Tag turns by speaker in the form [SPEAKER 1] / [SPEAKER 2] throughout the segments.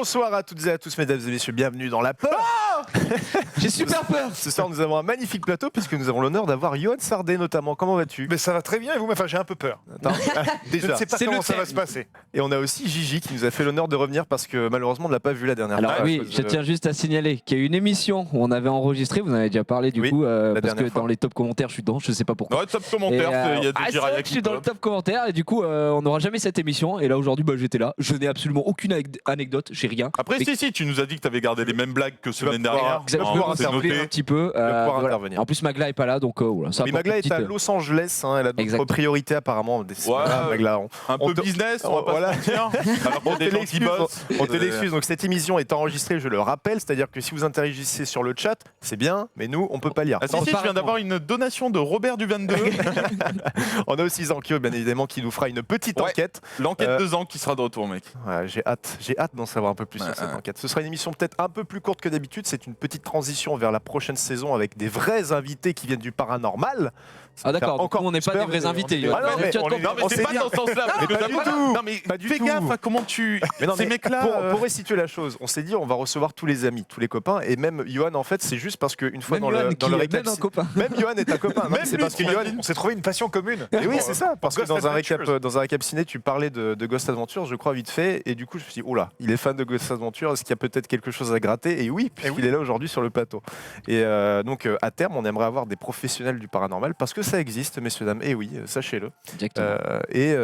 [SPEAKER 1] Bonsoir à toutes et à tous, mesdames et messieurs, bienvenue dans la peur.
[SPEAKER 2] J'ai super peur.
[SPEAKER 1] Ce soir, nous avons un magnifique plateau puisque nous avons l'honneur d'avoir Johan Sardet notamment. Comment vas-tu?
[SPEAKER 3] Mais ça va très bien et vous? Enfin, j'ai un peu peur.
[SPEAKER 1] Attends,
[SPEAKER 3] Je
[SPEAKER 1] déjà.
[SPEAKER 3] ne sais pas
[SPEAKER 2] C'est
[SPEAKER 3] comment
[SPEAKER 2] le
[SPEAKER 3] ça va
[SPEAKER 2] thème.
[SPEAKER 3] se passer.
[SPEAKER 1] Et on a aussi Gigi qui nous a fait l'honneur de revenir parce que malheureusement, on ne l'a pas vu la dernière
[SPEAKER 2] Alors
[SPEAKER 1] fois.
[SPEAKER 2] oui,
[SPEAKER 1] à cause
[SPEAKER 2] je
[SPEAKER 1] de-
[SPEAKER 2] tiens juste à signaler qu'il y a eu une émission où on avait enregistré, vous en avez déjà parlé du
[SPEAKER 1] Oui,
[SPEAKER 2] coup, parce
[SPEAKER 1] dernière
[SPEAKER 2] que
[SPEAKER 1] fois.
[SPEAKER 2] dans les top commentaires, je suis dedans, je sais pas pourquoi.
[SPEAKER 4] Ouais, top commentaire, il y a des
[SPEAKER 2] c'est vrai que je suis dans le top commentaire et du coup, on n'aura jamais cette émission. Et là aujourd'hui, j'étais là, je n'ai absolument aucune anecdote, j'ai rien.
[SPEAKER 4] Après,
[SPEAKER 2] Mais-
[SPEAKER 4] si, tu nous as dit que tu avais gardé les mêmes blagues que
[SPEAKER 1] Tu vas
[SPEAKER 4] semaine
[SPEAKER 1] pouvoir-
[SPEAKER 4] dernière.
[SPEAKER 1] tu vas
[SPEAKER 2] Je
[SPEAKER 1] pouvoir
[SPEAKER 2] vais vous
[SPEAKER 1] intervenir.
[SPEAKER 2] appeler un petit peu.
[SPEAKER 1] pouvoir intervenir.
[SPEAKER 2] En plus, Magla est pas là, donc voilà. Ça
[SPEAKER 1] Mais
[SPEAKER 2] apporte
[SPEAKER 1] Magla
[SPEAKER 2] une
[SPEAKER 1] est à
[SPEAKER 2] petite-
[SPEAKER 1] Los Angeles, hein, elle a d'autres
[SPEAKER 2] Exact.
[SPEAKER 1] priorités apparemment. Voilà, Magla,
[SPEAKER 4] Un
[SPEAKER 1] On
[SPEAKER 4] peu
[SPEAKER 1] te-
[SPEAKER 4] business, on va pas
[SPEAKER 1] Voilà.
[SPEAKER 4] se mentir. Alors qu'on
[SPEAKER 1] On
[SPEAKER 4] est des
[SPEAKER 1] te
[SPEAKER 4] gens qui
[SPEAKER 1] l'excuse,
[SPEAKER 4] bossent.
[SPEAKER 1] on te l'excuse. Donc cette émission est enregistrée, je le rappelle, c'est-à-dire que si vous interagissez sur le chat, c'est bien, mais nous, on peut pas lire.
[SPEAKER 4] Ah si, je viens d'avoir une donation de Robert du 22.
[SPEAKER 1] On a aussi Zankyo, bien évidemment, qui nous fera une petite
[SPEAKER 4] Ouais.
[SPEAKER 1] enquête.
[SPEAKER 4] L'enquête de Zan qui sera de retour, mec.
[SPEAKER 1] Ouais, j'ai hâte d'en savoir un peu plus sur cette enquête. Ce sera une émission peut-être un peu plus courte que d'habitude. C'est une petite transition vers la prochaine saison avec des vrais invités qui viennent du paranormal. Ça
[SPEAKER 2] Ah
[SPEAKER 1] va faire
[SPEAKER 2] d'accord, donc
[SPEAKER 1] encore
[SPEAKER 2] nous, on n'est
[SPEAKER 1] plus
[SPEAKER 2] pas des
[SPEAKER 1] peur,
[SPEAKER 2] vrais
[SPEAKER 1] mais
[SPEAKER 2] invités.
[SPEAKER 1] on est- Ah non, mais on est-
[SPEAKER 4] Non, mais
[SPEAKER 1] on
[SPEAKER 4] c'est
[SPEAKER 1] sait
[SPEAKER 4] pas
[SPEAKER 1] bien.
[SPEAKER 4] dans ce sens-là. parce
[SPEAKER 1] Mais
[SPEAKER 4] que
[SPEAKER 1] pas
[SPEAKER 4] t'as
[SPEAKER 1] du
[SPEAKER 4] pas-
[SPEAKER 1] tout.
[SPEAKER 4] Non, mais
[SPEAKER 1] Pas du
[SPEAKER 4] fais
[SPEAKER 1] tout.
[SPEAKER 4] gaffe à comment tu.
[SPEAKER 1] Mais non,
[SPEAKER 4] Ces
[SPEAKER 1] mais
[SPEAKER 4] mecs-là.
[SPEAKER 1] pour restituer la chose, on s'est dit on va recevoir tous les amis, tous les copains, et même Johan en fait c'est juste parce qu'une fois
[SPEAKER 2] Même
[SPEAKER 1] dans
[SPEAKER 2] Johan,
[SPEAKER 1] le
[SPEAKER 2] qui est
[SPEAKER 1] récap,
[SPEAKER 2] même un copain.
[SPEAKER 1] même Johan est un copain. Non,
[SPEAKER 4] Même
[SPEAKER 1] c'est
[SPEAKER 4] lui,
[SPEAKER 1] parce que Johan.
[SPEAKER 3] On s'est trouvé une passion commune.
[SPEAKER 1] Et oui, c'est ça, parce que
[SPEAKER 3] Ghost
[SPEAKER 1] dans un
[SPEAKER 3] Adventures.
[SPEAKER 1] récap ciné, tu parlais de Ghost Adventures, je crois, vite fait, et du coup, je me suis dit, oula, il est fan de Ghost Adventures, est-ce qu'il y a peut-être quelque chose à gratter? Et oui, puisqu'il est là aujourd'hui sur le plateau. Et donc, à terme, on aimerait avoir des professionnels du paranormal, parce que ça existe, messieurs, dames, et oui, sachez-le.
[SPEAKER 2] Exactement.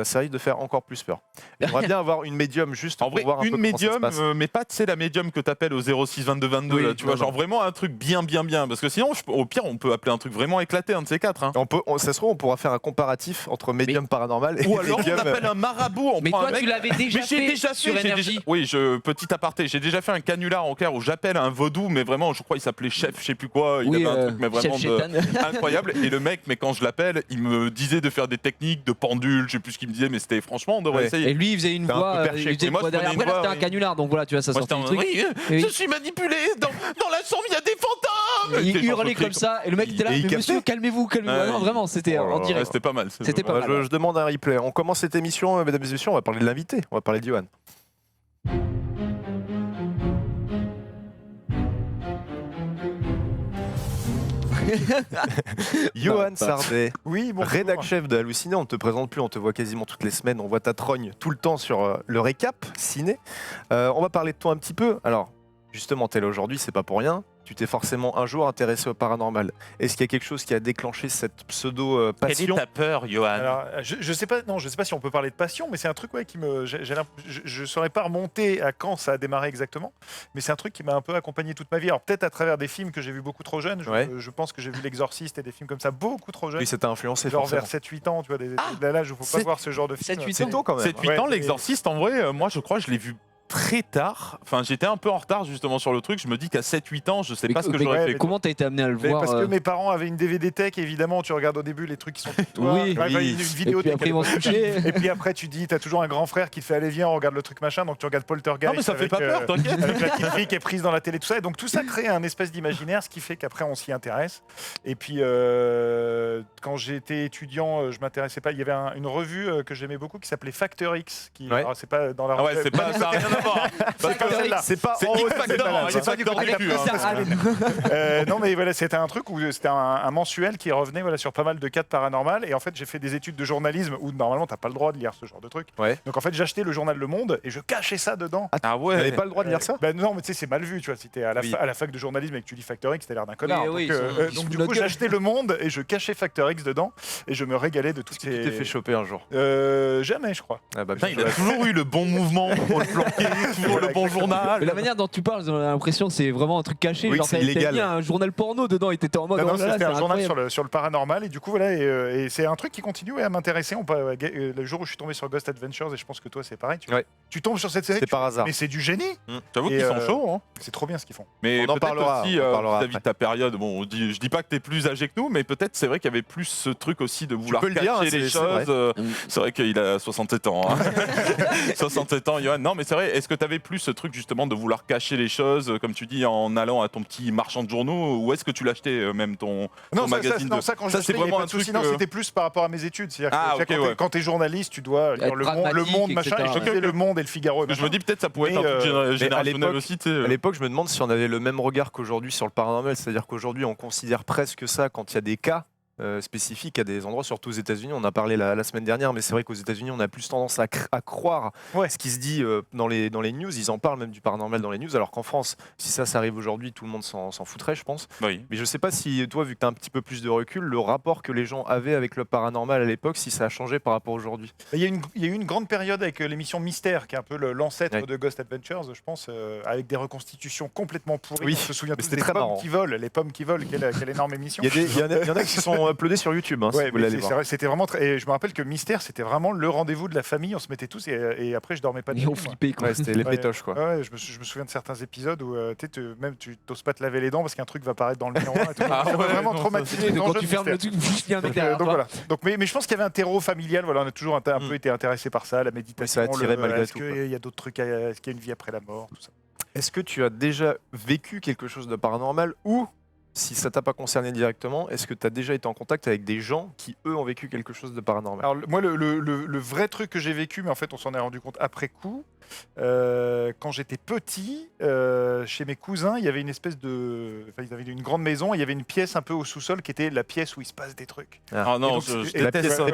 [SPEAKER 1] Ça risque de faire encore plus peur. J'aimerais bien avoir une médium juste
[SPEAKER 4] En
[SPEAKER 1] pour
[SPEAKER 4] vrai,
[SPEAKER 1] voir un peu
[SPEAKER 4] une
[SPEAKER 1] comment ça se
[SPEAKER 4] médium,
[SPEAKER 1] passe.
[SPEAKER 4] mais pas la médium que t'appelles au 06 22 22,
[SPEAKER 1] Oui,
[SPEAKER 4] là, tu vois,
[SPEAKER 1] non,
[SPEAKER 4] genre
[SPEAKER 1] non.
[SPEAKER 4] vraiment un truc bien. Parce que sinon, au pire, on peut appeler un truc vraiment éclaté, un de ces quatre. Hein.
[SPEAKER 1] Ça se trouve, on pourra faire un comparatif entre médium paranormal et
[SPEAKER 4] Ou alors, on
[SPEAKER 1] médium.
[SPEAKER 4] appelle un marabout, on
[SPEAKER 2] Mais
[SPEAKER 4] prend
[SPEAKER 2] toi,
[SPEAKER 4] un mec.
[SPEAKER 2] tu l'avais déjà
[SPEAKER 4] Mais j'ai
[SPEAKER 2] fait
[SPEAKER 4] déjà
[SPEAKER 2] sur
[SPEAKER 4] fait,
[SPEAKER 2] énergie.
[SPEAKER 4] Oui, petit aparté, j'ai déjà fait un canular en clair où j'appelle un vaudou, mais vraiment, je crois il s'appelait chef, je sais plus quoi, il
[SPEAKER 2] Oui,
[SPEAKER 4] avait un truc, mais vraiment
[SPEAKER 2] Chef Chétan.
[SPEAKER 4] incroyable. Et le mec, mais quand je l'appelle, il me disait de faire des techniques de pendule, je sais plus ce qu'il me disait, mais c'était franchement, on devrait
[SPEAKER 1] Ouais.
[SPEAKER 4] essayer.
[SPEAKER 2] Et lui, il faisait une
[SPEAKER 1] T'es un
[SPEAKER 2] voix,
[SPEAKER 1] peu perché.
[SPEAKER 2] il faisait
[SPEAKER 4] Et moi,
[SPEAKER 2] une voix
[SPEAKER 4] je prenais
[SPEAKER 2] derrière.
[SPEAKER 4] une
[SPEAKER 2] Après, là,
[SPEAKER 4] voix,
[SPEAKER 2] c'était un
[SPEAKER 4] oui.
[SPEAKER 2] canular, donc voilà, tu vois, ça
[SPEAKER 4] Moi,
[SPEAKER 2] sortait
[SPEAKER 4] j'étais
[SPEAKER 2] du
[SPEAKER 4] en
[SPEAKER 2] truc.
[SPEAKER 4] oui,
[SPEAKER 2] Et
[SPEAKER 4] je suis manipulé, dans la chambre, il y a des fantômes.
[SPEAKER 2] il
[SPEAKER 4] J'étais
[SPEAKER 2] hurlait
[SPEAKER 4] choqué,
[SPEAKER 2] comme ça, et le mec était là,
[SPEAKER 1] Et il
[SPEAKER 2] mais
[SPEAKER 1] captait.
[SPEAKER 2] monsieur, calmez-vous, calmez-vous.
[SPEAKER 4] Ouais.
[SPEAKER 2] Non, vraiment, c'était
[SPEAKER 1] Oh là
[SPEAKER 2] en
[SPEAKER 1] là.
[SPEAKER 4] Ouais,
[SPEAKER 2] direct.
[SPEAKER 4] c'était pas mal.
[SPEAKER 2] C'était pas mal.
[SPEAKER 1] Je demande un replay. On commence cette émission, mesdames et messieurs, on va parler de l'invité, on va parler de Johan. Johan Sardet,
[SPEAKER 3] Oui, bon.
[SPEAKER 1] rédac chef de Halluciné, on ne te présente plus, on te voit quasiment toutes les semaines, on voit ta trogne tout le temps sur le récap ciné. On va parler de toi un petit peu. Alors, justement, t'es là aujourd'hui, c'est pas pour rien. Tu t'es forcément un jour intéressé au paranormal. Est-ce qu'il y a quelque chose qui a déclenché cette pseudo-passion?
[SPEAKER 4] peur, Johan?
[SPEAKER 3] Alors, je sais pas, non, je sais pas si on peut parler de passion, mais c'est un truc qui me, je saurais pas remonter à quand ça a démarré exactement, mais c'est un truc qui m'a un peu accompagné toute ma vie. Alors peut-être à travers des films que j'ai vus beaucoup trop jeune. Je pense que j'ai vu L'Exorciste et des films comme ça beaucoup trop jeunes.
[SPEAKER 1] Oui, ça t'a influencé
[SPEAKER 3] Genre
[SPEAKER 1] forcément.
[SPEAKER 3] vers 7-8 ans, tu vois, de l'âge où il faut pas voir ce genre de film.
[SPEAKER 2] 7-8
[SPEAKER 1] C'est tôt quand même.
[SPEAKER 4] 7-8
[SPEAKER 3] Ouais,
[SPEAKER 4] ans,
[SPEAKER 3] et-
[SPEAKER 4] l'exorciste, en vrai, moi je crois que je l'ai vu très tard. Enfin, j'étais un peu en retard justement sur le truc. Je me dis qu'à 7-8 ans, je sais pas ce que j'aurais
[SPEAKER 3] ouais,
[SPEAKER 4] fait.
[SPEAKER 3] mais-
[SPEAKER 2] Comment t'as été amené à le
[SPEAKER 3] Mais
[SPEAKER 2] voir
[SPEAKER 3] parce que mes parents avaient une DVD tech, évidemment, tu regardes au début les trucs qui sont pour toi.
[SPEAKER 2] Oui,
[SPEAKER 3] Enfin,
[SPEAKER 1] oui.
[SPEAKER 3] une
[SPEAKER 2] Et
[SPEAKER 3] vidéo
[SPEAKER 2] puis après, ils vont se coucher.
[SPEAKER 3] Et puis après, tu dis, t'as toujours un grand frère qui te fait allez, viens, on regarde le truc machin, donc tu regardes Poltergeist.
[SPEAKER 4] Non, mais ça fait
[SPEAKER 3] avec,
[SPEAKER 4] pas peur, t'inquiète.
[SPEAKER 3] Avec la petite fille qui est prise dans la télé, tout ça. Et donc tout ça crée un espèce d'imaginaire, ce qui fait qu'après on s'y intéresse. Et puis quand j'étais étudiant, je m'intéressais pas. Il y avait une revue que j'aimais beaucoup qui s'appelait Factor X. Qui,
[SPEAKER 1] Ouais.
[SPEAKER 3] alors, c'est pas dans la
[SPEAKER 4] Ah ouais, c'est pas, ça n'a rien à voir. Parce que
[SPEAKER 3] celle-là.
[SPEAKER 1] C'est pas
[SPEAKER 4] c'est
[SPEAKER 1] en haut,
[SPEAKER 4] X
[SPEAKER 1] c'est
[SPEAKER 4] Factor,
[SPEAKER 1] malade,
[SPEAKER 4] hein,
[SPEAKER 1] ça.
[SPEAKER 4] X Factor
[SPEAKER 3] Avec
[SPEAKER 4] début,
[SPEAKER 3] la
[SPEAKER 4] hein.
[SPEAKER 3] Non mais voilà, c'était un truc où c'était un mensuel qui revenait sur pas mal de cas de paranormal et en fait j'ai fait des études de journalisme où normalement t'as pas le droit de lire ce genre de truc.
[SPEAKER 1] Ouais.
[SPEAKER 3] Donc en fait j'achetais le journal Le Monde et je cachais ça dedans.
[SPEAKER 4] Ah
[SPEAKER 1] T'avais
[SPEAKER 4] ouais.
[SPEAKER 1] pas le droit de lire ça?
[SPEAKER 3] Ben non mais tu sais c'est mal vu, tu vois, si t'es à la,
[SPEAKER 1] Oui.
[SPEAKER 3] à la fac de journalisme et que tu lis Factor X, t'as l'air d'un connard.
[SPEAKER 2] Oui, oui,
[SPEAKER 3] donc
[SPEAKER 2] ils se
[SPEAKER 3] donc
[SPEAKER 2] foutent
[SPEAKER 3] du
[SPEAKER 2] de
[SPEAKER 3] coup
[SPEAKER 2] notre gueule.
[SPEAKER 3] j'achetais Le Monde et je cachais Factor X dedans et je me régalais de toutes
[SPEAKER 1] Tu t'es fait choper un jour.
[SPEAKER 3] Jamais je crois.
[SPEAKER 1] Ah bah,
[SPEAKER 4] Putain, il a toujours eu le bon mouvement pour le planquer, toujours le bon journal.
[SPEAKER 2] Mais la manière dont tu parles, j'ai l'impression que c'est vraiment un truc caché.
[SPEAKER 1] Oui,
[SPEAKER 2] Genre,
[SPEAKER 1] c'est
[SPEAKER 2] t'as
[SPEAKER 1] illégal.
[SPEAKER 2] mis un journal porno dedans et t'étais en mode.
[SPEAKER 3] Non,
[SPEAKER 2] oh là là,
[SPEAKER 3] c'était
[SPEAKER 2] c'est
[SPEAKER 3] un journal
[SPEAKER 2] incroyable.
[SPEAKER 3] sur le paranormal et du coup voilà et c'est un truc qui continue à m'intéresser. Le jour où je suis tombé sur Ghost Adventures et je pense que toi c'est pareil.
[SPEAKER 1] Ouais.
[SPEAKER 3] Tu tombes sur cette série.
[SPEAKER 1] C'est par hasard.
[SPEAKER 3] Mais c'est du génie.
[SPEAKER 4] J'avoue
[SPEAKER 3] Et,
[SPEAKER 4] qu'ils sont chauds, hein.
[SPEAKER 3] C'est trop bien ce qu'ils font.
[SPEAKER 4] Mais
[SPEAKER 1] On en
[SPEAKER 4] peut-être
[SPEAKER 1] parlera,
[SPEAKER 4] aussi,
[SPEAKER 1] on en parlera
[SPEAKER 4] vis-à-vis de
[SPEAKER 1] après.
[SPEAKER 4] ta période, bon, je dis pas que t'es plus âgé que nous, mais peut-être c'est vrai qu'il y avait plus ce truc aussi de vouloir
[SPEAKER 1] peux le
[SPEAKER 4] cacher
[SPEAKER 1] dire, hein,
[SPEAKER 4] les
[SPEAKER 1] c'est vrai.
[SPEAKER 4] choses. C'est vrai qu'il a 67 ans. Hein. 67 ans, Johan. Non, mais c'est vrai. est-ce que tu avais plus ce truc justement de vouloir cacher les choses, comme tu dis, en allant à ton petit marchand de journaux, ou est-ce que tu l'achetais même ton magazine
[SPEAKER 3] non, ça, quand
[SPEAKER 4] Ça,
[SPEAKER 3] je
[SPEAKER 4] c'est
[SPEAKER 3] l'achetais, il y
[SPEAKER 4] vraiment
[SPEAKER 3] avait
[SPEAKER 4] un
[SPEAKER 3] pas de souci.
[SPEAKER 4] truc,
[SPEAKER 3] Non, c'était plus par rapport à mes études. C'est-à-dire
[SPEAKER 4] Ah,
[SPEAKER 3] que
[SPEAKER 4] ok,
[SPEAKER 3] quand
[SPEAKER 4] ouais.
[SPEAKER 3] quand t'es journaliste, tu dois lire
[SPEAKER 2] Être
[SPEAKER 3] le
[SPEAKER 2] pragmatique,
[SPEAKER 3] Monde, machin.
[SPEAKER 2] etc.
[SPEAKER 3] Et je lisais Le Monde et le Figaro. et
[SPEAKER 4] Je me
[SPEAKER 3] machin.
[SPEAKER 4] dis peut-être ça pouvait être
[SPEAKER 3] Mais,
[SPEAKER 4] un truc
[SPEAKER 1] mais à
[SPEAKER 4] générationnel
[SPEAKER 1] l'époque-
[SPEAKER 4] aussi. Tu sais.
[SPEAKER 1] À l'époque, je me demande si on avait le même regard qu'aujourd'hui sur le paranormal, c'est-à-dire qu'aujourd'hui, on considère presque ça quand il y a des cas spécifiques à des endroits, surtout aux États-Unis. On a parlé la semaine dernière, mais c'est vrai qu'aux États-Unis, on a plus tendance à croire
[SPEAKER 3] Ouais.
[SPEAKER 1] ce qui se dit dans les news. Ils en parlent même du paranormal dans les news, alors qu'en France, si ça arrive aujourd'hui, tout le monde s'en foutrait, je pense.
[SPEAKER 4] Oui.
[SPEAKER 1] Mais je sais pas si toi, vu que tu as un petit peu plus de recul, le rapport que les gens avaient avec le paranormal à l'époque, si ça a changé par rapport à aujourd'hui.
[SPEAKER 3] Il y a eu une grande période avec l'émission Mystère, qui est un peu l'ancêtre
[SPEAKER 1] Ouais.
[SPEAKER 3] de Ghost Adventures, je pense, avec des reconstitutions complètement pourries.
[SPEAKER 1] Oui,
[SPEAKER 3] On se souvient
[SPEAKER 1] mais
[SPEAKER 3] tous
[SPEAKER 1] c'était
[SPEAKER 3] des
[SPEAKER 1] très
[SPEAKER 3] pommes
[SPEAKER 1] marrant.
[SPEAKER 3] qui volent, les pommes qui volent, quelle énorme émission.
[SPEAKER 1] Il y en a qui sont uploadés sur YouTube, hein, si
[SPEAKER 3] Ouais,
[SPEAKER 1] vous voulez
[SPEAKER 3] mais
[SPEAKER 1] aller
[SPEAKER 3] c'est
[SPEAKER 1] voir.
[SPEAKER 3] vrai, c'était vraiment très... Et je me rappelle que Mystère, c'était vraiment le rendez-vous de la famille. On se mettait tous et après, je dormais pas de
[SPEAKER 2] Et
[SPEAKER 3] nuit,
[SPEAKER 2] on
[SPEAKER 3] moi.
[SPEAKER 2] flippait quoi.
[SPEAKER 1] Ouais, c'était les
[SPEAKER 3] Ouais.
[SPEAKER 1] pétoches, quoi.
[SPEAKER 3] Ouais, je me souviens de certains épisodes où même tu t'oses pas te laver les dents parce qu'un truc va apparaître dans le miroir. Et tout.
[SPEAKER 4] Ah
[SPEAKER 3] Ça m'a
[SPEAKER 4] ouais,
[SPEAKER 3] vraiment
[SPEAKER 4] non, ça,
[SPEAKER 3] traumatisé.
[SPEAKER 2] Quand
[SPEAKER 3] grand
[SPEAKER 2] tu
[SPEAKER 3] jeu,
[SPEAKER 2] fermes le
[SPEAKER 3] Mystère.
[SPEAKER 2] truc, il y a un mec
[SPEAKER 3] Donc,
[SPEAKER 2] derrière toi.
[SPEAKER 3] voilà. Donc, mais je pense qu'il y avait un terreau familial. Voilà, on a toujours un peu été intéressé par ça, la méditation.
[SPEAKER 1] Oui, ça a attiré malgré
[SPEAKER 3] est-ce
[SPEAKER 1] tout,
[SPEAKER 3] qu'il y a d'autres trucs, est-ce qu'il y a une vie après la mort, tout ça.
[SPEAKER 1] Est-ce que tu as déjà vécu quelque chose de paranormal ou, si ça t'a pas concerné directement, est-ce que tu as déjà été en contact avec des gens qui, eux, ont vécu quelque chose de paranormal?
[SPEAKER 3] Alors moi, le vrai truc que j'ai vécu, mais en fait on s'en est rendu compte après coup, quand j'étais petit, chez mes cousins, il y avait une espèce de... Enfin, ils avaient une grande maison, et il y avait une pièce un peu au sous-sol qui était la pièce où il se passe des trucs.
[SPEAKER 4] Ah non,
[SPEAKER 3] donc,
[SPEAKER 4] je
[SPEAKER 3] et-
[SPEAKER 4] déteste ça.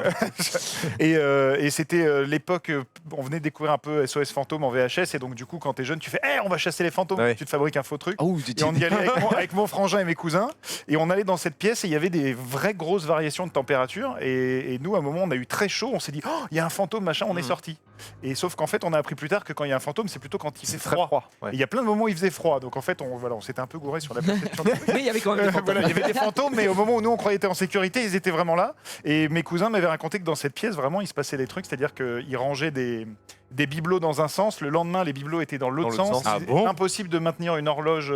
[SPEAKER 3] Et c'était l'époque, on venait de découvrir un peu SOS Fantôme en VHS, et donc du coup quand t'es jeune, tu fais hey, on va chasser les fantômes,
[SPEAKER 1] Ouais.
[SPEAKER 3] tu te fabriques un faux truc.
[SPEAKER 2] Ah, vous
[SPEAKER 3] Et
[SPEAKER 2] étiez
[SPEAKER 3] on y allait avec mon frangin et mes cousins, et on allait dans cette pièce et il y avait des vraies grosses variations de température. Et nous, à un moment, on a eu très chaud, on s'est dit, oh, il y a un fantôme, machin, on est sorti. Et sauf qu'en fait, on a appris plus tard que quand il y a un fantôme, c'est plutôt quand il fait
[SPEAKER 1] très
[SPEAKER 3] froid.
[SPEAKER 1] froid.
[SPEAKER 3] Et
[SPEAKER 1] Ouais.
[SPEAKER 3] il y a plein de moments où il faisait froid, donc en fait, on s'était un peu gouré sur la perception. du truc.
[SPEAKER 2] Mais il y avait quand même des
[SPEAKER 3] Voilà,
[SPEAKER 2] fantômes.
[SPEAKER 3] il y avait des fantômes, mais au moment où nous on croyait être en sécurité, ils étaient vraiment là. Et mes cousins m'avaient raconté que dans cette pièce, vraiment, il se passait des trucs, c'est-à-dire qu'ils rangeaient des bibelots dans un sens, le lendemain, les bibelots étaient dans l'autre
[SPEAKER 1] Dans l'autre
[SPEAKER 3] sens.
[SPEAKER 1] sens.
[SPEAKER 4] Ah
[SPEAKER 3] C'était
[SPEAKER 4] bon
[SPEAKER 3] impossible de maintenir une horloge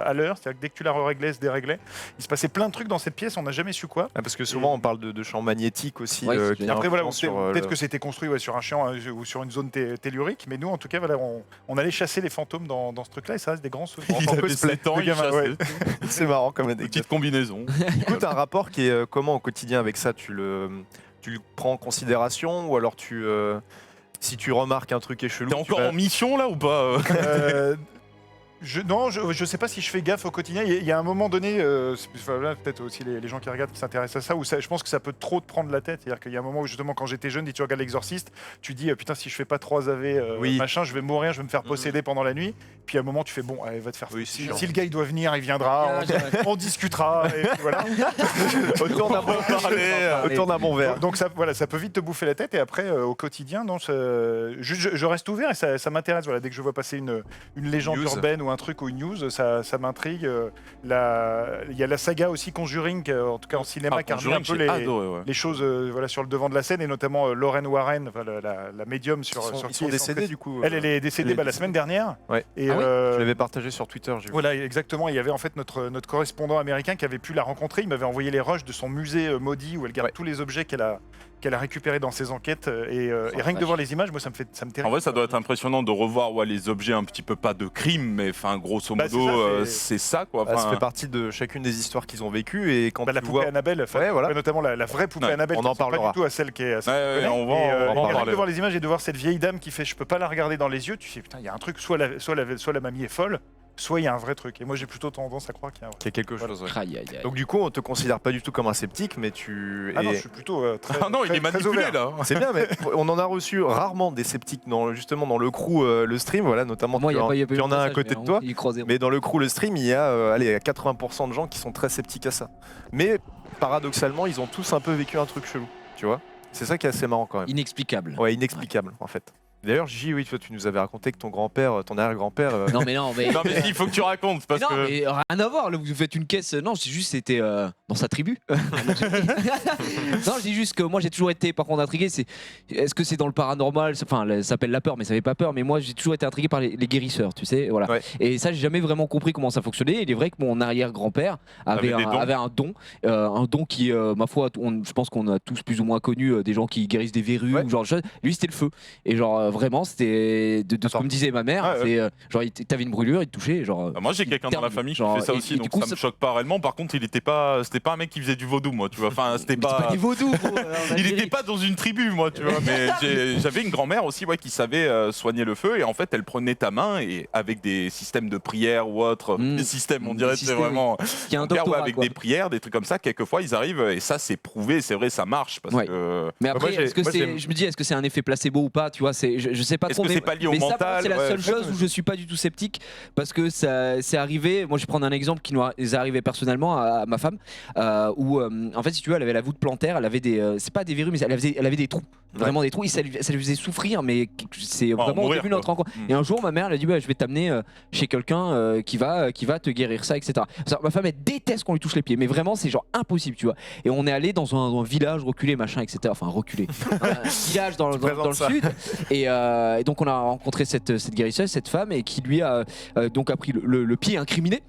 [SPEAKER 3] à l'heure, c'est-à-dire que dès que tu la réglais, se déréglait. Il se passait plein de trucs dans cette pièce, on n'a jamais su quoi.
[SPEAKER 1] Ah, parce que souvent, on parle de champs magnétiques aussi.
[SPEAKER 2] Ouais, c'est
[SPEAKER 1] qui
[SPEAKER 2] génial.
[SPEAKER 3] Après, voilà,
[SPEAKER 1] influencent sur,
[SPEAKER 3] peut-être
[SPEAKER 1] le-
[SPEAKER 3] que c'était construit sur un champ ou sur une zone tellurique, mais nous, en tout cas, voilà, on allait chasser les fantômes dans ce truc-là, et ça reste des grands souvenirs.
[SPEAKER 4] Il
[SPEAKER 3] En
[SPEAKER 4] avait
[SPEAKER 3] cosplay
[SPEAKER 4] 7 ans,
[SPEAKER 3] de
[SPEAKER 4] il
[SPEAKER 3] gamin,
[SPEAKER 4] chassait.
[SPEAKER 3] ouais.
[SPEAKER 1] C'est marrant comme anecdote.
[SPEAKER 4] Petite combinaison.
[SPEAKER 1] Du coup, tu as un rapport qui est comment au quotidien avec ça? Tu le prends en considération ou alors si tu remarques un truc est chelou,
[SPEAKER 4] T'es
[SPEAKER 1] tu
[SPEAKER 4] encore
[SPEAKER 1] vas-
[SPEAKER 4] en mission là ou pas
[SPEAKER 3] Non, je sais pas si je fais gaffe au quotidien. Il y a un moment donné, voilà, peut-être aussi les gens qui regardent qui s'intéressent à ça, où je pense que ça peut trop te prendre la tête. C'est-à-dire qu'il y a un moment où justement quand j'étais jeune et tu regardes l'Exorciste, tu dis putain si je fais pas 3 AV
[SPEAKER 1] Oui.
[SPEAKER 3] machin, je vais mourir, je vais me faire posséder pendant la nuit. Puis à un moment tu fais bon, allez, va te faire.
[SPEAKER 1] Oui, c'est
[SPEAKER 3] si,
[SPEAKER 1] chiant.
[SPEAKER 3] si le gars il doit venir, il viendra, on discutera. Et puis voilà.
[SPEAKER 1] autour d'un bon autour d'un bon verre.
[SPEAKER 3] Donc ça, voilà, ça peut vite te bouffer la tête. Et après au quotidien, non, je reste ouvert et ça m'intéresse. Voilà, dès que je vois passer une légende
[SPEAKER 1] News.
[SPEAKER 3] urbaine ou un truc ou une news, ça m'intrigue. Il y a la saga aussi Conjuring, en tout cas en cinéma, qui a remis un peu les choses voilà, sur le devant de la scène, et notamment Lorraine Warren, enfin, la médium sur
[SPEAKER 1] Ils
[SPEAKER 3] qui
[SPEAKER 1] sont
[SPEAKER 3] est
[SPEAKER 1] décédés
[SPEAKER 3] centrée-
[SPEAKER 1] du coup.
[SPEAKER 3] Elle est décédée
[SPEAKER 1] elle est
[SPEAKER 3] la semaine dernière.
[SPEAKER 1] Ouais.
[SPEAKER 3] Et,
[SPEAKER 2] Ah oui
[SPEAKER 1] Je l'avais partagé sur Twitter. J'ai vu.
[SPEAKER 3] voilà, exactement. Il y avait en fait notre correspondant américain qui avait pu la rencontrer. Il m'avait envoyé les rushs de son musée maudit où elle garde
[SPEAKER 1] Ouais.
[SPEAKER 3] tous les objets qu'elle a récupérés dans ses enquêtes. Et rien que
[SPEAKER 2] vache.
[SPEAKER 3] de voir les images, moi, ça me
[SPEAKER 4] En
[SPEAKER 3] terrifie.
[SPEAKER 4] vrai, ça doit être impressionnant de revoir les objets un petit peu, pas de crime, mais enfin, grosso
[SPEAKER 3] Bah,
[SPEAKER 4] modo,
[SPEAKER 3] c'est ça,
[SPEAKER 4] c'est ça quoi.
[SPEAKER 1] Ça
[SPEAKER 4] Enfin,
[SPEAKER 1] fait partie de chacune des histoires qu'ils ont vécues et quand
[SPEAKER 3] Bah, la
[SPEAKER 1] tu
[SPEAKER 3] poupée
[SPEAKER 1] vois.
[SPEAKER 3] Annabelle, enfin,
[SPEAKER 1] Ouais, voilà.
[SPEAKER 3] notamment la vraie poupée
[SPEAKER 4] Ouais,
[SPEAKER 3] Annabelle,
[SPEAKER 1] on
[SPEAKER 3] qui
[SPEAKER 1] en
[SPEAKER 3] ressemble
[SPEAKER 1] parlera.
[SPEAKER 3] pas du tout à celle qui est.
[SPEAKER 4] ouais, on va
[SPEAKER 3] Et,
[SPEAKER 4] en
[SPEAKER 3] rien que
[SPEAKER 4] parler.
[SPEAKER 3] de voir les images et de voir cette vieille dame qui fait, je peux pas la regarder dans les yeux. Tu sais, putain, il y a un truc. Soit la mamie est folle, soit il y a un vrai truc. Et moi, j'ai plutôt tendance à croire qu'il y a un vrai.
[SPEAKER 1] Il y a quelque chose. ouais.
[SPEAKER 2] Aïe, aïe, aïe.
[SPEAKER 1] Donc du coup, on te considère pas du tout comme un sceptique, mais tu.
[SPEAKER 3] Ah non,
[SPEAKER 1] et-
[SPEAKER 3] je suis plutôt très.
[SPEAKER 4] Ah non, il
[SPEAKER 3] très-
[SPEAKER 4] est
[SPEAKER 3] très
[SPEAKER 4] manipulé
[SPEAKER 3] ouvert.
[SPEAKER 4] là.
[SPEAKER 1] C'est bien, mais on en a reçu rarement des sceptiques justement dans le crew, le stream, voilà, notamment
[SPEAKER 2] Moi, il y a pas eu
[SPEAKER 1] tu en as un à côté de toi.
[SPEAKER 2] Il est croisé.
[SPEAKER 1] Mais dans le crew, le stream, il y a allez, 80% de gens qui sont très sceptiques à ça. Mais paradoxalement, ils ont tous un peu vécu un truc chelou, tu vois. C'est ça qui est assez marrant quand même.
[SPEAKER 2] Inexplicable.
[SPEAKER 1] Ouais, inexplicable en fait. D'ailleurs, J, oui, toi, tu nous avais raconté que ton grand-père, ton arrière-grand-père.
[SPEAKER 2] Non, mais non, mais.
[SPEAKER 4] Non mais si, il faut que tu racontes parce
[SPEAKER 2] non,
[SPEAKER 4] que.
[SPEAKER 2] mais rien à voir. Là, vous faites une caisse. Non, c'est juste c'était dans sa tribu. Non, je dis juste que moi j'ai toujours été par contre intrigué. Est-ce que c'est dans le paranormal? Enfin, ça s'appelle la peur, mais ça fait pas peur. Mais moi j'ai toujours été intrigué par les guérisseurs, tu sais, voilà.
[SPEAKER 1] Ouais.
[SPEAKER 2] Et ça j'ai jamais vraiment compris comment ça fonctionnait. Il est vrai que mon arrière-grand-père avait
[SPEAKER 4] Avait des dons.
[SPEAKER 2] un don qui, ma foi, je pense qu'on a tous plus ou moins connu des gens qui guérissent des verrues
[SPEAKER 1] Ouais.
[SPEAKER 2] ou genre de choses. Lui c'était le feu. Et genre vraiment, c'était de ce
[SPEAKER 1] Attends.
[SPEAKER 2] que me disait ma mère.
[SPEAKER 4] Ouais,
[SPEAKER 2] C'est genre, t'avais une brûlure, il te touchait, genre.
[SPEAKER 4] Moi j'ai quelqu'un dans la
[SPEAKER 2] terminé.
[SPEAKER 4] famille qui
[SPEAKER 2] Genre,
[SPEAKER 4] fait ça
[SPEAKER 2] et
[SPEAKER 4] aussi,
[SPEAKER 2] du
[SPEAKER 4] donc
[SPEAKER 2] coup,
[SPEAKER 4] ça me choque pas réellement. Par contre, c'était pas un mec qui faisait du vaudou, moi, tu vois. Enfin, c'était
[SPEAKER 2] Mais c'est pas
[SPEAKER 4] pas.
[SPEAKER 2] des vaudous, gros,
[SPEAKER 4] Il était pas dans une tribu, moi, tu vois. Mais j'avais une grand-mère aussi, ouais, qui savait soigner le feu, et en fait, elle prenait ta main et avec des systèmes de prière ou autre, des systèmes, on dirait,
[SPEAKER 2] Des
[SPEAKER 4] c'est
[SPEAKER 2] systèmes,
[SPEAKER 4] vraiment.
[SPEAKER 2] qui a un
[SPEAKER 4] Donc, ouais,
[SPEAKER 2] doctorat,
[SPEAKER 4] avec
[SPEAKER 2] quoi.
[SPEAKER 4] des prières, des trucs comme ça, quelquefois ils arrivent et ça c'est prouvé, c'est vrai, ça marche parce
[SPEAKER 2] Ouais.
[SPEAKER 4] que.
[SPEAKER 2] Mais après,
[SPEAKER 1] moi,
[SPEAKER 2] est-ce que
[SPEAKER 1] moi,
[SPEAKER 2] c'est,
[SPEAKER 1] j'aime-
[SPEAKER 2] je me dis, est-ce que c'est un effet placebo ou pas, tu vois, je sais pas
[SPEAKER 4] Est-ce
[SPEAKER 2] trop.
[SPEAKER 4] que
[SPEAKER 2] mais
[SPEAKER 4] c'est pas lié au
[SPEAKER 2] mais ça,
[SPEAKER 4] mental,
[SPEAKER 2] c'est la
[SPEAKER 4] ouais.
[SPEAKER 2] seule chose où je suis pas du tout sceptique parce que ça, c'est arrivé. Moi, je vais prendre un exemple qui nous est arrivé personnellement à ma femme, où en fait, si tu veux, elle avait la voûte plantaire, elle avait c'est pas des verrues, mais elle avait des trous, vraiment des trous, et ça lui faisait souffrir, mais c'est vraiment au
[SPEAKER 4] mourir,
[SPEAKER 2] début de notre
[SPEAKER 4] quoi.
[SPEAKER 2] rencontre. Et un jour, ma mère, elle a dit, bah, je vais t'amener chez quelqu'un qui va te guérir ça, etc. Ma femme, elle déteste qu'on lui touche les pieds, mais vraiment, c'est genre impossible, tu vois. Et on est allé dans un village reculé, machin, etc. Enfin, reculé. Un village dans le
[SPEAKER 1] présentes ça.
[SPEAKER 2] sud. Et donc, on a rencontré cette guérisseuse, cette femme, et qui lui a donc a pris le pied incriminé.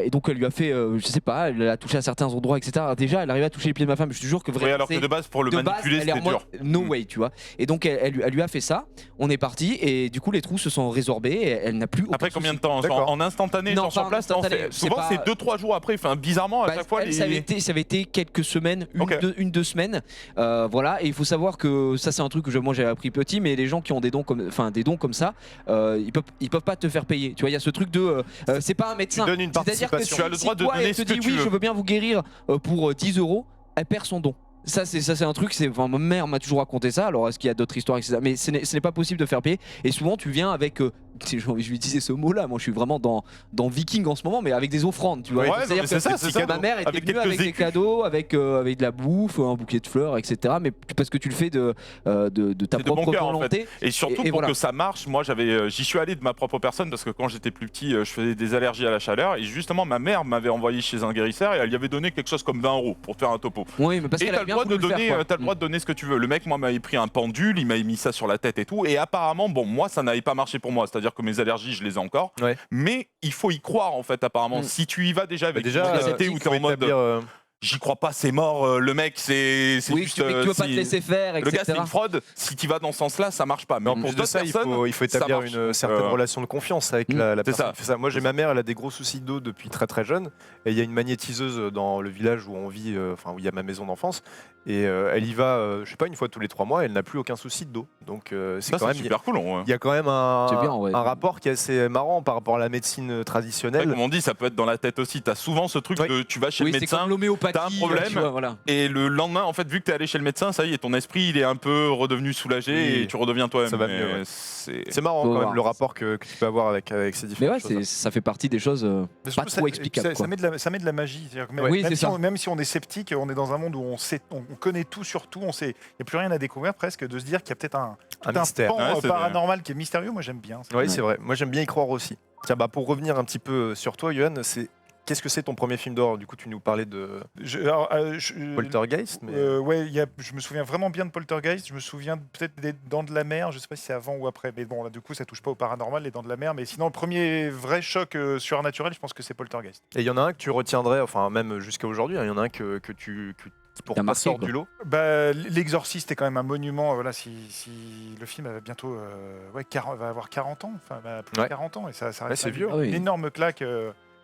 [SPEAKER 2] Et donc, elle lui a fait, je sais pas, elle a touché à certains endroits, etc. Alors, déjà, elle arrivait à toucher les pieds de ma femme. Je te jure que vraiment.
[SPEAKER 4] Oui, alors que de base, pour le
[SPEAKER 2] de base,
[SPEAKER 4] manipuler,
[SPEAKER 2] elle est en
[SPEAKER 4] c'était
[SPEAKER 2] mode
[SPEAKER 4] dur.
[SPEAKER 2] no way, tu vois. Et donc, elle lui a fait ça. On est parti, et du coup, les trous se sont résorbés. Et elle n'a plus. aucun
[SPEAKER 4] Après combien de
[SPEAKER 2] souci.
[SPEAKER 4] temps
[SPEAKER 1] D'accord.
[SPEAKER 4] En instantané,
[SPEAKER 2] Non,
[SPEAKER 4] genre sur
[SPEAKER 2] pas en
[SPEAKER 4] place non,
[SPEAKER 2] instantané, c'est
[SPEAKER 4] souvent
[SPEAKER 2] pas-
[SPEAKER 4] c'est 2-3 jours après. Enfin, bizarrement, à
[SPEAKER 2] Bah,
[SPEAKER 4] chaque fois,
[SPEAKER 2] elle, ça avait été quelques semaines,
[SPEAKER 4] Ok.
[SPEAKER 2] deux semaines, voilà. Et il faut savoir que ça, c'est un truc que moi j'ai appris petit, mais les gens qui ont des dons comme ça, ils peuvent pas te faire payer. Tu vois, il y a ce truc de, c'est pas un médecin.
[SPEAKER 1] donnes une
[SPEAKER 2] C'est-à-dire que
[SPEAKER 1] participation.
[SPEAKER 2] si,
[SPEAKER 4] Tu as le droit
[SPEAKER 2] si
[SPEAKER 4] de
[SPEAKER 2] toi,
[SPEAKER 4] donner
[SPEAKER 2] elle te
[SPEAKER 4] ce que
[SPEAKER 2] dit
[SPEAKER 4] tu
[SPEAKER 2] oui,
[SPEAKER 4] veux.
[SPEAKER 2] je veux bien vous guérir pour 10 euros, elle perd son don. Ça c'est un truc, enfin, ma mère m'a toujours raconté ça. Alors est-ce qu'il y a d'autres histoires, etc. Mais ce n'est pas possible de faire payer. Et souvent tu viens avec, je vais utiliser ce mot-là. Moi je suis vraiment dans Viking en ce moment, mais avec des offrandes, tu vois.
[SPEAKER 4] Ouais,
[SPEAKER 2] C'est-à-dire
[SPEAKER 4] non, mais c'est ça, c'est ça.
[SPEAKER 2] ma mère était
[SPEAKER 4] Avec
[SPEAKER 2] venue
[SPEAKER 4] quelques
[SPEAKER 2] avec des
[SPEAKER 4] écus.
[SPEAKER 2] cadeaux, avec de la bouffe, un bouquet de fleurs, etc. Mais parce que tu le fais de ta
[SPEAKER 4] C'est de bon
[SPEAKER 2] propre
[SPEAKER 4] cœur, en
[SPEAKER 2] volonté.
[SPEAKER 4] Et surtout
[SPEAKER 2] Et
[SPEAKER 4] pour
[SPEAKER 2] voilà.
[SPEAKER 4] que ça marche, moi j'y suis allé de ma propre personne parce que quand j'étais plus petit, je faisais des allergies à la chaleur et justement ma mère m'avait envoyé chez un guérisseur et elle lui avait donné quelque chose comme 20 € pour faire un topo.
[SPEAKER 2] Oui, mais parce
[SPEAKER 4] Et
[SPEAKER 2] qu'elle
[SPEAKER 4] t'as
[SPEAKER 2] avait
[SPEAKER 4] le
[SPEAKER 2] bien
[SPEAKER 4] droit de
[SPEAKER 2] voulu le
[SPEAKER 4] donner,
[SPEAKER 2] faire, quoi.
[SPEAKER 4] t'as le droit de donner ce que tu veux. Le mec, moi, m'avait pris un pendule, il m'avait mis ça sur la tête et tout. Et apparemment, bon, moi, ça n'avait pas marché pour moi. C'est-à-dire que mes allergies, je les ai encore.
[SPEAKER 1] Ouais.
[SPEAKER 4] Mais il faut y croire, en fait, apparemment.
[SPEAKER 2] Mm.
[SPEAKER 4] Si tu y vas déjà avec
[SPEAKER 1] Déjà,
[SPEAKER 4] une anxiété où
[SPEAKER 1] il
[SPEAKER 4] t'es
[SPEAKER 1] faut
[SPEAKER 4] en mode,
[SPEAKER 1] établir,
[SPEAKER 4] j'y crois pas, c'est mort. Le mec, c'est
[SPEAKER 2] Oui,
[SPEAKER 4] juste.
[SPEAKER 2] tu veux pas te
[SPEAKER 4] si-
[SPEAKER 2] laisser faire,
[SPEAKER 4] Le
[SPEAKER 2] etc.
[SPEAKER 4] gars, c'est une fraude. Si tu vas dans ce sens-là, ça marche pas. Mais
[SPEAKER 1] Mais en
[SPEAKER 4] pour
[SPEAKER 1] plus de
[SPEAKER 4] d'autres
[SPEAKER 1] ça, il
[SPEAKER 4] personnes,
[SPEAKER 1] faut
[SPEAKER 4] ça
[SPEAKER 1] établir
[SPEAKER 4] marche.
[SPEAKER 1] une certaine relation de confiance avec la
[SPEAKER 4] c'est
[SPEAKER 1] personne
[SPEAKER 4] ça.
[SPEAKER 1] qui fait ça. Moi, j'ai ma mère, elle a des gros soucis d'eau depuis très très jeune. Et il y a une magnétiseuse dans le village où on vit, enfin où il y a ma maison d'enfance. Et elle y va, je sais pas, une fois tous les 3 mois. Elle n'a plus aucun souci d'eau. Donc c'est
[SPEAKER 4] Ça,
[SPEAKER 1] quand
[SPEAKER 4] c'est
[SPEAKER 1] même.
[SPEAKER 4] super cool. Ouais.
[SPEAKER 1] Il y a quand même
[SPEAKER 2] C'est bien, ouais.
[SPEAKER 1] un rapport qui est assez marrant par rapport à la médecine
[SPEAKER 4] Ouais,
[SPEAKER 1] traditionnelle.
[SPEAKER 4] comme on dit, ça peut être dans la tête aussi. T'as souvent ce truc
[SPEAKER 1] Oui.
[SPEAKER 4] de tu vas chez
[SPEAKER 2] Oui,
[SPEAKER 4] le
[SPEAKER 2] c'est
[SPEAKER 4] médecin.
[SPEAKER 2] comme l'homéopathie.
[SPEAKER 4] t'as un problème.
[SPEAKER 2] tu vois, voilà.
[SPEAKER 4] Et le lendemain, en fait, vu que tu es allé chez le médecin, ça y est, ton esprit, il est un peu redevenu soulagé
[SPEAKER 1] Oui.
[SPEAKER 4] et tu redeviens toi-même.
[SPEAKER 1] Ça va
[SPEAKER 4] Mais
[SPEAKER 1] mieux, ouais.
[SPEAKER 4] c'est-
[SPEAKER 1] C'est marrant
[SPEAKER 2] Faut
[SPEAKER 1] quand même
[SPEAKER 2] voir.
[SPEAKER 1] le rapport que tu peux avoir avec ces
[SPEAKER 2] Mais
[SPEAKER 1] différentes
[SPEAKER 2] ouais,
[SPEAKER 1] choses.
[SPEAKER 2] ça fait partie des choses
[SPEAKER 3] Mais
[SPEAKER 2] pas
[SPEAKER 3] surtout,
[SPEAKER 2] trop explicables.
[SPEAKER 3] Ça
[SPEAKER 2] quoi.
[SPEAKER 3] met de la magie. C'est-à-dire que même,
[SPEAKER 2] Oui,
[SPEAKER 3] même
[SPEAKER 2] c'est
[SPEAKER 3] si
[SPEAKER 2] ça.
[SPEAKER 3] même si on est sceptique, on est dans un monde où on connaît tout sur tout. Il n'y a plus rien à découvrir presque. De se dire qu'il y a peut-être un
[SPEAKER 1] mystère.
[SPEAKER 3] pan
[SPEAKER 4] Ouais, c'est
[SPEAKER 3] paranormal qui est mystérieux. Moi, j'aime bien.
[SPEAKER 1] Oui, c'est vrai. Moi, j'aime bien y croire aussi. Tiens, bah, pour revenir un petit peu sur toi, Johan, qu'est-ce que c'est ton premier film d'horreur? Du coup, tu nous parlais de Poltergeist, mais
[SPEAKER 3] Ouais, je me souviens vraiment bien de Poltergeist. Je me souviens peut-être des Dents de la Mer. Je sais pas si c'est avant ou après. Mais bon, là, du coup, ça touche pas au paranormal, les Dents de la Mer. Mais sinon, le premier vrai choc surnaturel, je pense que c'est Poltergeist.
[SPEAKER 1] et il y en a un que tu retiendrais, enfin même jusqu'à aujourd'hui, hein, il y en a un que qui pour
[SPEAKER 2] T'as
[SPEAKER 1] toi
[SPEAKER 2] marqué,
[SPEAKER 1] sort
[SPEAKER 2] quoi.
[SPEAKER 1] du lot.
[SPEAKER 3] Bah, L'Exorciste est quand même un monument. Voilà, si le film va bientôt va avoir 40 ans, enfin plus de
[SPEAKER 1] Ouais.
[SPEAKER 3] 40 ans, et ça
[SPEAKER 1] Ouais,
[SPEAKER 3] reste
[SPEAKER 1] c'est vieux.
[SPEAKER 3] une,
[SPEAKER 2] Ah oui.
[SPEAKER 3] une énorme claque.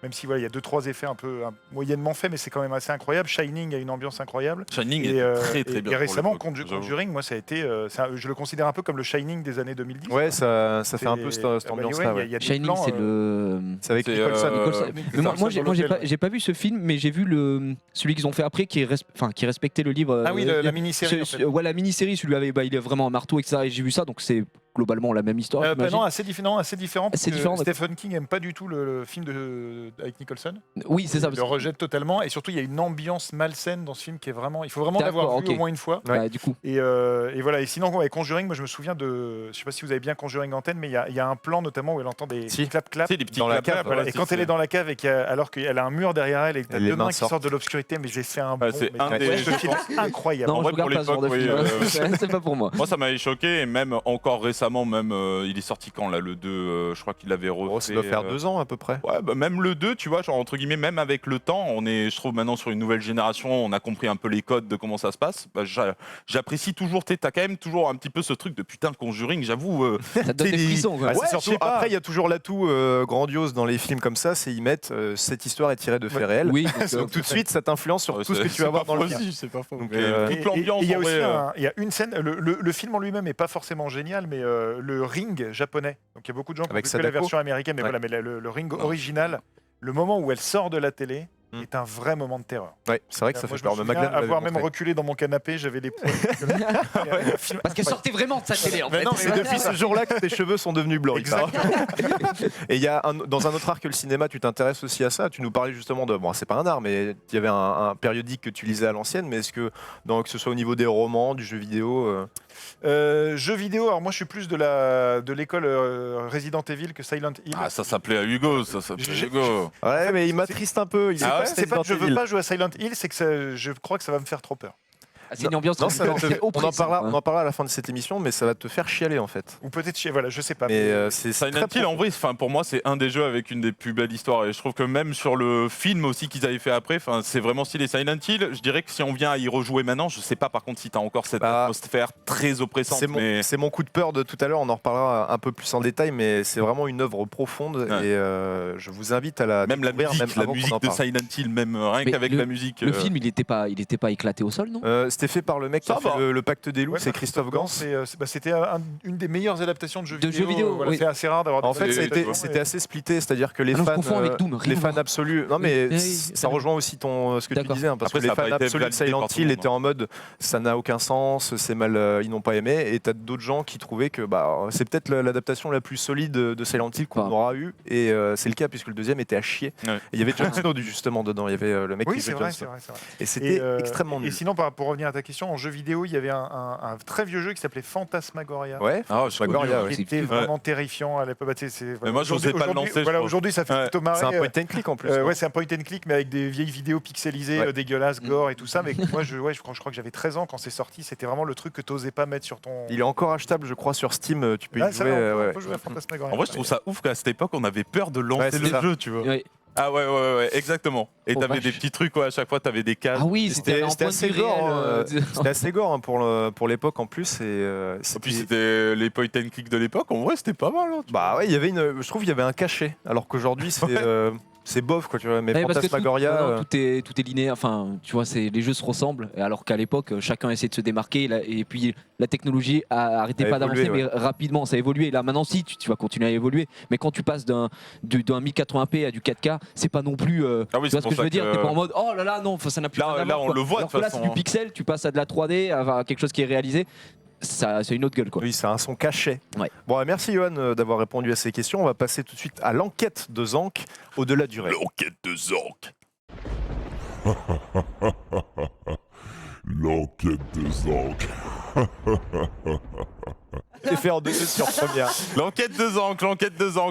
[SPEAKER 3] Même si voilà, il y a 2-3 effets un peu moyennement faits, mais c'est quand même assez incroyable. Shining a une ambiance incroyable.
[SPEAKER 4] Shining
[SPEAKER 3] Et,
[SPEAKER 4] est très très
[SPEAKER 3] et
[SPEAKER 4] bien. pour
[SPEAKER 3] récemment,
[SPEAKER 4] l'époque, j'avoue.
[SPEAKER 3] Conjuring, moi, ça a été, je le considère un peu comme le Shining des années 2010.
[SPEAKER 1] Ouais, ça fait un peu
[SPEAKER 3] C'est-
[SPEAKER 1] cette
[SPEAKER 3] bah,
[SPEAKER 1] ambiance-là.
[SPEAKER 3] ouais,
[SPEAKER 1] ouais.
[SPEAKER 3] il y a des
[SPEAKER 2] Shining,
[SPEAKER 3] plans,
[SPEAKER 2] c'est le.
[SPEAKER 1] C'est avec
[SPEAKER 4] c'est,
[SPEAKER 1] Nicholson.
[SPEAKER 2] Nicholson.
[SPEAKER 3] Nick
[SPEAKER 2] Mais moi,
[SPEAKER 3] Nicholson dans l'hôtel.
[SPEAKER 2] j'ai pas vu ce film, mais j'ai vu celui qu'ils ont fait après, qui respectait le livre.
[SPEAKER 3] Ah oui, la mini-série. en fait.
[SPEAKER 2] Ouais, la mini-série, il est vraiment un marteau, etc. Et j'ai vu ça, donc c'est globalement la même histoire. j'imagine.
[SPEAKER 3] Non, assez différent. Parce
[SPEAKER 2] Assez
[SPEAKER 3] que
[SPEAKER 2] différent, d'accord.
[SPEAKER 3] Stephen King aime pas du tout le film avec Nicholson.
[SPEAKER 2] Oui, c'est ça.
[SPEAKER 3] Il le rejette totalement. Et surtout, il y a une ambiance malsaine dans ce film qui est vraiment. Il faut vraiment
[SPEAKER 2] D'accord,
[SPEAKER 3] l'avoir vu
[SPEAKER 2] ok.
[SPEAKER 3] au moins une fois.
[SPEAKER 2] Bah, du coup.
[SPEAKER 3] Et voilà. Et sinon, avec Conjuring, moi, je me souviens de. Je sais pas si vous avez bien Conjuring en tête, mais il y a un plan notamment où elle entend des
[SPEAKER 1] Si.
[SPEAKER 3] clap-clap.
[SPEAKER 4] Tu sais, les petits
[SPEAKER 1] Dans la
[SPEAKER 4] claps,
[SPEAKER 1] cave,
[SPEAKER 3] Voilà,
[SPEAKER 4] ouais,
[SPEAKER 3] et quand
[SPEAKER 4] c'est-
[SPEAKER 3] elle est dans la cave et alors qu'elle a un mur derrière elle et que tu as
[SPEAKER 1] Et les
[SPEAKER 3] deux mains
[SPEAKER 1] mains
[SPEAKER 3] qui sortent de l'obscurité, mais j'ai fait un bond.
[SPEAKER 4] c'est
[SPEAKER 3] mais
[SPEAKER 4] un
[SPEAKER 3] c'est
[SPEAKER 4] des-
[SPEAKER 3] un film incroyable.
[SPEAKER 2] Non,
[SPEAKER 4] En
[SPEAKER 2] je
[SPEAKER 4] vrai, pour
[SPEAKER 2] regarde pas ce genre de
[SPEAKER 4] l'époque,
[SPEAKER 2] film.
[SPEAKER 4] oui,
[SPEAKER 2] C'est pas pour moi.
[SPEAKER 4] Moi, ça m'avait choqué, et même encore récemment. récemment même, il est sorti quand là le 2, je crois qu'il l'avait refait.
[SPEAKER 1] Oh, ça doit faire 2 ans à peu près.
[SPEAKER 4] Ouais, bah, même le 2, tu vois, genre entre guillemets, même avec le temps, on est, je trouve maintenant sur une nouvelle génération, on a compris un peu les codes de comment ça se passe. Bah, j'apprécie toujours, t'as quand même toujours un petit peu ce truc de putain Conjuring, j'avoue.
[SPEAKER 2] Ça te donne des frissons, quoi.
[SPEAKER 1] Ah, c'est
[SPEAKER 4] Ouais,
[SPEAKER 1] surtout,
[SPEAKER 4] je sais pas.
[SPEAKER 1] après, il y a toujours l'atout grandiose dans les films comme ça, c'est ils mettent cette histoire est tirée de faits réels.
[SPEAKER 2] Oui,
[SPEAKER 1] Donc tout de suite, ça t'influence sur tout ce que tu vas voir dans le film.
[SPEAKER 4] C'est pas faux.
[SPEAKER 1] Donc,
[SPEAKER 4] Toute l'ambiance,
[SPEAKER 3] il y a
[SPEAKER 4] en
[SPEAKER 3] aussi
[SPEAKER 4] vrai,
[SPEAKER 3] il y a une scène, le film en lui-même n'est pas forcément génial, mais le Ring japonais. Donc il y a beaucoup de gens qui ont
[SPEAKER 1] Avec
[SPEAKER 3] vu que la
[SPEAKER 1] Sadako.
[SPEAKER 3] version américaine, mais
[SPEAKER 1] Ouais.
[SPEAKER 3] voilà, mais le Ring original, le moment où elle sort de la télé
[SPEAKER 1] Mm.
[SPEAKER 3] est un vrai moment de terreur.
[SPEAKER 1] Ouais, c'est vrai que ça
[SPEAKER 3] Moi,
[SPEAKER 1] fait
[SPEAKER 3] je me
[SPEAKER 1] peur.
[SPEAKER 3] souviens
[SPEAKER 1] Magdalene l'avait
[SPEAKER 3] avoir même
[SPEAKER 1] montré.
[SPEAKER 3] reculé dans mon canapé, j'avais les poils.
[SPEAKER 2] Parce qu'elle sortait vraiment de sa télé, en
[SPEAKER 1] Mais
[SPEAKER 2] fait.
[SPEAKER 1] non, c'est depuis ce jour-là que tes cheveux sont devenus blancs. Et il y a dans un autre art que le cinéma, tu t'intéresses aussi à ça. Tu nous parlais justement de, bon, c'est pas un art, mais il y avait un périodique que tu lisais à l'ancienne. Mais est-ce que, que ce soit au niveau des romans, du jeu vidéo,
[SPEAKER 3] Jeux vidéo, alors moi je suis plus de l'école Resident Evil que Silent Hill.
[SPEAKER 4] Ah, ça s'appelait à Hugo, ça s'appelait à Hugo.
[SPEAKER 1] ouais, mais il m'attriste un peu. Il est
[SPEAKER 4] Ah
[SPEAKER 1] pas
[SPEAKER 4] ouais,
[SPEAKER 3] C'est pas que je
[SPEAKER 1] Resident
[SPEAKER 3] veux
[SPEAKER 1] Evil.
[SPEAKER 3] pas jouer à Silent Hill, c'est que je crois que ça va me faire trop peur.
[SPEAKER 2] Ah, c'est une ambiance
[SPEAKER 1] Non,
[SPEAKER 2] très-
[SPEAKER 1] ça va te-
[SPEAKER 2] très
[SPEAKER 1] on en
[SPEAKER 2] oppressante,
[SPEAKER 1] parlera,
[SPEAKER 2] hein.
[SPEAKER 1] on en parlera à la fin de cette émission, mais ça va te faire chialer en fait.
[SPEAKER 3] Ou peut-être chez, voilà, je sais pas.
[SPEAKER 1] Mais c'est
[SPEAKER 4] Silent
[SPEAKER 1] très
[SPEAKER 4] Hill, en
[SPEAKER 1] profond.
[SPEAKER 4] vrai, enfin, pour moi, c'est un des jeux avec une des plus belles histoires. Et je trouve que même sur le film aussi qu'ils avaient fait après, c'est vraiment stylé. Silent Hill, je dirais que si on vient à y rejouer maintenant, je sais pas par contre si tu as encore cette
[SPEAKER 1] Bah,
[SPEAKER 4] atmosphère très oppressante.
[SPEAKER 1] C'est mon coup de peur de tout à l'heure, on en reparlera un peu plus en détail, mais c'est vraiment une œuvre profonde
[SPEAKER 4] Ouais.
[SPEAKER 1] et je vous invite à la
[SPEAKER 4] Même la
[SPEAKER 1] découvrir,
[SPEAKER 4] musique,
[SPEAKER 1] même avant qu'on en
[SPEAKER 4] de
[SPEAKER 1] parle.
[SPEAKER 4] Silent Hill, même rien
[SPEAKER 2] Mais
[SPEAKER 4] qu'avec la musique.
[SPEAKER 2] Le film, il était pas éclaté au sol, non?
[SPEAKER 1] C'était fait par le mec qui a
[SPEAKER 4] Ça
[SPEAKER 1] fait
[SPEAKER 4] va.
[SPEAKER 1] le Pacte des loups,
[SPEAKER 3] Ouais,
[SPEAKER 1] c'est Christophe Gans.
[SPEAKER 3] C'était une des meilleures adaptations de jeux
[SPEAKER 2] De
[SPEAKER 3] vidéo.
[SPEAKER 2] jeux vidéo,
[SPEAKER 3] Voilà,
[SPEAKER 2] oui.
[SPEAKER 3] c'est assez rare d'avoir.
[SPEAKER 1] En fait,
[SPEAKER 3] des adaptations,
[SPEAKER 1] c'était assez splitté, c'est-à-dire que les
[SPEAKER 2] Ah non, je
[SPEAKER 1] fans,
[SPEAKER 2] confonds avec Doom, rien
[SPEAKER 1] les
[SPEAKER 2] à
[SPEAKER 1] fans
[SPEAKER 2] voir.
[SPEAKER 1] absolus. Non, mais
[SPEAKER 2] Oui,
[SPEAKER 1] ça rejoint aussi ce que tu
[SPEAKER 2] D'accord.
[SPEAKER 1] disais, hein, parce
[SPEAKER 4] Après,
[SPEAKER 1] que les
[SPEAKER 4] ça a pas
[SPEAKER 1] fans
[SPEAKER 4] été
[SPEAKER 1] absolus de
[SPEAKER 4] validé
[SPEAKER 1] Silent
[SPEAKER 4] par tout le
[SPEAKER 1] Hill
[SPEAKER 4] monde,
[SPEAKER 1] étaient en mode ça n'a aucun sens, c'est mal, ils n'ont pas aimé, et t'as d'autres gens qui trouvaient que c'est peut-être l'adaptation la plus solide de Silent Hill qu'on
[SPEAKER 2] Ah.
[SPEAKER 1] aura eu, et c'est le cas puisque le deuxième était à chier.
[SPEAKER 4] Ouais.
[SPEAKER 1] Et il y avait Jon Snow justement dedans, il y avait le mec
[SPEAKER 3] Oui,
[SPEAKER 1] qui
[SPEAKER 3] c'est
[SPEAKER 1] jouait
[SPEAKER 3] vrai,
[SPEAKER 1] Jon
[SPEAKER 3] c'est
[SPEAKER 1] Snow.
[SPEAKER 3] vrai, c'est vrai.
[SPEAKER 1] Et c'était extrêmement
[SPEAKER 3] Et
[SPEAKER 1] nul.
[SPEAKER 3] sinon, pour revenir à ta question, en jeu vidéo, il y avait un très vieux jeu qui s'appelait Phantasmagoria.
[SPEAKER 1] Ouais,
[SPEAKER 4] Ah, je
[SPEAKER 1] Fantasmagoria,
[SPEAKER 4] connais,
[SPEAKER 1] ouais.
[SPEAKER 3] Qui était vraiment terrifiant à l'époque. Bah,
[SPEAKER 4] Mais moi, j'osais pas le lancer, je
[SPEAKER 3] Voilà,
[SPEAKER 4] crois.
[SPEAKER 3] aujourd'hui, ça fait
[SPEAKER 4] Ouais.
[SPEAKER 3] plutôt marrer.
[SPEAKER 1] C'est un point and click en plus. non
[SPEAKER 3] Ouais, c'est un point and click, mais avec des vieilles vidéos pixelisées,
[SPEAKER 1] Ouais.
[SPEAKER 3] dégueulasses, gore et tout ça. Mais moi, je crois que j'avais 13 ans quand c'est sorti. C'était vraiment le truc que tu n'osais pas mettre sur ton.
[SPEAKER 1] Il est encore achetable, je crois, sur Steam. Tu peux y
[SPEAKER 3] Ah, ça
[SPEAKER 1] jouer.
[SPEAKER 3] va, on
[SPEAKER 1] ouais.
[SPEAKER 3] peut jouer à Phantasmagoria.
[SPEAKER 4] En vrai, je trouve ça ouf qu'à cette époque, on avait peur de
[SPEAKER 1] Ouais,
[SPEAKER 4] lancer
[SPEAKER 1] c'est
[SPEAKER 4] les
[SPEAKER 1] ça.
[SPEAKER 4] jeux, tu vois.
[SPEAKER 2] Oui.
[SPEAKER 4] Ah ouais, exactement. Et
[SPEAKER 2] Oh,
[SPEAKER 4] t'avais
[SPEAKER 2] vache.
[SPEAKER 4] des petits trucs, à chaque fois, t'avais des cases.
[SPEAKER 2] Ah oui, c'était en
[SPEAKER 1] C'était
[SPEAKER 2] point
[SPEAKER 1] assez
[SPEAKER 2] de vue
[SPEAKER 1] gore.
[SPEAKER 2] réel,
[SPEAKER 1] C'était assez gore hein, pour l'époque en plus. Et,
[SPEAKER 4] Et puis c'était les point and click de l'époque, en vrai, c'était pas mal. Hein, tu
[SPEAKER 1] bah ouais, il y avait je trouve qu'il y avait un cachet. Alors qu'aujourd'hui, c'est bof, quoi, tu vois. Mais
[SPEAKER 2] Ouais, parce que
[SPEAKER 1] Phantasmagoria.
[SPEAKER 2] tout est linéaire. Enfin, tu vois, les jeux se ressemblent. Alors qu'à l'époque, chacun essayait de se démarquer. Et puis la technologie arrêtait
[SPEAKER 1] A
[SPEAKER 2] pas
[SPEAKER 1] évolué,
[SPEAKER 2] d'avancer, mais rapidement, ça a évolué. Là, maintenant, si, tu vas continuer à évoluer. Mais quand tu passes d'un 1080p à du 4K, c'est pas non plus.
[SPEAKER 4] Ah oui,
[SPEAKER 2] Tu vois
[SPEAKER 4] c'est
[SPEAKER 2] ce que
[SPEAKER 4] pour
[SPEAKER 2] je veux
[SPEAKER 4] ça
[SPEAKER 2] dire?
[SPEAKER 4] que-
[SPEAKER 2] T'es pas en mode oh là là, non, ça n'a plus
[SPEAKER 4] Là-
[SPEAKER 2] rien à
[SPEAKER 4] là,
[SPEAKER 2] voir,
[SPEAKER 4] on
[SPEAKER 2] quoi.
[SPEAKER 4] le voit, de
[SPEAKER 2] Alors que là,
[SPEAKER 4] toute
[SPEAKER 2] c'est du
[SPEAKER 4] façon.
[SPEAKER 2] pixel. Tu passes à de la 3D, à quelque chose qui est réalisé. Ça, c'est une autre gueule, quoi.
[SPEAKER 1] Oui, c'est un son cachet.
[SPEAKER 2] Ouais.
[SPEAKER 1] Bon, merci Johan d'avoir répondu à ces questions. On va passer tout de suite à l'enquête de Zank, au-delà du rêve.
[SPEAKER 4] L'enquête de Zank.
[SPEAKER 5] L'enquête de Zank.
[SPEAKER 1] C'est fait en deux sur première.
[SPEAKER 4] L'enquête de Zank,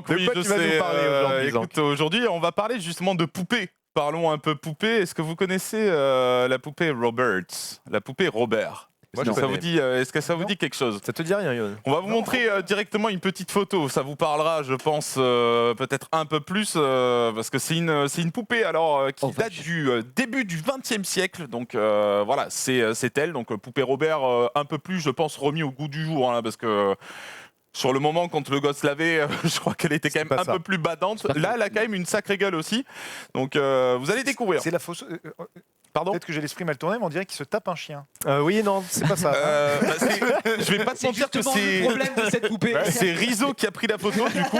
[SPEAKER 1] De
[SPEAKER 4] oui,
[SPEAKER 1] quoi
[SPEAKER 4] je
[SPEAKER 1] tu vas
[SPEAKER 4] sais.
[SPEAKER 1] nous parler aujourd'hui,
[SPEAKER 4] écoute, aujourd'hui, on va parler justement de poupées. Parlons un peu poupées. Est-ce que vous connaissez la poupée Roberts? La poupée Robert?
[SPEAKER 1] Moi,
[SPEAKER 4] Est-ce
[SPEAKER 1] je
[SPEAKER 4] que ça
[SPEAKER 1] connais.
[SPEAKER 4] vous dit, est-ce que ça vous dit quelque chose?
[SPEAKER 1] Ça te dit rien, Johan?
[SPEAKER 4] On va vous montrer directement une petite photo. Ça vous parlera, je pense, peut-être un peu plus, parce que c'est une poupée qui
[SPEAKER 2] Oh,
[SPEAKER 4] date
[SPEAKER 2] vache.
[SPEAKER 4] du début du XXe siècle. Donc voilà, c'est elle. Donc poupée Robert, un peu plus, je pense, remis au goût du jour, hein, parce que. Sur le moment, quand le gosse l'avait, je crois qu'elle était quand même
[SPEAKER 1] pas
[SPEAKER 4] un
[SPEAKER 1] ça.
[SPEAKER 4] peu plus badante.
[SPEAKER 2] pas
[SPEAKER 4] Là, elle a quand même une sacrée gueule aussi. Donc, vous allez découvrir.
[SPEAKER 3] C'est la fausse.
[SPEAKER 4] Pardon.
[SPEAKER 3] Peut-être que j'ai l'esprit mal tourné, mais on dirait qu'il se tape un chien.
[SPEAKER 1] Oui, non, c'est pas ça.
[SPEAKER 4] Je vais pas te
[SPEAKER 2] C'est
[SPEAKER 4] mentir que
[SPEAKER 2] justement le
[SPEAKER 4] c'est.
[SPEAKER 2] problème de cette poupée.
[SPEAKER 4] C'est Rizzo qui a pris la photo, du coup,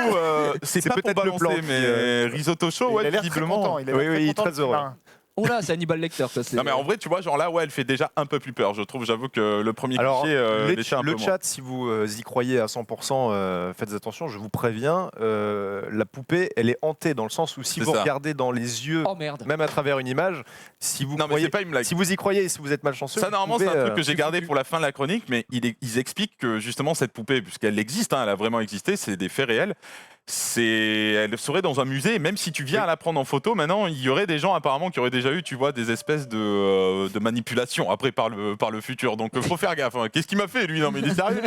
[SPEAKER 4] c'est
[SPEAKER 1] C'est
[SPEAKER 4] pas pour
[SPEAKER 1] peut-être le
[SPEAKER 4] balancer,
[SPEAKER 1] plan qui,
[SPEAKER 4] mais Risotto Show,
[SPEAKER 3] il
[SPEAKER 4] ouais,
[SPEAKER 3] a l'air très
[SPEAKER 4] visiblement.
[SPEAKER 3] content. Il a
[SPEAKER 1] Oui,
[SPEAKER 3] l'air
[SPEAKER 1] oui, il est
[SPEAKER 3] content,
[SPEAKER 1] très
[SPEAKER 3] le petit
[SPEAKER 1] heureux.
[SPEAKER 3] marin.
[SPEAKER 2] Oh là, c'est Hannibal Lecter, ça.
[SPEAKER 4] Non, mais en vrai, tu vois, genre là, ouais, elle fait déjà un peu plus peur, je trouve. J'avoue que le premier
[SPEAKER 1] Alors,
[SPEAKER 4] cliché l'était un peu
[SPEAKER 1] le
[SPEAKER 4] moins.
[SPEAKER 1] chat, si vous y croyez à 100%, faites attention, je vous préviens, la poupée, elle est hantée dans le sens où si
[SPEAKER 4] C'est
[SPEAKER 1] vous
[SPEAKER 4] ça.
[SPEAKER 1] regardez dans les yeux,
[SPEAKER 2] Oh merde.
[SPEAKER 1] même à travers une image, si vous,
[SPEAKER 4] Non, mais
[SPEAKER 1] croyez,
[SPEAKER 4] c'est pas une blague.
[SPEAKER 1] si vous y croyez et si vous êtes malchanceux,
[SPEAKER 4] Ça,
[SPEAKER 1] vous
[SPEAKER 4] normalement, c'est
[SPEAKER 1] pouvez,
[SPEAKER 4] un truc que j'ai
[SPEAKER 1] c'est
[SPEAKER 4] gardé
[SPEAKER 1] foutu.
[SPEAKER 4] pour la fin de la chronique, mais ils expliquent que justement, cette poupée, puisqu'elle existe, hein, elle a vraiment existé, c'est des faits réels. elle serait dans un musée. Et même si tu viens à la prendre en photo, maintenant, il y aurait des gens apparemment qui auraient déjà eu, tu vois, des espèces de manipulation après par le futur. Donc, faut faire gaffe. Hein. Qu'est-ce qu'il m'a fait, lui? Non, mais il est sérieux,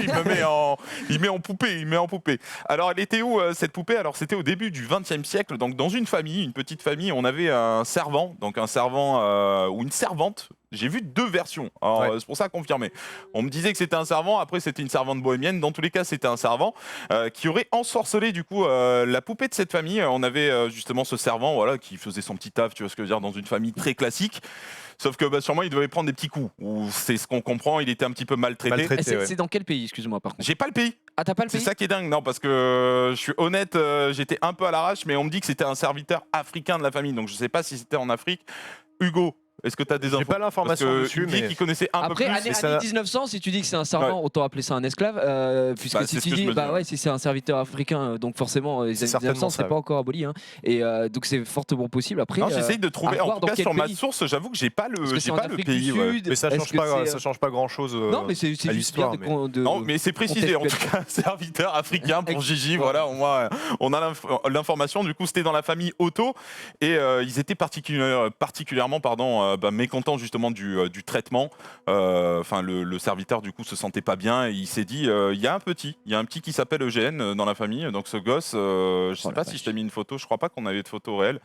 [SPEAKER 4] il met en poupée. Alors, elle était où cette poupée? Alors, c'était au début du XXe siècle. Donc, dans une petite famille, on avait un servant, ou une servante. J'ai vu 2 versions, alors c'est pour ça confirmé. On me disait que c'était un servant, après c'était une servante bohémienne. Dans tous les cas, c'était un servant qui aurait ensorcelé du coup la poupée de cette famille. On avait justement ce servant, voilà, qui faisait son petit taf, tu vois ce que je veux dire, dans une famille très classique. Sauf que sûrement il devait prendre des petits coups. Ou c'est ce qu'on comprend, il était un petit peu maltraité.
[SPEAKER 2] C'est dans quel pays, excuse-moi, par contre?
[SPEAKER 4] J'ai pas le pays.
[SPEAKER 2] Ah, t'as pas le pays?
[SPEAKER 4] C'est ça qui est dingue, non, parce que je suis honnête, j'étais un peu à l'arrache, mais on me dit que c'était un serviteur africain de la famille, donc je sais pas si c'était en Afrique. Hugo, est-ce que tu as des infos?
[SPEAKER 1] J'ai pas l'information dessus, mais
[SPEAKER 4] qui connaissait un peu plus.
[SPEAKER 2] Après, années 1900, si tu dis que c'est un servant, autant appeler ça un esclave, puisque
[SPEAKER 4] Bah,
[SPEAKER 2] si
[SPEAKER 4] c'est
[SPEAKER 2] tu
[SPEAKER 4] ce que
[SPEAKER 2] dis,
[SPEAKER 4] je me dis, ouais.
[SPEAKER 2] si c'est un serviteur africain, donc forcément, les années 1900, c'est pas encore aboli, hein, et donc c'est fortement possible. Après,
[SPEAKER 4] non, j'essaye de trouver.
[SPEAKER 2] à
[SPEAKER 4] En
[SPEAKER 2] voir
[SPEAKER 4] tout
[SPEAKER 2] dans
[SPEAKER 4] cas,
[SPEAKER 2] quel
[SPEAKER 4] sur ma
[SPEAKER 2] pays.
[SPEAKER 4] source, j'avoue que j'ai pas le
[SPEAKER 2] Afrique du
[SPEAKER 4] pays. Ouais.
[SPEAKER 2] Sud,
[SPEAKER 1] mais ça
[SPEAKER 2] est-ce
[SPEAKER 1] change
[SPEAKER 2] que
[SPEAKER 1] pas,
[SPEAKER 2] c'est,
[SPEAKER 1] ça change pas grand chose.
[SPEAKER 2] Non, mais c'est
[SPEAKER 1] à
[SPEAKER 2] juste bien
[SPEAKER 1] l'histoire, mais-
[SPEAKER 4] Non, mais c'est précisé en tout cas, serviteur africain pour Gigi. Voilà, au moins, on a l'information. Du coup, c'était dans la famille Otto et ils étaient particulièrement mécontents justement du traitement. Enfin, le serviteur du coup se sentait pas bien et il s'est dit il y a un petit qui s'appelle Eugène dans la famille. Donc ce gosse, je sais pas si je t'ai mis une photo. Je crois pas qu'on avait de photo réelle.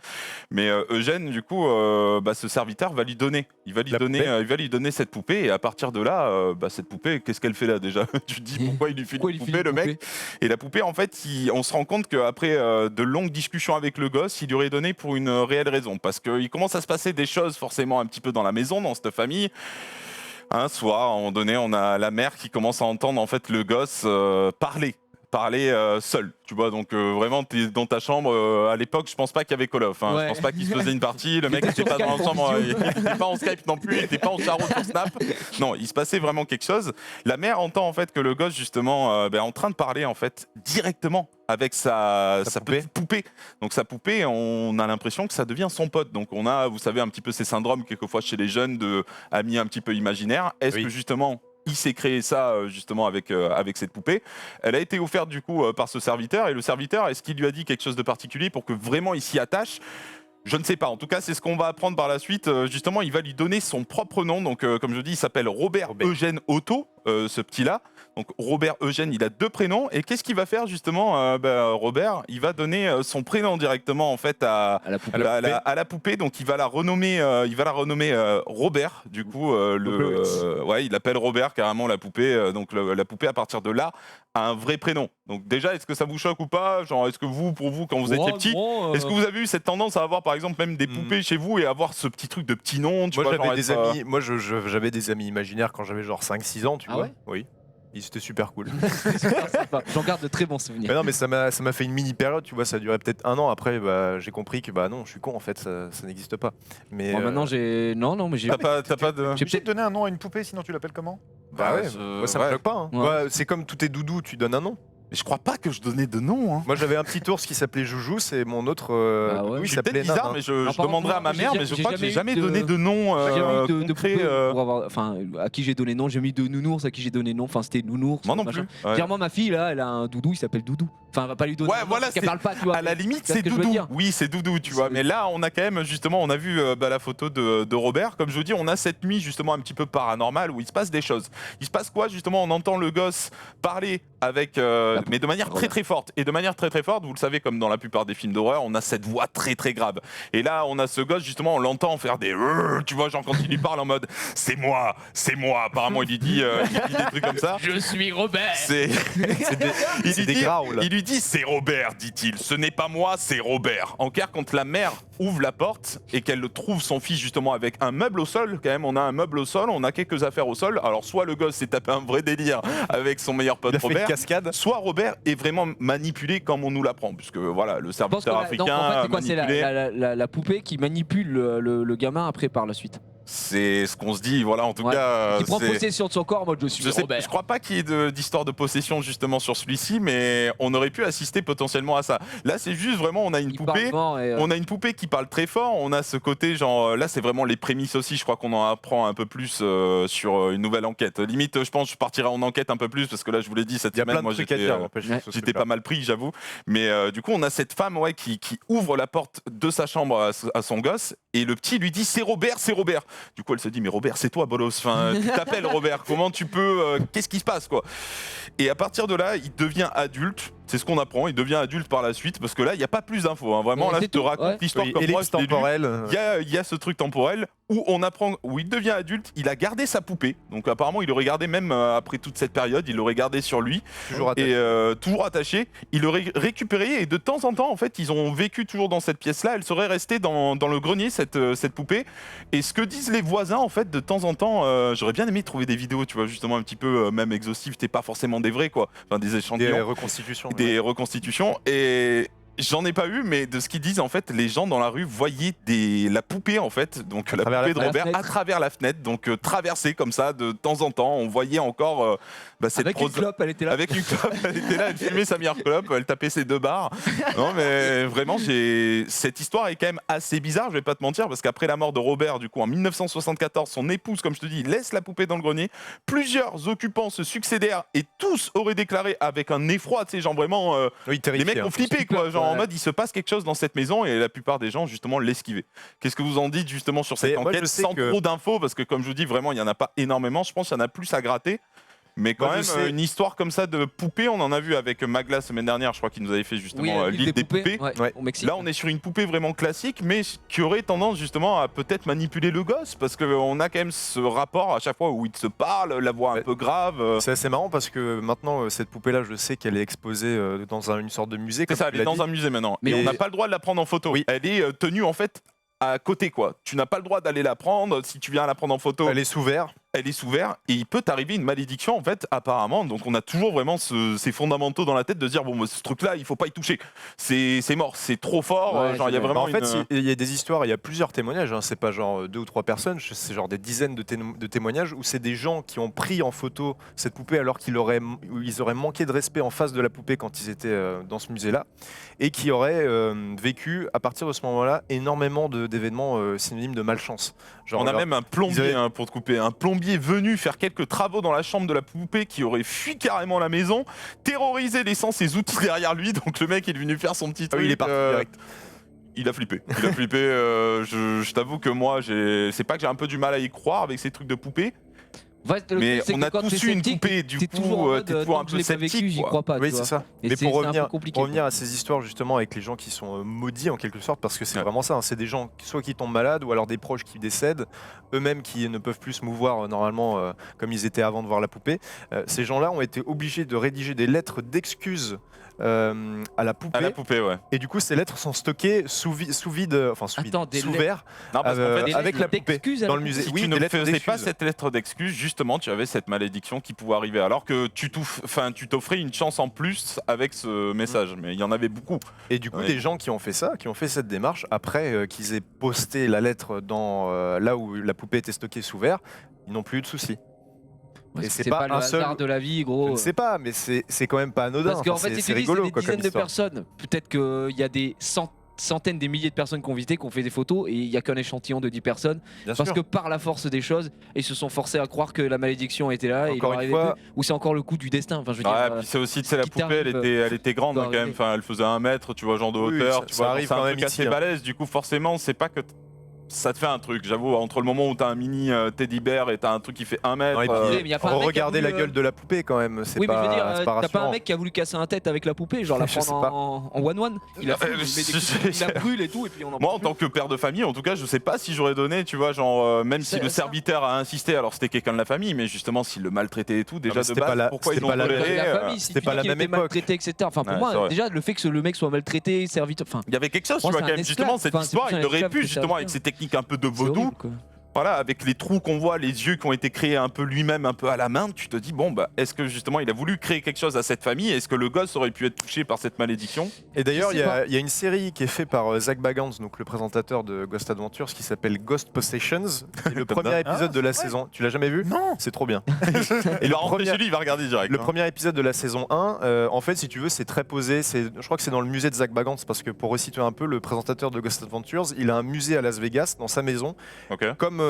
[SPEAKER 4] Mais Eugène, du coup, ce serviteur va lui donner. Il va lui donner cette poupée et à partir de là, cette poupée, qu'est-ce qu'elle fait là déjà? Tu te dis pourquoi il lui file une poupée, le mec? Et la poupée, en fait, on se rend compte qu'après de longues discussions avec le gosse, il lui aurait donné pour une réelle raison. Parce qu'il commence à se passer des choses forcément un petit peu dans la maison, dans cette famille. Un soir, à un moment donné, on a la mère qui commence à entendre en fait le gosse parler seul, tu vois, donc vraiment t'es dans ta chambre, à l'époque je pense pas qu'il y avait Call of, je pense pas qu'il se faisait une partie, le mec était pas dans l'ensemble, il était pas en Skype non plus, il était pas en charo sur Snap, non, il se passait vraiment quelque chose. La mère entend en fait que le gosse justement est en train de parler en fait directement avec sa petite poupée. Donc sa poupée, on a l'impression que ça devient son pote. Donc on a, vous savez, un petit peu ces syndromes quelquefois chez les jeunes de amis un petit peu imaginaires. Est-ce que justement il s'est créé ça justement avec cette poupée? Elle a été offerte du coup par ce serviteur et le serviteur, est-ce qu'il lui a dit quelque chose de particulier pour que vraiment il s'y attache? Je ne sais pas. En tout cas, c'est ce qu'on va apprendre par la suite. Justement, il va lui donner son propre nom. Donc, comme je dis, il s'appelle Robert Eugène Otto, ce petit-là. Donc, Robert Eugène, il a 2 prénoms. Et qu'est-ce qu'il va faire justement, Robert? Il va donner son prénom directement en fait à la poupée. Donc, il va la renommer, Robert. Du coup, il appelle Robert carrément la poupée. Donc, la poupée à partir de là a un vrai prénom. Donc, déjà, est-ce que ça vous choque ou pas? Genre, est-ce que pour vous, quand vous étiez petit, est-ce que vous avez eu cette tendance à avoir par exemple même des poupées chez vous et avoir ce petit truc de petit nom?
[SPEAKER 1] J'avais des amis imaginaires quand j'avais genre 5-6 ans, tu vois.
[SPEAKER 2] Ouais,
[SPEAKER 1] oui. C'était super cool.
[SPEAKER 2] J'en garde de très bons souvenirs.
[SPEAKER 1] Mais non, mais ça m'a fait une mini période, tu vois, ça a duré peut-être 1 an. Après, j'ai compris que non, je suis con en fait, ça n'existe pas. Mais
[SPEAKER 2] maintenant j'ai mais j'ai
[SPEAKER 4] t'as pas de.
[SPEAKER 3] J'ai peut-être donné un nom à une poupée, sinon tu l'appelles comment?
[SPEAKER 1] moi, ça me choque pas. Hein.
[SPEAKER 2] Ouais.
[SPEAKER 1] Moi, c'est comme tous tes doudous, tu donnes un nom.
[SPEAKER 4] Mais je crois pas que je donnais de nom. Hein.
[SPEAKER 1] Moi, j'avais un petit ours qui s'appelait Joujou, c'est mon autre.
[SPEAKER 2] Bah ouais.
[SPEAKER 1] Il
[SPEAKER 4] C'est
[SPEAKER 1] s'appelait
[SPEAKER 4] peut-être bizarre,
[SPEAKER 1] Nan,
[SPEAKER 4] mais
[SPEAKER 1] hein.
[SPEAKER 4] je demanderai à ma mère, mais je crois que j'ai jamais donné de nom concret.
[SPEAKER 2] À qui j'ai donné nom, j'ai mis de nounours, à qui j'ai donné nom, enfin c'était nounours.
[SPEAKER 4] Moi non
[SPEAKER 2] machin.
[SPEAKER 4] plus. Ouais.
[SPEAKER 2] Clairement, ma fille là, elle a un doudou, il s'appelle Doudou. Enfin, on va pas lui donner.
[SPEAKER 4] Ouais,
[SPEAKER 2] un nom,
[SPEAKER 4] voilà,
[SPEAKER 2] parce qu'elle parle pas, tu vois.
[SPEAKER 4] À la limite,
[SPEAKER 2] c'est
[SPEAKER 4] c'est
[SPEAKER 2] ce que je veux
[SPEAKER 4] Doudou.
[SPEAKER 2] dire.
[SPEAKER 4] Oui, c'est Doudou, tu vois. Mais là, on a quand même, justement, on a vu la photo de Robert. Comme je vous dis, on a cette nuit, justement, un petit peu paranormale où il se passe des choses. Il se passe quoi, justement? On entend le gosse parler avec, mais de manière très très forte. Et de manière très très forte, vous le savez, comme dans la plupart des films d'horreur, on a cette voix très très grave. Et là, on a ce gosse, justement, on l'entend faire des. Tu vois, genre quand il lui parle en mode c'est moi. Apparemment, il lui dit des trucs comme ça.
[SPEAKER 2] Je suis Robert.
[SPEAKER 4] Il lui dit c'est Robert, dit-il. Ce n'est pas moi, c'est Robert. En clair, quand la mère ouvre la porte et qu'elle trouve son fils justement avec un meuble au sol, quand même, on a un meuble au sol, on a quelques affaires au sol. Alors soit le gosse s'est tapé un vrai délire avec son meilleur pote
[SPEAKER 1] Il a fait une
[SPEAKER 4] Robert,
[SPEAKER 1] cascade.
[SPEAKER 4] soit Robert est vraiment manipulé comme on nous l'apprend, puisque voilà, le
[SPEAKER 2] Je pense
[SPEAKER 4] serviteur
[SPEAKER 2] que
[SPEAKER 4] africain
[SPEAKER 2] donc, en fait, c'est quoi? C'est
[SPEAKER 4] manipulé.
[SPEAKER 2] la poupée qui manipule le gamin après par la suite.
[SPEAKER 4] C'est ce qu'on se dit, voilà, en tout
[SPEAKER 2] Ouais.
[SPEAKER 4] cas.
[SPEAKER 2] Qui prend
[SPEAKER 4] c'est-
[SPEAKER 2] possession de son corps en mode je suis Robert.
[SPEAKER 4] je crois pas qu'il y ait d'histoire de possession justement sur celui-ci, mais on aurait pu assister potentiellement à ça. Là, c'est juste vraiment, on a une
[SPEAKER 2] Il
[SPEAKER 4] poupée.
[SPEAKER 2] parle fort et,
[SPEAKER 4] On a une poupée qui parle très fort, on a ce côté genre là c'est vraiment les prémices aussi, je crois qu'on en apprend un peu plus sur une nouvelle enquête. Limite je pense que je partirai en enquête un peu plus parce que là je vous l'ai dit cette
[SPEAKER 1] Il y a
[SPEAKER 4] semaine
[SPEAKER 1] plein de
[SPEAKER 4] moi
[SPEAKER 1] trucs à
[SPEAKER 4] j'étais
[SPEAKER 1] dire. n'empêche, sur ce
[SPEAKER 4] j'étais
[SPEAKER 1] truc-là.
[SPEAKER 4] pas mal pris j'avoue. Mais du coup on a cette femme qui ouvre la porte de sa chambre à son gosse et le petit lui dit c'est Robert. Du coup elle se dit mais Robert c'est toi bolos, enfin, tu t'appelles Robert, comment tu peux, qu'est-ce qui se passe quoi. Et à partir de là il devient adulte. C'est ce qu'on apprend, il devient adulte par la suite, parce que là, il n'y a pas plus d'infos. Hein. Vraiment,
[SPEAKER 2] Mais
[SPEAKER 4] là,
[SPEAKER 2] c'est
[SPEAKER 4] je te
[SPEAKER 2] tout,
[SPEAKER 4] raconte
[SPEAKER 2] ouais.
[SPEAKER 4] l'histoire
[SPEAKER 1] Oui,
[SPEAKER 4] comme moi.
[SPEAKER 1] ellipse temporelle.
[SPEAKER 4] Il y a ce truc temporel où on apprend, où il devient adulte, il a gardé sa poupée. Donc apparemment, il l'aurait gardé même après toute cette période, il l'aurait gardé sur lui.
[SPEAKER 1] Toujours attaché.
[SPEAKER 4] Et toujours attaché. Il l'aurait récupéré et de temps en temps, en fait, ils ont vécu toujours dans cette pièce-là. Elle serait restée dans le grenier, cette poupée. Et ce que disent les voisins, en fait, de temps en temps, j'aurais bien aimé trouver des vidéos, tu vois, justement un petit peu même exhaustives, t'es pas forcément des vrais, quoi. Enfin, des
[SPEAKER 1] Des
[SPEAKER 4] échantillons.
[SPEAKER 1] reconstitutions.
[SPEAKER 4] Des reconstitutions et j'en ai pas eu mais de ce qu'ils disent en fait les gens dans la rue voyaient la poupée en fait donc la
[SPEAKER 1] travers la
[SPEAKER 4] poupée de
[SPEAKER 2] fenêtre.
[SPEAKER 4] Robert à travers la fenêtre donc traverser comme ça de temps en temps on voyait encore cette
[SPEAKER 2] Avec une
[SPEAKER 4] prose-
[SPEAKER 2] clope, elle était là.
[SPEAKER 4] avec une clope, elle était là, elle filmait sa meilleure clope, elle tapait ses 2 barres. Non mais vraiment, cette histoire est quand même assez bizarre, je vais pas te mentir, parce qu'après la mort de Robert, du coup en 1974, son épouse, comme je te dis, laisse la poupée dans le grenier. Plusieurs occupants se succédèrent et tous auraient déclaré avec un effroi, tu sais, genre vraiment,
[SPEAKER 1] Oui,
[SPEAKER 4] les
[SPEAKER 1] terrifié.
[SPEAKER 4] mecs ont flippé quoi, genre en mode il se passe quelque chose dans cette maison et la plupart des gens justement l'esquivaient. Qu'est-ce que vous en dites justement sur cette
[SPEAKER 1] Mais moi,
[SPEAKER 4] enquête
[SPEAKER 1] je sais
[SPEAKER 4] sans
[SPEAKER 1] que-
[SPEAKER 4] trop d'infos, parce que comme je vous dis, vraiment il y en a pas énormément, je pense qu'il y en a plus à gratter. Mais quand
[SPEAKER 1] Moi, je
[SPEAKER 4] même,
[SPEAKER 1] sais-
[SPEAKER 4] une histoire comme ça de poupée, on en a vu avec Magla la semaine dernière, je crois qu'il nous avait fait justement l'île des poupées.
[SPEAKER 2] Ouais, au Mexique.
[SPEAKER 4] Là, on est sur une poupée vraiment classique, mais qui aurait tendance justement à peut-être manipuler le gosse, parce qu'on a quand même ce rapport à chaque fois où il se parle, la voix un
[SPEAKER 1] Ouais.
[SPEAKER 4] peu grave.
[SPEAKER 1] C'est assez marrant parce que maintenant, cette poupée-là, je sais qu'elle est exposée dans une sorte de musée.
[SPEAKER 4] C'est
[SPEAKER 1] comme
[SPEAKER 4] ça,
[SPEAKER 1] tu
[SPEAKER 4] elle est
[SPEAKER 1] l'as
[SPEAKER 4] dans
[SPEAKER 1] dit.
[SPEAKER 4] un musée maintenant.
[SPEAKER 1] Mais-
[SPEAKER 4] Mais on n'a pas le droit de la prendre en photo.
[SPEAKER 1] Oui.
[SPEAKER 4] Elle est tenue en fait à côté, quoi. Tu n'as pas le droit d'aller la prendre. Si tu viens la prendre en photo,
[SPEAKER 1] Elle est sous verre.
[SPEAKER 4] elle est sous verre et il peut t'arriver une malédiction en fait apparemment, donc on a toujours vraiment ces fondamentaux dans la tête de dire bon ce truc là il faut pas y toucher, c'est mort, c'est trop fort,
[SPEAKER 2] Ouais,
[SPEAKER 4] genre il y a
[SPEAKER 2] c'est vrai.
[SPEAKER 4] vraiment
[SPEAKER 1] En fait, il y a des histoires, il y a plusieurs témoignages, hein, c'est pas genre 2 ou 3 personnes, c'est genre des dizaines de témoignages où c'est des gens qui ont pris en photo cette poupée alors qu'ils auraient manqué de respect en face de la poupée quand ils étaient dans ce musée-là et qui auraient vécu à partir de ce moment-là énormément d'événements synonymes de malchance. Genre,
[SPEAKER 4] on a
[SPEAKER 1] alors,
[SPEAKER 4] même un plombier
[SPEAKER 1] ils avaient-
[SPEAKER 4] hein, pour te couper, un plombier venu faire quelques travaux dans la chambre de la poupée qui aurait fui carrément la maison, terrorisé laissant ses outils derrière lui, donc le mec est venu faire son petit
[SPEAKER 1] ah
[SPEAKER 4] truc.
[SPEAKER 1] oui, il est parti direct.
[SPEAKER 4] Il a flippé. Je t'avoue que moi, c'est pas que j'ai un peu du mal à y croire avec ces trucs de poupée,
[SPEAKER 2] Ouais, le
[SPEAKER 4] mais
[SPEAKER 2] truc, c'est
[SPEAKER 4] on
[SPEAKER 2] que
[SPEAKER 4] a
[SPEAKER 2] quand
[SPEAKER 4] tous
[SPEAKER 2] t'es
[SPEAKER 4] eu une
[SPEAKER 2] sceptique,
[SPEAKER 4] poupée, du
[SPEAKER 2] t'es toujours en
[SPEAKER 4] coup,
[SPEAKER 2] mode,
[SPEAKER 4] t'es toujours
[SPEAKER 2] tant
[SPEAKER 4] un
[SPEAKER 2] que je
[SPEAKER 4] peu
[SPEAKER 2] l'ai pas vécu,
[SPEAKER 4] sceptique.
[SPEAKER 2] j'y
[SPEAKER 4] quoi.
[SPEAKER 2] crois pas.
[SPEAKER 1] Oui,
[SPEAKER 2] tu
[SPEAKER 1] c'est
[SPEAKER 2] vois.
[SPEAKER 1] ça.
[SPEAKER 2] Et
[SPEAKER 1] Mais
[SPEAKER 2] c'est-
[SPEAKER 1] pour
[SPEAKER 2] c'est un peu
[SPEAKER 1] revenir,
[SPEAKER 2] compliqué,
[SPEAKER 1] revenir
[SPEAKER 2] quoi.
[SPEAKER 1] à ces histoires justement avec les gens qui sont maudits en quelque sorte, parce que c'est
[SPEAKER 4] Ouais.
[SPEAKER 1] vraiment ça, hein, c'est des gens soit qui tombent malades ou alors des proches qui décèdent, eux-mêmes qui ne peuvent plus se mouvoir normalement comme ils étaient avant de voir la poupée. Ces gens-là ont été obligés de rédiger des lettres d'excuses à la poupée.
[SPEAKER 4] À la poupée, ouais.
[SPEAKER 1] Et du coup, ces lettres sont stockées sous vide, enfin sous,
[SPEAKER 2] Attends,
[SPEAKER 1] vide,
[SPEAKER 2] des
[SPEAKER 1] sous
[SPEAKER 2] lettres-
[SPEAKER 1] verre,
[SPEAKER 4] Non, parce qu'en fait,
[SPEAKER 2] Des
[SPEAKER 1] avec
[SPEAKER 2] lettres
[SPEAKER 1] la poupée
[SPEAKER 2] d'excuses à
[SPEAKER 1] dans
[SPEAKER 2] la
[SPEAKER 1] le musée.
[SPEAKER 4] si
[SPEAKER 1] Oui,
[SPEAKER 4] tu
[SPEAKER 1] des
[SPEAKER 4] ne
[SPEAKER 1] lettres
[SPEAKER 4] faisais pas
[SPEAKER 1] d'excuses.
[SPEAKER 4] cette lettre d'excuse, justement, tu avais cette malédiction qui pouvait arriver. Alors que tu t'offrais une chance en plus avec ce message. Mais il y en avait beaucoup.
[SPEAKER 1] Et du coup,
[SPEAKER 4] Ouais.
[SPEAKER 1] des gens qui ont fait ça, qui ont fait cette démarche, après qu'ils aient posté la lettre dans là où la poupée était stockée sous verre, ils n'ont plus eu de soucis.
[SPEAKER 2] Parce
[SPEAKER 1] Et
[SPEAKER 2] que
[SPEAKER 1] c'est
[SPEAKER 2] c'est
[SPEAKER 1] pas
[SPEAKER 2] pas le
[SPEAKER 1] un seul-
[SPEAKER 2] hasard de la vie,
[SPEAKER 1] Je
[SPEAKER 2] gros.
[SPEAKER 1] ne sais pas, mais c'est quand même pas anodin.
[SPEAKER 2] Parce qu'en
[SPEAKER 1] Enfin,
[SPEAKER 2] fait, si
[SPEAKER 1] c'est
[SPEAKER 2] tu dis
[SPEAKER 1] rigolo
[SPEAKER 2] c'est des
[SPEAKER 1] quoi, comme
[SPEAKER 2] dizaines de
[SPEAKER 1] histoire.
[SPEAKER 2] personnes, peut-être qu'il y a des centaines, des milliers de personnes qui ont visité, qui ont fait des photos, et il n'y a qu'un échantillon de 10 personnes.
[SPEAKER 1] Bien
[SPEAKER 2] Parce
[SPEAKER 1] sûr.
[SPEAKER 2] que par la force des choses, ils se sont forcés à croire que la malédiction était là, et il
[SPEAKER 1] Encore
[SPEAKER 2] leur
[SPEAKER 1] une
[SPEAKER 2] arrivait
[SPEAKER 1] fois-
[SPEAKER 2] plus. Ou c'est encore le coup du destin. Enfin, je veux dire,
[SPEAKER 4] Ouais, puis c'est aussi, tu sais, la
[SPEAKER 2] qui
[SPEAKER 4] poupée,
[SPEAKER 2] t'arrive,
[SPEAKER 4] elle était grande
[SPEAKER 2] doit
[SPEAKER 4] hein, quand même.
[SPEAKER 2] arriver.
[SPEAKER 4] Enfin, elle faisait 1 mètre, tu vois, genre de
[SPEAKER 1] Oui,
[SPEAKER 4] hauteur.
[SPEAKER 1] ça-
[SPEAKER 4] tu
[SPEAKER 1] ça
[SPEAKER 4] vois,
[SPEAKER 1] arrive
[SPEAKER 4] c'est un
[SPEAKER 1] quand
[SPEAKER 4] truc
[SPEAKER 1] même
[SPEAKER 4] assez
[SPEAKER 1] ici, hein.
[SPEAKER 4] balèze. Du coup, forcément, c'est pas que ça te fait un truc. J'avoue, entre le moment où t'as un mini teddy bear et t'as un truc qui fait 1 mètre.
[SPEAKER 1] Non, et puis,
[SPEAKER 2] mais il y a pas un mec qui a
[SPEAKER 1] regardez la
[SPEAKER 2] voulu,
[SPEAKER 1] gueule de la poupée quand même, c'est
[SPEAKER 2] oui, mais je veux dire,
[SPEAKER 1] pas, c'est pas
[SPEAKER 2] t'as pas un
[SPEAKER 1] rassurant.
[SPEAKER 2] mec qui a voulu casser un tête avec la poupée, genre la
[SPEAKER 1] Je sais
[SPEAKER 2] prendre
[SPEAKER 1] pas.
[SPEAKER 2] en one-one. Il a fait, il la brûle et tout, et puis on en
[SPEAKER 4] Moi,
[SPEAKER 2] parle
[SPEAKER 4] en tant que père de famille, en tout cas, je sais pas si j'aurais donné, tu vois, genre, même si
[SPEAKER 2] C'est
[SPEAKER 4] le
[SPEAKER 2] ça.
[SPEAKER 4] serviteur a insisté, alors c'était quelqu'un de la famille, mais justement, s'il le maltraitait et tout, déjà
[SPEAKER 1] mais
[SPEAKER 4] de
[SPEAKER 1] c'était
[SPEAKER 4] base,
[SPEAKER 1] pas la-
[SPEAKER 4] pourquoi ils
[SPEAKER 1] c'était
[SPEAKER 4] l'ont
[SPEAKER 1] pas la-
[SPEAKER 2] plus.
[SPEAKER 4] toléré
[SPEAKER 2] La famille, si
[SPEAKER 1] c'était
[SPEAKER 2] tu
[SPEAKER 1] pas
[SPEAKER 2] dis
[SPEAKER 1] la
[SPEAKER 2] qu'il
[SPEAKER 1] même
[SPEAKER 2] était
[SPEAKER 1] époque.
[SPEAKER 2] maltraité, etc. Enfin, pour
[SPEAKER 4] Ouais,
[SPEAKER 2] moi,
[SPEAKER 4] c'est vrai.
[SPEAKER 2] déjà, le fait que le mec soit maltraité, serviteur, enfin,
[SPEAKER 4] Il y avait quelque chose, tu
[SPEAKER 2] Moi,
[SPEAKER 4] vois,
[SPEAKER 2] c'est
[SPEAKER 4] quand
[SPEAKER 2] un
[SPEAKER 4] même. Justement,
[SPEAKER 2] esclave.
[SPEAKER 4] cette
[SPEAKER 2] Enfin, c'est
[SPEAKER 4] histoire,
[SPEAKER 2] plus un
[SPEAKER 4] il aurait
[SPEAKER 2] esclave
[SPEAKER 4] pu,
[SPEAKER 2] que
[SPEAKER 4] justement, avec
[SPEAKER 2] serviteur.
[SPEAKER 4] ses techniques un peu de
[SPEAKER 2] c'est
[SPEAKER 4] vaudou,
[SPEAKER 2] horrible, quoi.
[SPEAKER 4] voilà, avec les trous qu'on voit, les yeux qui ont été créés un peu lui-même, un peu à la main, tu te dis bon bah est-ce que justement il a voulu créer quelque chose à cette famille? Est-ce que le gosse aurait pu être touché par cette malédiction?
[SPEAKER 1] Et d'ailleurs,
[SPEAKER 2] Je
[SPEAKER 1] il
[SPEAKER 2] sais
[SPEAKER 1] y a une série qui est faite par Zach Bagans, donc le présentateur de Ghost Adventures, qui s'appelle Ghost Possessions. Et le
[SPEAKER 4] Comme
[SPEAKER 1] premier
[SPEAKER 4] ça.
[SPEAKER 1] épisode de la
[SPEAKER 3] c'est vrai.
[SPEAKER 1] saison, tu l'as jamais vu?
[SPEAKER 3] Non.
[SPEAKER 1] C'est trop bien.
[SPEAKER 4] Et le rentrer chez lui, il va regarder direct.
[SPEAKER 1] Le
[SPEAKER 4] hein.
[SPEAKER 1] premier épisode de la saison 1, en fait, si tu veux, c'est très posé. Je crois que c'est dans le musée de Zach Bagans, parce que pour resituer un peu, le présentateur de Ghost Adventures, il a un musée à Las Vegas, dans sa maison.
[SPEAKER 4] Ok.
[SPEAKER 1] Comme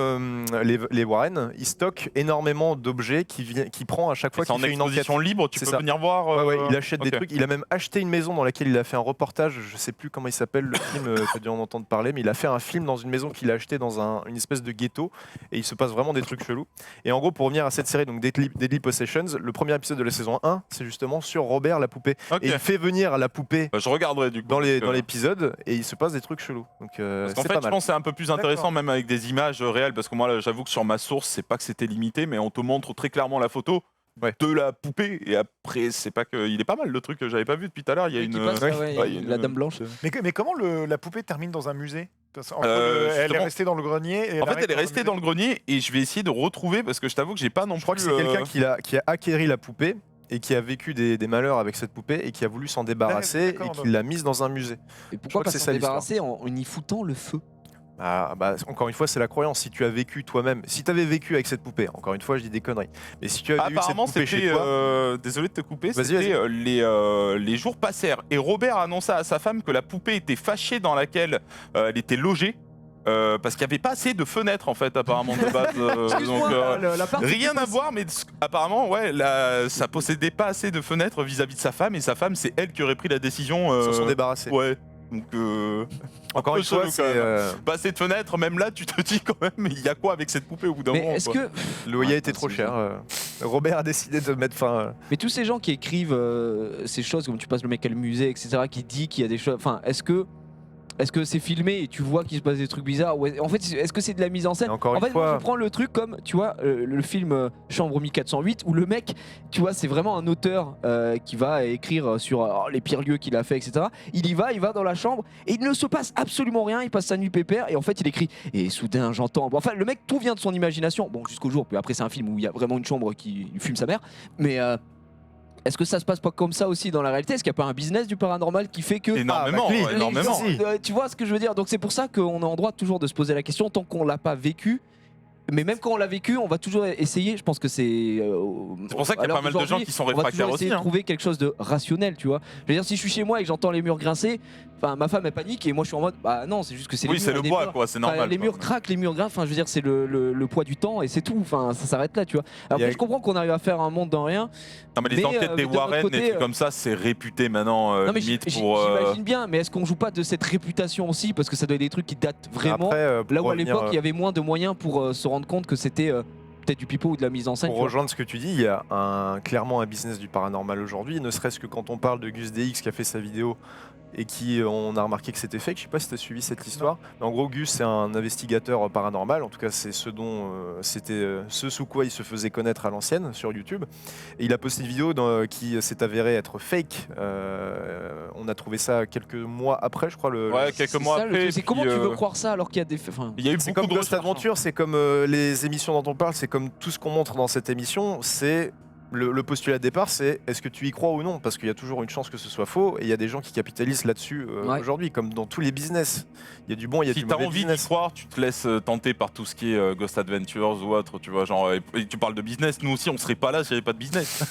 [SPEAKER 1] les Warren, il stocke énormément d'objets qu'il prend à chaque fois
[SPEAKER 4] C'est en
[SPEAKER 1] qu'il fait une enquête.
[SPEAKER 4] exposition libre, tu
[SPEAKER 1] C'est
[SPEAKER 4] peux
[SPEAKER 1] ça.
[SPEAKER 4] venir voir.
[SPEAKER 1] Ouais, ouais, il achète des
[SPEAKER 4] ok.
[SPEAKER 1] trucs. Il a même acheté une maison dans laquelle il a fait un reportage. Je sais plus comment il s'appelle le film, tu as dû en entendre parler, mais il a fait un film dans une maison qu'il a acheté dans une espèce de ghetto. Et il se passe vraiment des trucs chelous. Et en gros, pour revenir à cette série, donc Deadly Possessions, le premier épisode de la saison 1, c'est justement sur Robert la poupée.
[SPEAKER 4] Ok.
[SPEAKER 1] Et il fait venir la poupée
[SPEAKER 4] Bah, je regarderai du coup.
[SPEAKER 1] dans
[SPEAKER 4] parce que-
[SPEAKER 1] l'épisode et il se passe des trucs chelous. Donc
[SPEAKER 4] Parce qu'en
[SPEAKER 1] c'est
[SPEAKER 4] fait,
[SPEAKER 1] pas
[SPEAKER 4] je
[SPEAKER 1] mal.
[SPEAKER 4] pense que c'est un peu plus intéressant,
[SPEAKER 3] D'accord.
[SPEAKER 4] même avec des images réelles, parce que moi, là, j'avoue que sur ma source, c'est pas que c'était limité, mais on te montre très clairement la photo
[SPEAKER 1] Ouais.
[SPEAKER 4] de la poupée, et après, c'est pas que. Il est pas mal le truc que j'avais pas vu depuis tout à l'heure. Il y a
[SPEAKER 2] Oui,
[SPEAKER 4] une.
[SPEAKER 2] qui passe,
[SPEAKER 1] ouais,
[SPEAKER 2] ouais,
[SPEAKER 4] ouais, il y a
[SPEAKER 2] la
[SPEAKER 4] une-
[SPEAKER 2] Dame Blanche.
[SPEAKER 3] Mais comment la poupée termine dans un musée? Parce qu'entre elle est
[SPEAKER 4] justement-
[SPEAKER 3] restée dans le grenier. Et
[SPEAKER 4] En fait,
[SPEAKER 3] arrive
[SPEAKER 4] elle est restée dans le grenier, et je vais essayer de retrouver, parce que je t'avoue que j'ai pas non
[SPEAKER 1] Je crois que
[SPEAKER 4] plus.
[SPEAKER 1] c'est quelqu'un qui a acquéri la poupée et qui a vécu des malheurs avec cette poupée et qui a voulu s'en débarrasser
[SPEAKER 3] D'accord,
[SPEAKER 1] et qui
[SPEAKER 3] donc.
[SPEAKER 1] l'a mise dans un musée.
[SPEAKER 2] Et
[SPEAKER 1] crois
[SPEAKER 2] pourquoi
[SPEAKER 1] que
[SPEAKER 2] pas
[SPEAKER 1] c'est
[SPEAKER 2] s'en
[SPEAKER 1] ça, l'histoire.
[SPEAKER 2] débarrasser en y foutant le feu?
[SPEAKER 1] Ah, bah, encore une fois, c'est la croyance. Si tu as vécu toi-même, si tu avais vécu avec cette poupée, encore une fois, je dis des conneries, mais si tu avais eu cette
[SPEAKER 4] Apparemment,
[SPEAKER 1] poupée
[SPEAKER 4] c'était.
[SPEAKER 1] chez toi,
[SPEAKER 4] Désolé de te couper,
[SPEAKER 1] Vas-y,
[SPEAKER 4] c'était
[SPEAKER 1] vas-y.
[SPEAKER 4] les jours passèrent. Et Robert annonça à sa femme que la poupée était fâchée dans laquelle elle était logée. Parce qu'il n'y avait pas assez de fenêtres en fait apparemment de base.
[SPEAKER 2] Excuse-moi, la partie
[SPEAKER 4] Rien
[SPEAKER 2] qui
[SPEAKER 4] à
[SPEAKER 2] passe-
[SPEAKER 4] voir, mais apparemment ouais, ça possédait pas assez de fenêtres vis-à-vis de sa femme, et sa femme c'est elle qui aurait pris la décision.
[SPEAKER 1] ils s'en sont débarrassés.
[SPEAKER 4] Ouais. Donc
[SPEAKER 1] Encore
[SPEAKER 4] peu
[SPEAKER 1] une fois,
[SPEAKER 4] chelou,
[SPEAKER 1] c'est
[SPEAKER 4] quand même. Pas assez de fenêtres, même là tu te dis quand même il y a quoi avec cette poupée au bout d'un
[SPEAKER 2] Mais
[SPEAKER 4] moment.
[SPEAKER 2] est-ce
[SPEAKER 4] quoi.
[SPEAKER 2] que.
[SPEAKER 1] le loyer
[SPEAKER 2] Ouais,
[SPEAKER 1] était trop
[SPEAKER 2] c'est
[SPEAKER 1] cher. Robert a décidé de mettre fin.
[SPEAKER 2] Mais tous ces gens qui écrivent ces choses, comme tu passes le mec à le musée, etc., qui dit qu'il y a des choses. Enfin, est-ce que c'est filmé et tu vois qu'il se passe des trucs bizarres? En fait, est-ce que c'est de la mise en scène?
[SPEAKER 1] Et encore
[SPEAKER 2] En
[SPEAKER 1] une
[SPEAKER 2] fait, moi,
[SPEAKER 1] fois,
[SPEAKER 2] je prends le truc comme, tu vois, le film Chambre 1408, où le mec, tu vois, c'est vraiment un auteur qui va écrire sur les pires lieux qu'il a fait, etc. Il va dans la chambre, et il ne se passe absolument rien, il passe sa nuit pépère, et en fait, il écrit, et soudain, j'entends... Bon, enfin, le mec, tout vient de son imagination, bon, jusqu'au jour, puis après, c'est un film où il y a vraiment une chambre qui fume sa mère, mais... est-ce que ça se passe pas comme ça aussi dans la réalité? Est-ce qu'il n'y a pas un business du paranormal qui fait que...
[SPEAKER 4] Énormément,
[SPEAKER 1] Ah, bah,
[SPEAKER 4] ouais, énormément.
[SPEAKER 1] si.
[SPEAKER 2] Tu vois ce que je veux dire? Donc c'est pour ça qu'on est en droit toujours de se poser la question tant qu'on l'a pas vécu. Mais même quand on l'a vécu, on va toujours essayer. Je pense que c'est.
[SPEAKER 4] C'est pour ça qu'il y a pas mal de gens qui sont
[SPEAKER 2] On va
[SPEAKER 4] réfractaires
[SPEAKER 2] toujours
[SPEAKER 4] aussi.
[SPEAKER 2] essayer de
[SPEAKER 4] hein.
[SPEAKER 2] trouver quelque chose de rationnel, tu vois. Je veux dire, si je suis chez moi et que j'entends les murs grincer, enfin ma femme elle panique et moi je suis en mode bah non, c'est juste que c'est
[SPEAKER 4] Oui,
[SPEAKER 2] les
[SPEAKER 4] c'est
[SPEAKER 2] murs,
[SPEAKER 4] le
[SPEAKER 2] des
[SPEAKER 4] bois
[SPEAKER 2] fois.
[SPEAKER 4] quoi, c'est
[SPEAKER 2] Enfin,
[SPEAKER 4] normal.
[SPEAKER 2] les
[SPEAKER 4] quoi.
[SPEAKER 2] murs craquent, les murs grincent. Enfin, je veux dire, c'est le poids du temps et c'est tout. Enfin, ça s'arrête là, tu vois. Après,
[SPEAKER 1] Il y a-
[SPEAKER 2] je comprends qu'on arrive à faire un monde dans rien.
[SPEAKER 4] Non mais les
[SPEAKER 2] Mais,
[SPEAKER 4] enquêtes des
[SPEAKER 2] de notre
[SPEAKER 4] Warren,
[SPEAKER 2] côté,
[SPEAKER 4] des trucs comme ça, c'est réputé maintenant
[SPEAKER 2] Non mais
[SPEAKER 4] limite pour.
[SPEAKER 2] j'imagine bien. Mais est-ce qu'on joue pas de cette réputation aussi parce que ça doit être des trucs qui datent vraiment.
[SPEAKER 1] Après, pour
[SPEAKER 2] Là où à
[SPEAKER 1] revenir,
[SPEAKER 2] l'époque il y avait moins de moyens pour se rendre compte que c'était peut-être du pipeau ou de la mise en scène.
[SPEAKER 1] Pour
[SPEAKER 2] tu vois.
[SPEAKER 1] rejoindre ce que tu dis, il y a clairement un business du paranormal aujourd'hui, ne serait-ce que quand on parle de Gus DX qui a fait sa vidéo et qui, on a remarqué que c'était fake. Je sais pas si tu as suivi cette histoire. Mais en gros, Gus, c'est un investigateur paranormal. En tout cas, c'est ce dont ce sous quoi il se faisait connaître à l'ancienne sur YouTube. Et il a posté une vidéo qui s'est avérée être fake. On a trouvé ça quelques mois après, je crois.
[SPEAKER 4] Ouais, quelques
[SPEAKER 2] C'est
[SPEAKER 4] mois
[SPEAKER 2] ça, le
[SPEAKER 4] après.
[SPEAKER 2] truc. C'est
[SPEAKER 4] puis,
[SPEAKER 2] comment tu veux croire ça alors qu'il y a des. Enfin,
[SPEAKER 4] Il y a eu
[SPEAKER 1] C'est
[SPEAKER 4] beaucoup
[SPEAKER 1] comme
[SPEAKER 4] de
[SPEAKER 1] Ghost
[SPEAKER 4] recherches, hein.
[SPEAKER 1] Adventure, c'est comme les émissions dont on parle, c'est comme tout ce qu'on montre dans cette émission, c'est le postulat de départ, c'est est-ce que tu y crois ou non? Parce qu'il y a toujours une chance que ce soit faux, et il y a des gens qui capitalisent là-dessus
[SPEAKER 2] Ouais.
[SPEAKER 1] aujourd'hui, comme dans tous les business. Il y a du bon, il y a
[SPEAKER 4] Si
[SPEAKER 1] du
[SPEAKER 4] t'as
[SPEAKER 1] mauvais
[SPEAKER 4] envie d'y
[SPEAKER 1] business.
[SPEAKER 4] croire, tu te laisses tenter par tout ce qui est Ghost Adventures ou autre, tu vois, genre, et tu parles de business, nous aussi on serait pas là s'il n'y avait pas de business.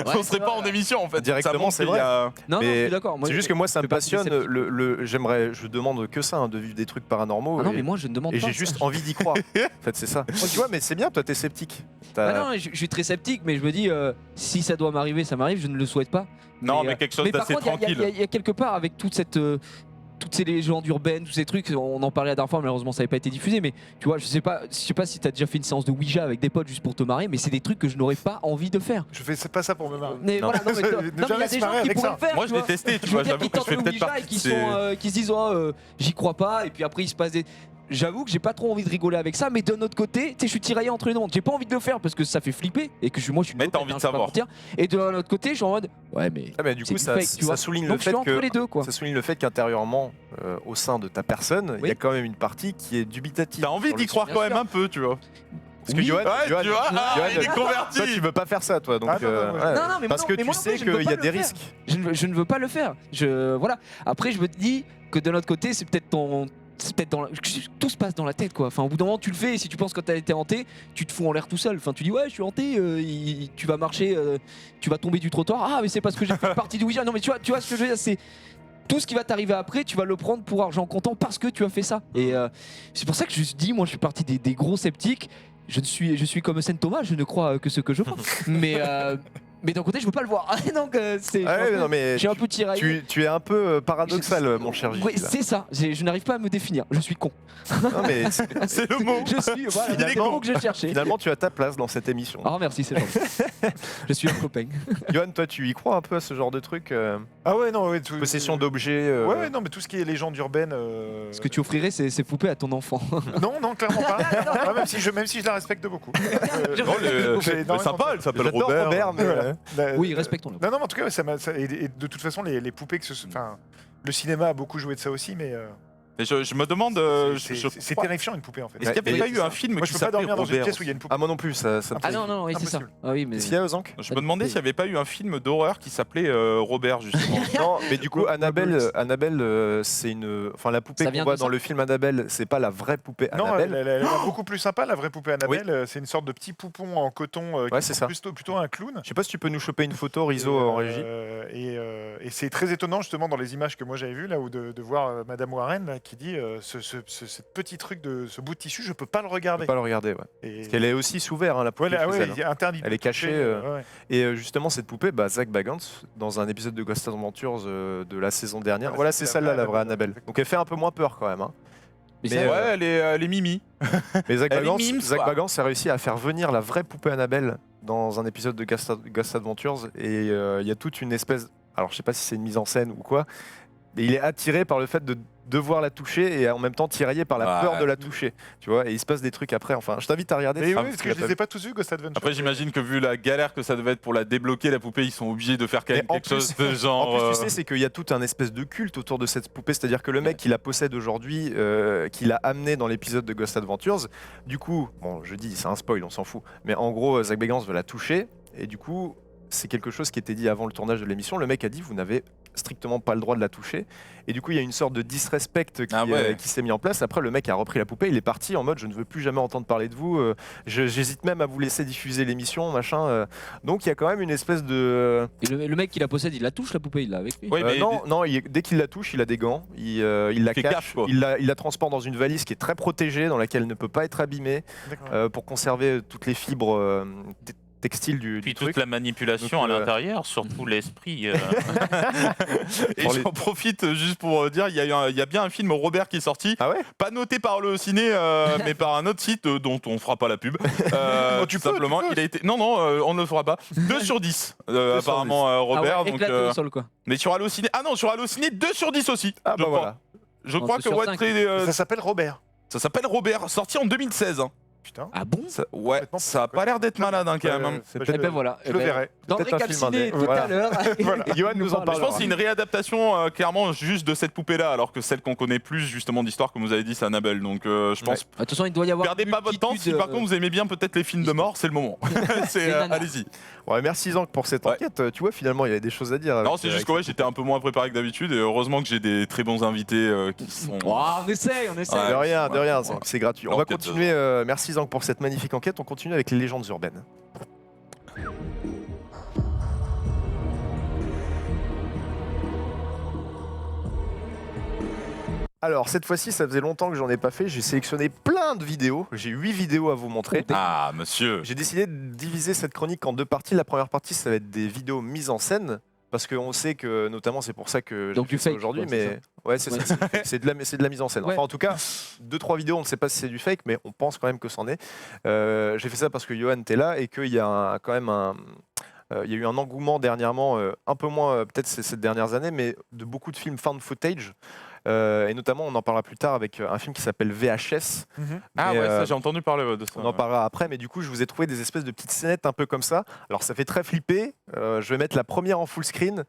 [SPEAKER 4] on
[SPEAKER 2] c'est
[SPEAKER 4] serait pas
[SPEAKER 2] vrai.
[SPEAKER 4] en émission en fait.
[SPEAKER 1] Directement,
[SPEAKER 4] Ça montre
[SPEAKER 1] c'est
[SPEAKER 4] qu'il y a-
[SPEAKER 2] non,
[SPEAKER 1] Mais
[SPEAKER 2] je suis d'accord.
[SPEAKER 1] C'est juste que moi, ça
[SPEAKER 2] je
[SPEAKER 1] me
[SPEAKER 2] fais partie des
[SPEAKER 1] passionne.
[SPEAKER 2] sceptiques.
[SPEAKER 1] Je demande que ça, hein, de vivre des trucs paranormaux.
[SPEAKER 2] Ah non,
[SPEAKER 1] et
[SPEAKER 2] mais moi je ne demande
[SPEAKER 1] et
[SPEAKER 2] pas.
[SPEAKER 1] j'ai
[SPEAKER 2] ça.
[SPEAKER 1] juste envie d'y croire. En fait, c'est ça. Oh, tu vois, mais c'est bien, toi, t'es sceptique.
[SPEAKER 2] Ah non, je suis très sceptique, mais je me dis si ça doit m'arriver, ça m'arrive. Je ne le souhaite pas.
[SPEAKER 4] Non, mais quelque chose
[SPEAKER 2] mais par
[SPEAKER 4] d'assez
[SPEAKER 2] contre, il y a-
[SPEAKER 4] tranquille.
[SPEAKER 2] il y a quelque part avec toute cette. Toutes ces légendes urbaines, tous ces trucs, on en parlait la dernière fois, malheureusement ça n'avait pas été diffusé, mais tu vois, je sais pas si t'as déjà fait une séance de Ouija avec des potes juste pour te marrer, mais c'est des trucs que je n'aurais pas envie de faire.
[SPEAKER 3] Je fais pas ça pour me marrer.
[SPEAKER 2] Mais
[SPEAKER 1] Non.
[SPEAKER 2] voilà, non, mais
[SPEAKER 3] Ne
[SPEAKER 2] non, mais il y a
[SPEAKER 3] jamais
[SPEAKER 2] des
[SPEAKER 3] se
[SPEAKER 2] gens
[SPEAKER 3] marrer
[SPEAKER 2] qui
[SPEAKER 3] avec
[SPEAKER 2] pourraient
[SPEAKER 3] ça.
[SPEAKER 2] le faire.
[SPEAKER 4] Moi
[SPEAKER 2] tu
[SPEAKER 4] je l'ai
[SPEAKER 2] vois.
[SPEAKER 4] testé, tu
[SPEAKER 2] Je
[SPEAKER 4] vois,
[SPEAKER 2] veux dire
[SPEAKER 4] j'avoue
[SPEAKER 2] qu'ils
[SPEAKER 4] que je
[SPEAKER 2] tentent
[SPEAKER 4] fais
[SPEAKER 2] le
[SPEAKER 4] peut-être
[SPEAKER 2] Ouija
[SPEAKER 4] partie
[SPEAKER 2] et
[SPEAKER 4] de
[SPEAKER 2] qui
[SPEAKER 4] ces-
[SPEAKER 2] se disent j'y crois pas, et puis après ils se passent des. j'avoue que j'ai pas trop envie de rigoler avec ça, mais d'un autre côté, tu sais, je suis tiraillé entre les deux mondes. J'ai pas envie de le faire parce que ça fait flipper et que moi je suis une
[SPEAKER 4] Mais t'as
[SPEAKER 2] lopette,
[SPEAKER 4] envie de
[SPEAKER 2] je vais pas
[SPEAKER 4] savoir.
[SPEAKER 2] mentir. Et de l'autre côté, je suis en mode ouais, mais
[SPEAKER 1] Ah, mais du
[SPEAKER 2] c'est
[SPEAKER 1] coup,
[SPEAKER 2] du
[SPEAKER 1] ça,
[SPEAKER 2] fake, tu
[SPEAKER 1] ça
[SPEAKER 2] vois.
[SPEAKER 1] souligne
[SPEAKER 2] Donc
[SPEAKER 1] le
[SPEAKER 2] je
[SPEAKER 1] fait
[SPEAKER 2] suis entre
[SPEAKER 1] que
[SPEAKER 2] les deux, quoi.
[SPEAKER 1] ça souligne le fait qu'intérieurement, au sein de ta personne, il y
[SPEAKER 2] Oui.
[SPEAKER 1] a quand même une partie qui est dubitative.
[SPEAKER 4] T'as envie
[SPEAKER 1] sur
[SPEAKER 4] d'y
[SPEAKER 1] le
[SPEAKER 4] croire
[SPEAKER 2] bien
[SPEAKER 4] quand
[SPEAKER 2] sûr.
[SPEAKER 4] même un peu, tu vois.
[SPEAKER 1] Parce que
[SPEAKER 2] Oui.
[SPEAKER 1] Johan,
[SPEAKER 4] Ouais,
[SPEAKER 1] Johan,
[SPEAKER 4] tu vois,
[SPEAKER 1] Johan,
[SPEAKER 4] il est converti.
[SPEAKER 1] toi, tu veux pas faire ça, toi. Donc,
[SPEAKER 3] Ah, non, non, ouais.
[SPEAKER 1] ouais.
[SPEAKER 2] Non, non, mais
[SPEAKER 1] parce
[SPEAKER 2] moi
[SPEAKER 1] que
[SPEAKER 2] non- mais
[SPEAKER 1] tu
[SPEAKER 2] moi non
[SPEAKER 1] sais
[SPEAKER 2] plus, je ne veux
[SPEAKER 1] qu'il y
[SPEAKER 2] pas
[SPEAKER 1] a
[SPEAKER 2] le
[SPEAKER 1] des
[SPEAKER 2] faire.
[SPEAKER 1] risques.
[SPEAKER 2] Je ne veux pas le faire. Voilà. Après, je me dis que de l'autre côté, c'est peut-être tout se passe dans la tête, quoi. Enfin, au bout d'un moment, tu le fais. Et si tu penses que t'as été hanté, tu te fous en l'air tout seul. Enfin, tu dis ouais, je suis hanté. Tu vas marcher, tu vas tomber du trottoir. Ah, mais c'est parce que j'ai fait partie du Ouija. Non, mais tu vois ce que je veux dire, c'est tout ce qui va t'arriver après, tu vas le prendre pour argent comptant parce que tu as fait ça. Et c'est pour ça que je dis, moi, je suis parti des gros sceptiques. Je suis comme Saint Thomas, je ne crois que ce que je pense. Mais d'un côté, je veux pas le voir. Donc c'est.
[SPEAKER 1] Ah ouais, non, mais
[SPEAKER 2] Je suis un peu tiraillé.
[SPEAKER 1] tu es un peu paradoxal, mon cher Gilles.
[SPEAKER 2] Oui, c'est ça. Je n'arrive pas à me définir. Je suis con.
[SPEAKER 1] Non, mais
[SPEAKER 4] C'est le mot.
[SPEAKER 2] Je suis. Voilà,
[SPEAKER 4] Il est
[SPEAKER 2] c'est le
[SPEAKER 4] con.
[SPEAKER 2] mot que je cherchais.
[SPEAKER 1] finalement, tu as ta place dans cette émission.
[SPEAKER 2] Ah merci, c'est gentil. Je suis un copain.
[SPEAKER 1] Johan, toi, tu y crois un peu à ce genre de truc
[SPEAKER 3] Ah ouais, non, ouais,
[SPEAKER 1] possession d'objets
[SPEAKER 3] Ouais, ouais, non, mais tout ce qui est légende urbaine.
[SPEAKER 2] Ce que tu offrirais, c'est poupées à ton enfant.
[SPEAKER 3] Non, non, clairement pas. Ah, même si je la respecte beaucoup.
[SPEAKER 4] Non,
[SPEAKER 3] J'ai
[SPEAKER 4] le
[SPEAKER 3] énormément
[SPEAKER 4] sympa, elle s'appelle
[SPEAKER 1] J'adore
[SPEAKER 4] Robert.
[SPEAKER 1] mais
[SPEAKER 3] Voilà.
[SPEAKER 2] Oui, respectons-le.
[SPEAKER 3] Non, non, mais en tout cas, et de toute façon, les poupées, enfin, le cinéma a beaucoup joué de ça aussi, mais
[SPEAKER 4] Et je me demande.
[SPEAKER 3] c'est terrifiant une poupée en fait.
[SPEAKER 4] Est-ce qu'il n'y avait pas eu un film
[SPEAKER 3] Moi,
[SPEAKER 4] qui
[SPEAKER 3] je peux pas
[SPEAKER 4] s'appelait
[SPEAKER 3] dormir dans une
[SPEAKER 4] Robert
[SPEAKER 3] pièce où il y a une poupée.
[SPEAKER 1] Ah, moi non plus, ça me
[SPEAKER 2] Ah non, non, oui, c'est ça.
[SPEAKER 3] Impossible.
[SPEAKER 2] Ah oui, mais.
[SPEAKER 1] Qu'est-ce qu'il y a, Ozank
[SPEAKER 4] Je me demandais s'il n'y avait pas eu un film d'horreur qui s'appelait Robert, justement.
[SPEAKER 1] Non, mais du coup, Annabelle,
[SPEAKER 3] Robert.
[SPEAKER 1] c'est une. Enfin, la poupée
[SPEAKER 2] Ça
[SPEAKER 1] qu'on
[SPEAKER 2] vient
[SPEAKER 1] voit
[SPEAKER 2] de ça
[SPEAKER 1] dans le film Annabelle, c'est pas la vraie poupée
[SPEAKER 3] Non,
[SPEAKER 1] Annabelle.
[SPEAKER 3] elle est beaucoup plus sympa, la vraie poupée Annabelle. C'est une sorte de petit poupon en coton
[SPEAKER 1] Ouais, c'est ça.
[SPEAKER 3] plutôt un clown.
[SPEAKER 1] Je sais pas si tu peux nous choper une photo, Rizzo, en régie.
[SPEAKER 3] Et c'est très étonnant justement dans les images que moi j'avais vues là, où de voir Madame Warren là, qui dit ce petit truc de ce bout de tissu, je peux pas le
[SPEAKER 1] Je
[SPEAKER 3] regarder.
[SPEAKER 1] peux pas le regarder, ouais.
[SPEAKER 3] Et-
[SPEAKER 1] Parce qu'elle est aussi sous verre, hein, la poupée.
[SPEAKER 3] Ouais,
[SPEAKER 1] chez
[SPEAKER 3] ouais,
[SPEAKER 1] elle, hein.
[SPEAKER 3] il est interdit.
[SPEAKER 1] Elle est cachée,
[SPEAKER 3] Ouais.
[SPEAKER 1] Et justement, cette poupée, Zach Bagans, dans un épisode de Ghost Adventures de la saison dernière, voilà, c'est celle-là, la vraie Annabelle. Donc elle fait un peu moins peur quand même. Hein.
[SPEAKER 2] Mais
[SPEAKER 1] Mais,
[SPEAKER 2] ça,
[SPEAKER 4] Ouais, elle est mimi.
[SPEAKER 1] Mais Zach
[SPEAKER 4] Elle est
[SPEAKER 1] Bagans,
[SPEAKER 4] mime,
[SPEAKER 1] Zach
[SPEAKER 4] quoi.
[SPEAKER 1] Bagans a réussi à faire venir la vraie poupée Annabelle dans un épisode de Ghost Adventures. Et il y a toute une espèce. Alors je sais pas si c'est une mise en scène ou quoi, mais il est attiré par le fait de devoir la toucher et en même temps tiraillé par la
[SPEAKER 4] Ouais.
[SPEAKER 1] peur de la toucher. Tu vois, et il se passe des trucs après. Enfin, je t'invite à regarder.
[SPEAKER 3] Mais
[SPEAKER 1] ça,
[SPEAKER 3] oui, parce que je les ai pas tous vus, Ghost Adventure.
[SPEAKER 4] Après, j'imagine que vu la galère que ça devait être pour la débloquer, la poupée, ils sont obligés de faire quand même
[SPEAKER 1] Mais en
[SPEAKER 4] quelque chose de
[SPEAKER 1] En
[SPEAKER 4] genre.
[SPEAKER 1] plus, tu sais, c'est qu'il y a tout un espèce de culte autour de cette poupée. C'est-à-dire que le mec qui la possède aujourd'hui, qui l'a amené dans l'épisode de Ghost Adventures, du coup, bon, je dis, c'est un spoil, on s'en fout. Mais en gros, Zach Bagans veut la toucher. Et du coup, c'est quelque chose qui était dit avant le tournage de l'émission. Le mec a dit, vous n'avez strictement pas le droit de la toucher. Et du coup, il y a une sorte de disrespect qui s'est mis en place. Après, le mec a repris la poupée. Il est parti en mode, je ne veux plus jamais entendre parler de vous. J'hésite même à vous laisser diffuser l'émission, machin. Donc, il y a quand même une espèce de...
[SPEAKER 2] Et le mec qui la possède, il la touche la poupée, il l'a avec lui.
[SPEAKER 4] Oui, mais
[SPEAKER 1] non, dès qu'il la touche, il a des gants, il la
[SPEAKER 4] fait
[SPEAKER 1] cache,
[SPEAKER 4] gaffe, quoi.
[SPEAKER 1] il la transporte dans une valise qui est très protégée, dans laquelle elle ne peut pas être abîmée,
[SPEAKER 3] D'accord.
[SPEAKER 1] pour conserver toutes les fibres textiles du
[SPEAKER 5] Puis
[SPEAKER 1] truc.
[SPEAKER 5] toute la manipulation
[SPEAKER 1] Donc,
[SPEAKER 5] à l'intérieur, surtout l'esprit.
[SPEAKER 4] Et
[SPEAKER 1] Pour les-
[SPEAKER 4] j'en profite juste pour dire, il y a bien un film Robert qui est sorti,
[SPEAKER 1] Ah ouais
[SPEAKER 4] pas noté par le ciné, mais par un autre site dont on fera pas la pub.
[SPEAKER 3] Tu
[SPEAKER 4] Tout
[SPEAKER 3] peux,
[SPEAKER 4] simplement,
[SPEAKER 3] tu peux.
[SPEAKER 4] il a été. Non, non, on ne le fera pas. 2 sur 10,
[SPEAKER 1] sur
[SPEAKER 4] apparemment,
[SPEAKER 2] Ah
[SPEAKER 4] Robert.
[SPEAKER 2] ouais,
[SPEAKER 4] donc,
[SPEAKER 2] éclaté au sol, quoi.
[SPEAKER 4] mais sur Allociné. Ah non, sur Allociné, 2 sur 10 aussi.
[SPEAKER 1] Ah
[SPEAKER 4] je
[SPEAKER 1] bah
[SPEAKER 4] crois.
[SPEAKER 1] voilà.
[SPEAKER 4] Je
[SPEAKER 2] Non,
[SPEAKER 4] crois
[SPEAKER 2] c'est
[SPEAKER 4] que
[SPEAKER 2] sur
[SPEAKER 4] ouais,
[SPEAKER 2] cinq.
[SPEAKER 3] Ça s'appelle Robert.
[SPEAKER 4] ça s'appelle Robert, sorti en 2016. hein.
[SPEAKER 3] Putain.
[SPEAKER 2] Ah bon
[SPEAKER 4] Ouais,
[SPEAKER 3] Complètement
[SPEAKER 4] ça a pas l'air d'être malade hein, quand même. hein.
[SPEAKER 1] C'est
[SPEAKER 3] Bah,
[SPEAKER 2] Eh ben voilà.
[SPEAKER 3] Je le verrai.
[SPEAKER 2] Dans
[SPEAKER 1] Peut-être un film
[SPEAKER 2] Récap Ciné
[SPEAKER 1] indé.
[SPEAKER 2] tout
[SPEAKER 1] Voilà.
[SPEAKER 2] à l'heure.
[SPEAKER 3] Voilà.
[SPEAKER 1] Johan nous en
[SPEAKER 4] Je
[SPEAKER 1] parlera.
[SPEAKER 4] pense que c'est une réadaptation clairement juste de cette poupée-là, alors que celle qu'on connaît plus justement d'histoire, comme vous avez dit, c'est Annabelle. Donc je pense.
[SPEAKER 2] De toute façon, il doit y avoir.
[SPEAKER 4] Perdez pas votre temps. Si par contre vous aimez bien peut-être les films de mort, c'est le moment.
[SPEAKER 2] Les nanas.
[SPEAKER 4] Allez-y.
[SPEAKER 1] Ouais, merci Zank pour cette
[SPEAKER 4] Ouais.
[SPEAKER 1] enquête. Tu vois, finalement, il y avait des choses à dire.
[SPEAKER 4] Non,
[SPEAKER 1] avec-
[SPEAKER 4] c'est juste
[SPEAKER 1] avec
[SPEAKER 4] que ouais,
[SPEAKER 1] cette
[SPEAKER 4] j'étais un peu moins préparé que d'habitude et heureusement que j'ai des très bons invités qui sont.
[SPEAKER 2] Oh, on essaye, on essaye.
[SPEAKER 4] Ouais.
[SPEAKER 1] De rien,
[SPEAKER 4] ouais,
[SPEAKER 1] Zank,
[SPEAKER 4] ouais.
[SPEAKER 1] c'est gratuit. On va
[SPEAKER 4] L'enquête de
[SPEAKER 1] continuer. Merci Zank pour cette magnifique enquête. On continue avec les légendes urbaines. Alors, cette fois-ci, ça faisait longtemps que j'en ai pas fait. J'ai sélectionné plein de vidéos. J'ai 8 vidéos à vous montrer.
[SPEAKER 4] Ah, monsieur.
[SPEAKER 1] J'ai décidé de diviser cette chronique en 2 parties. La première partie, ça va être des vidéos mises en scène. Parce qu'on sait que, notamment, c'est pour ça que
[SPEAKER 2] Donc
[SPEAKER 1] j'ai
[SPEAKER 2] du
[SPEAKER 1] fait ça
[SPEAKER 2] fake,
[SPEAKER 1] aujourd'hui.
[SPEAKER 2] quoi, c'est
[SPEAKER 1] Mais ouais, c'est
[SPEAKER 2] Ouais.
[SPEAKER 1] ça. C'est de la mise en scène.
[SPEAKER 2] Ouais.
[SPEAKER 1] Enfin, en tout cas, 2-3 vidéos, on ne sait pas si c'est du fake, mais on pense quand même que c'en est. J'ai fait ça parce que Johan était là et qu'il y a quand même il y a eu un engouement dernièrement, un peu moins peut-être ces dernières années, mais de beaucoup de films found footage. Et notamment, on en parlera plus tard avec un film qui s'appelle VHS.
[SPEAKER 4] Ah
[SPEAKER 1] Mais,
[SPEAKER 4] ouais, ça j'ai entendu parler de ça.
[SPEAKER 1] On en parlera après, mais du coup, je vous ai trouvé des espèces de petites scénettes un peu comme ça. Alors, ça fait très flipper. Je vais mettre la première en full screen.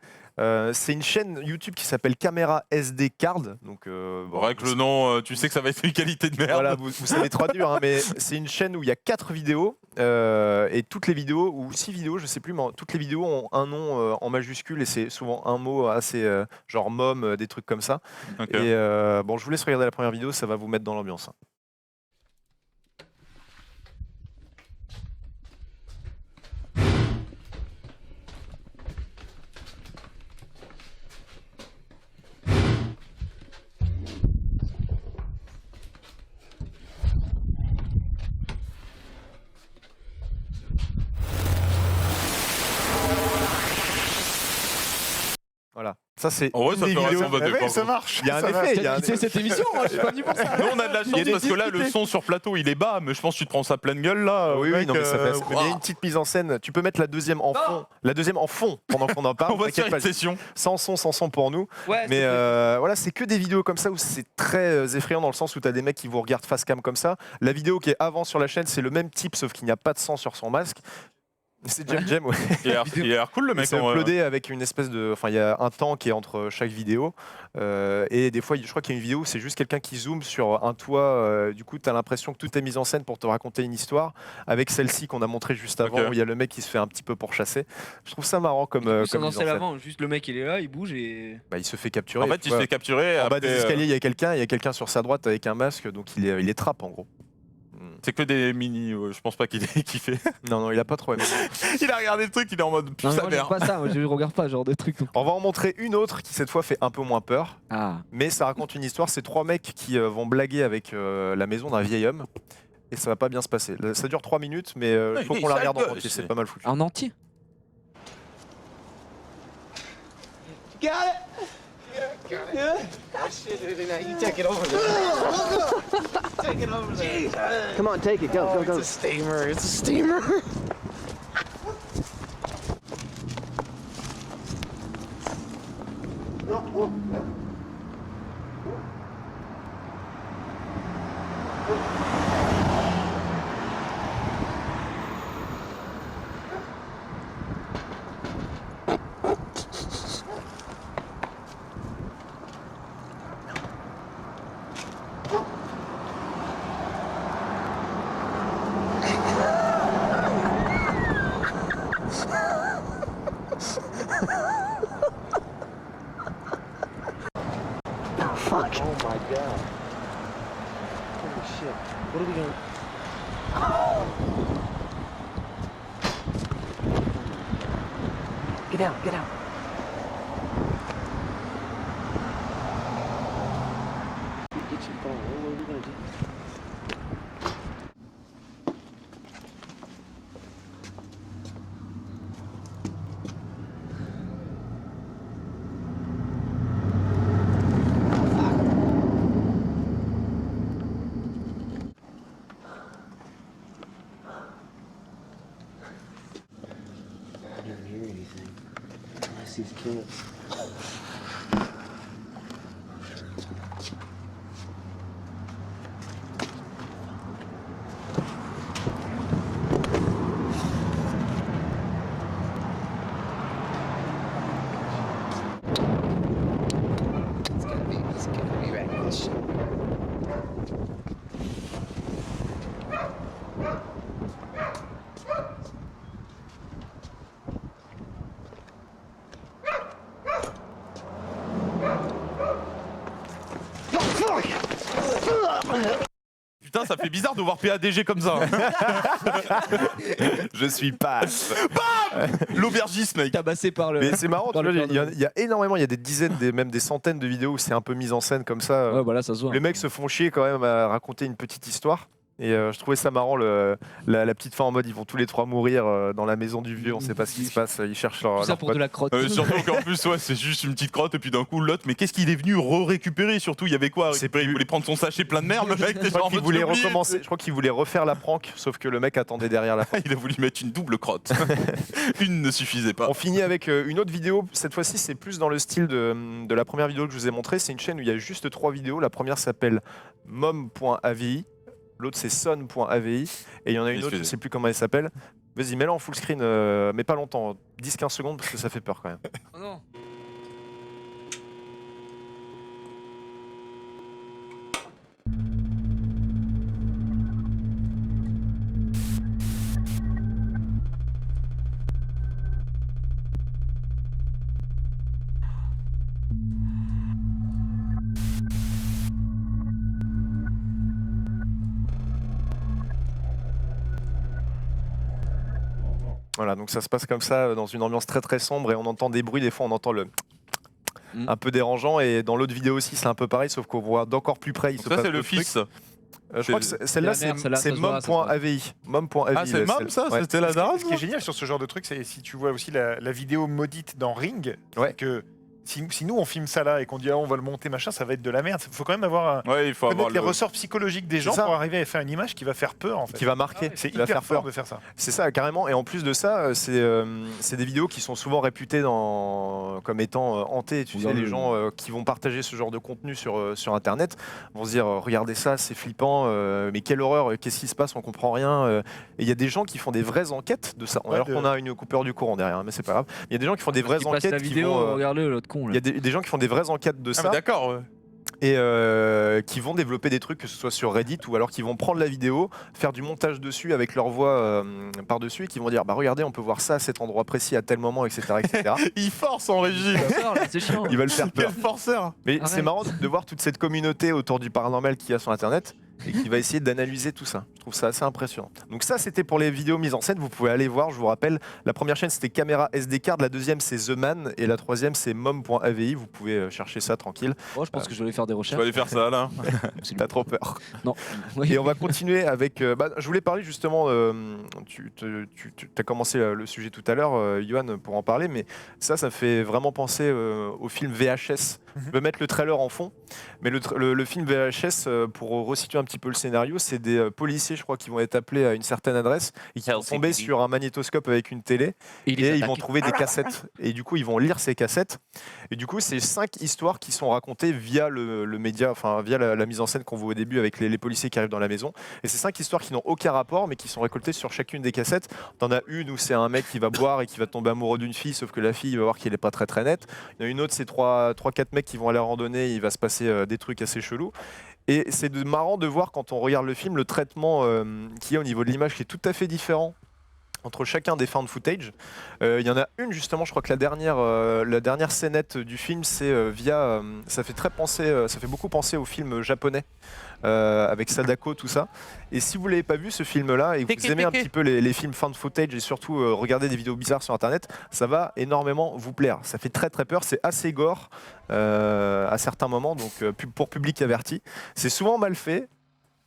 [SPEAKER 1] C'est une chaîne YouTube qui s'appelle Caméra SD Card. Donc, bon,
[SPEAKER 4] Avec le nom, tu sais que ça va être une qualité de merde.
[SPEAKER 1] voilà, vous savez traduire, hein, mais c'est une chaîne où il y a 4 vidéos et toutes les vidéos, ou 6 vidéos, je sais plus, mais toutes les vidéos ont un nom en majuscule et c'est souvent un mot assez genre mom, des trucs comme ça.
[SPEAKER 4] Ok.
[SPEAKER 1] Et bon, je vous laisse regarder la première vidéo, ça va vous mettre dans l'ambiance. Voilà, ça c'est
[SPEAKER 4] En vrai,
[SPEAKER 1] une
[SPEAKER 4] ça
[SPEAKER 1] des
[SPEAKER 4] fait
[SPEAKER 1] vidéos.
[SPEAKER 4] raison, bah,
[SPEAKER 3] Ah ouais,
[SPEAKER 4] pas
[SPEAKER 3] ça
[SPEAKER 4] gros.
[SPEAKER 3] marche.
[SPEAKER 1] Il y a un
[SPEAKER 3] ça
[SPEAKER 1] effet,
[SPEAKER 3] marche.
[SPEAKER 1] il y a un-
[SPEAKER 2] C'est cette émission, moi, je suis pas venu pour ça.
[SPEAKER 4] Nous on a de la
[SPEAKER 1] Il y a
[SPEAKER 4] chance
[SPEAKER 1] des
[SPEAKER 4] parce que là le
[SPEAKER 1] difficultés.
[SPEAKER 4] son sur plateau il est bas, mais je pense que tu te prends ça pleine gueule là.
[SPEAKER 1] Oui, oui,
[SPEAKER 3] mec,
[SPEAKER 1] non, mais ça fait assez-
[SPEAKER 3] wow.
[SPEAKER 1] mais il y a une petite mise en scène. Tu peux mettre la deuxième en fond. La deuxième en fond pendant qu'on en parle.
[SPEAKER 4] On va se
[SPEAKER 1] t'inquiète
[SPEAKER 4] faire
[SPEAKER 1] pas,
[SPEAKER 4] une session.
[SPEAKER 1] sans son pour nous.
[SPEAKER 2] Ouais,
[SPEAKER 1] Mais voilà, c'est que des vidéos comme ça où c'est très effrayant dans le sens où tu as des mecs qui vous regardent face cam comme ça. La vidéo qui est avant sur la chaîne, c'est le même type sauf qu'il n'y a pas de sang sur son masque. C'est Jem, ouais.
[SPEAKER 4] Il a l'air cool le mec.
[SPEAKER 1] C'est
[SPEAKER 4] en vrai.
[SPEAKER 1] uploadé avec une espèce de. Enfin, il y a un temps qui est entre chaque vidéo. Et des fois, je crois qu'il y a une vidéo où c'est juste quelqu'un qui zoome sur un toit. Du coup, tu as l'impression que tout est mis en scène pour te raconter une histoire. Avec celle-ci qu'on a montrée juste avant,
[SPEAKER 4] Ok.
[SPEAKER 1] où il y a le mec qui se fait un petit peu pourchasser. Je trouve ça marrant comme, comme
[SPEAKER 2] Sans
[SPEAKER 1] mise en
[SPEAKER 2] danser
[SPEAKER 1] scène.
[SPEAKER 2] l'avant, juste le mec il est là, il bouge et.
[SPEAKER 1] Bah, il se fait capturer.
[SPEAKER 4] En fait,
[SPEAKER 1] tu
[SPEAKER 4] il se
[SPEAKER 1] vois.
[SPEAKER 4] fait capturer.
[SPEAKER 1] En bas des
[SPEAKER 4] après,
[SPEAKER 1] escaliers, il y a quelqu'un sur sa droite avec un masque, donc il est trappe en gros.
[SPEAKER 4] C'est que des mini. Je pense pas qu'il ait kiffé.
[SPEAKER 1] Non, non, il a pas trop aimé.
[SPEAKER 4] Il a regardé le truc, il est en mode
[SPEAKER 2] Non,
[SPEAKER 4] putain
[SPEAKER 2] moi, j'aime
[SPEAKER 4] merde.
[SPEAKER 2] pas ça, moi je regarde pas ce genre de trucs. donc.
[SPEAKER 1] On va en montrer une autre qui cette fois fait un peu moins peur.
[SPEAKER 2] Ah.
[SPEAKER 1] Mais ça raconte une histoire, c'est 3 mecs qui vont blaguer avec la maison d'un vieil homme. Et ça va pas bien se passer. Ça dure 3 minutes, mais il faut
[SPEAKER 4] il
[SPEAKER 1] qu'on la
[SPEAKER 4] est
[SPEAKER 1] regarde en
[SPEAKER 4] sale
[SPEAKER 1] entier,
[SPEAKER 4] gosse.
[SPEAKER 1] c'est pas mal foutu.
[SPEAKER 2] En entier.
[SPEAKER 6] Come on, take it. Go, go, go. Fuck. Oh my god. Holy shit. What are we gonna... Get out, get out. Get your phone. What are we gonna do? I didn't hear anything. Unless these kids. It's gotta be back in this shit.
[SPEAKER 4] Putain, ça fait bizarre de voir PADG comme ça.
[SPEAKER 1] Je suis pas.
[SPEAKER 4] L'aubergiste, mec.
[SPEAKER 2] Tabassé par le.
[SPEAKER 1] Mais c'est marrant, tu
[SPEAKER 2] Par
[SPEAKER 1] vois,
[SPEAKER 2] le
[SPEAKER 1] il y a énormément, il y a des dizaines, même des centaines de vidéos où c'est un peu mis en scène comme ça.
[SPEAKER 2] Ouais, voilà, ça se voit.
[SPEAKER 1] Les mecs se font chier quand même à raconter une petite histoire. Et je trouvais ça marrant, la petite fin en mode ils vont tous les trois mourir dans la maison du vieux, on sait pas ce qui se passe, ils cherchent leur.
[SPEAKER 2] Tout ça pour de la crotte.
[SPEAKER 4] Surtout qu'en plus, ouais, c'est juste une petite crotte et puis d'un coup l'autre, mais qu'est-ce qu'il est venu récupérer surtout? Il y avait quoi à récupérer? Il voulait prendre son sachet plein de merde, le mec.
[SPEAKER 1] Je crois qu'il voulait recommencer, je crois qu'il voulait refaire la prank, sauf que le mec attendait derrière la prank.
[SPEAKER 4] Il a voulu mettre une double crotte. Une ne suffisait pas.
[SPEAKER 1] On finit avec une autre vidéo, cette fois-ci c'est plus dans le style de la première vidéo que je vous ai montré, c'est une chaîne où il y a juste 3 vidéos, la première s'appelle mom.avi, l'autre c'est son.avi, et il y en a une autre, je sais plus comment elle s'appelle. Vas-y, mets-la en full screen, mais pas longtemps, 10-15 secondes parce que ça fait peur quand même.
[SPEAKER 2] Oh non.
[SPEAKER 1] Voilà, donc ça se passe comme ça, dans une ambiance très très sombre, et on entend des bruits, des fois on entend le un peu dérangeant, et dans l'autre vidéo aussi c'est un peu pareil, sauf qu'on voit d'encore plus près. Il se
[SPEAKER 4] Ça
[SPEAKER 1] passe
[SPEAKER 4] c'est le
[SPEAKER 1] d'autres trucs.
[SPEAKER 4] fils.
[SPEAKER 1] Je crois que celle-là
[SPEAKER 2] C'est la mère, celle-là,
[SPEAKER 1] c'est
[SPEAKER 2] ça se voit,
[SPEAKER 1] mom.avi. Mom.avi.
[SPEAKER 4] Ah c'est Mom ça?
[SPEAKER 1] Ouais.
[SPEAKER 4] C'était la daronne?
[SPEAKER 3] Ce qui est génial sur ce genre de truc, c'est si tu vois aussi la vidéo maudite dans Ring,
[SPEAKER 1] Ouais.
[SPEAKER 3] c'est que si nous on filme ça là et qu'on dit ah, on va le monter machin, ça va être de la merde. Il faut quand même avoir
[SPEAKER 4] Ouais, il faut avoir
[SPEAKER 3] connaître les
[SPEAKER 4] le...
[SPEAKER 3] ressorts psychologiques des gens
[SPEAKER 1] ça.
[SPEAKER 3] pour arriver à faire une image qui va faire peur en fait.
[SPEAKER 1] Qui va marquer,
[SPEAKER 3] C'est
[SPEAKER 1] qui va
[SPEAKER 3] hyper
[SPEAKER 1] faire
[SPEAKER 3] fort
[SPEAKER 1] peur.
[SPEAKER 3] de faire ça.
[SPEAKER 1] C'est ça, carrément. Et en plus de ça, c'est des vidéos qui sont souvent réputées comme étant hantées. Tu sais, les gens qui vont partager ce genre de contenu sur Internet vont se dire regardez ça, c'est flippant, mais quelle horreur, qu'est-ce qui se passe, on comprend rien. Et il y a des gens qui font des vraies enquêtes de ça.
[SPEAKER 3] Ouais,
[SPEAKER 1] Alors qu'on a une coupure du courant derrière, mais c'est pas grave. Il y a des gens qui font des vraies
[SPEAKER 2] Il passe
[SPEAKER 1] enquêtes.
[SPEAKER 2] la
[SPEAKER 1] qui
[SPEAKER 2] vidéo,
[SPEAKER 1] vont,
[SPEAKER 2] regarde-le, l'autre con.
[SPEAKER 1] il
[SPEAKER 2] Là.
[SPEAKER 1] y a des gens qui font des vraies enquêtes de
[SPEAKER 4] Ah
[SPEAKER 1] ça.
[SPEAKER 4] mais d'accord, ouais.
[SPEAKER 1] Et qui vont développer des trucs, que ce soit sur Reddit ou alors qui vont prendre la vidéo, faire du montage dessus avec leur voix par-dessus et qui vont dire bah regardez, on peut voir ça à cet endroit précis à tel moment, etc. etc.
[SPEAKER 4] Il force en régie.
[SPEAKER 2] C'est chiant.
[SPEAKER 1] Ils veulent faire peur.
[SPEAKER 4] Quel forceur.
[SPEAKER 1] Mais
[SPEAKER 2] Arrête.
[SPEAKER 1] c'est marrant de voir toute cette communauté autour du paranormal qu'il y a sur Internet et qui va essayer d'analyser tout ça. Je trouve ça assez impressionnant. Donc ça, c'était pour les vidéos mises en scène. Vous pouvez aller voir, je vous rappelle, la première chaîne, c'était Caméra SD Card, la deuxième, c'est The Man, et la troisième, c'est mom.avi. Vous pouvez chercher ça tranquille.
[SPEAKER 2] Oh, je pense que je vais aller faire des
[SPEAKER 4] Je
[SPEAKER 2] recherches.
[SPEAKER 4] vais aller faire ça là.
[SPEAKER 1] T'as trop peur.
[SPEAKER 2] Non. Oui.
[SPEAKER 1] Et on va continuer avec. Je voulais parler justement. Tu as commencé le sujet tout à l'heure, Yohan, pour en parler, mais ça fait vraiment penser au film VHS. Je vais mettre le trailer en fond, mais le film VHS, pour resituer un petit peu le scénario, c'est des policiers, je crois, qui vont être appelés à une certaine adresse et qui vont tomber sur un magnétoscope avec une télé et ils vont trouver des cassettes. Et du coup, ils vont lire ces cassettes. Et du coup, c'est 5 histoires qui sont racontées via le média, enfin via la mise en scène qu'on voit au début avec les policiers qui arrivent dans la maison. Et c'est 5 histoires qui n'ont aucun rapport, mais qui sont récoltées sur chacune des cassettes. T'en as une où c'est un mec qui va boire et qui va tomber amoureux d'une fille, sauf que la fille, il va voir qu'elle n'est pas très très nette. Il y en a une autre, c'est 3-4 mecs qui vont aller randonner, il va se passer des trucs assez chelous. Et c'est marrant de voir quand on regarde le film le traitement qu'il y a au niveau de l'image qui est tout à fait différent entre chacun des found footage. Il y en a une justement, je crois que la dernière scénette du film, c'est ça fait beaucoup penser au film japonais avec Sadako, tout ça. Et si vous l'avez pas vu ce film-là et que vous aimez un petit peu les films found footage et surtout regarder des vidéos bizarres sur Internet, ça va énormément vous plaire. Ça fait très très peur, c'est assez gore à certains moments, donc pour public averti. C'est souvent mal fait,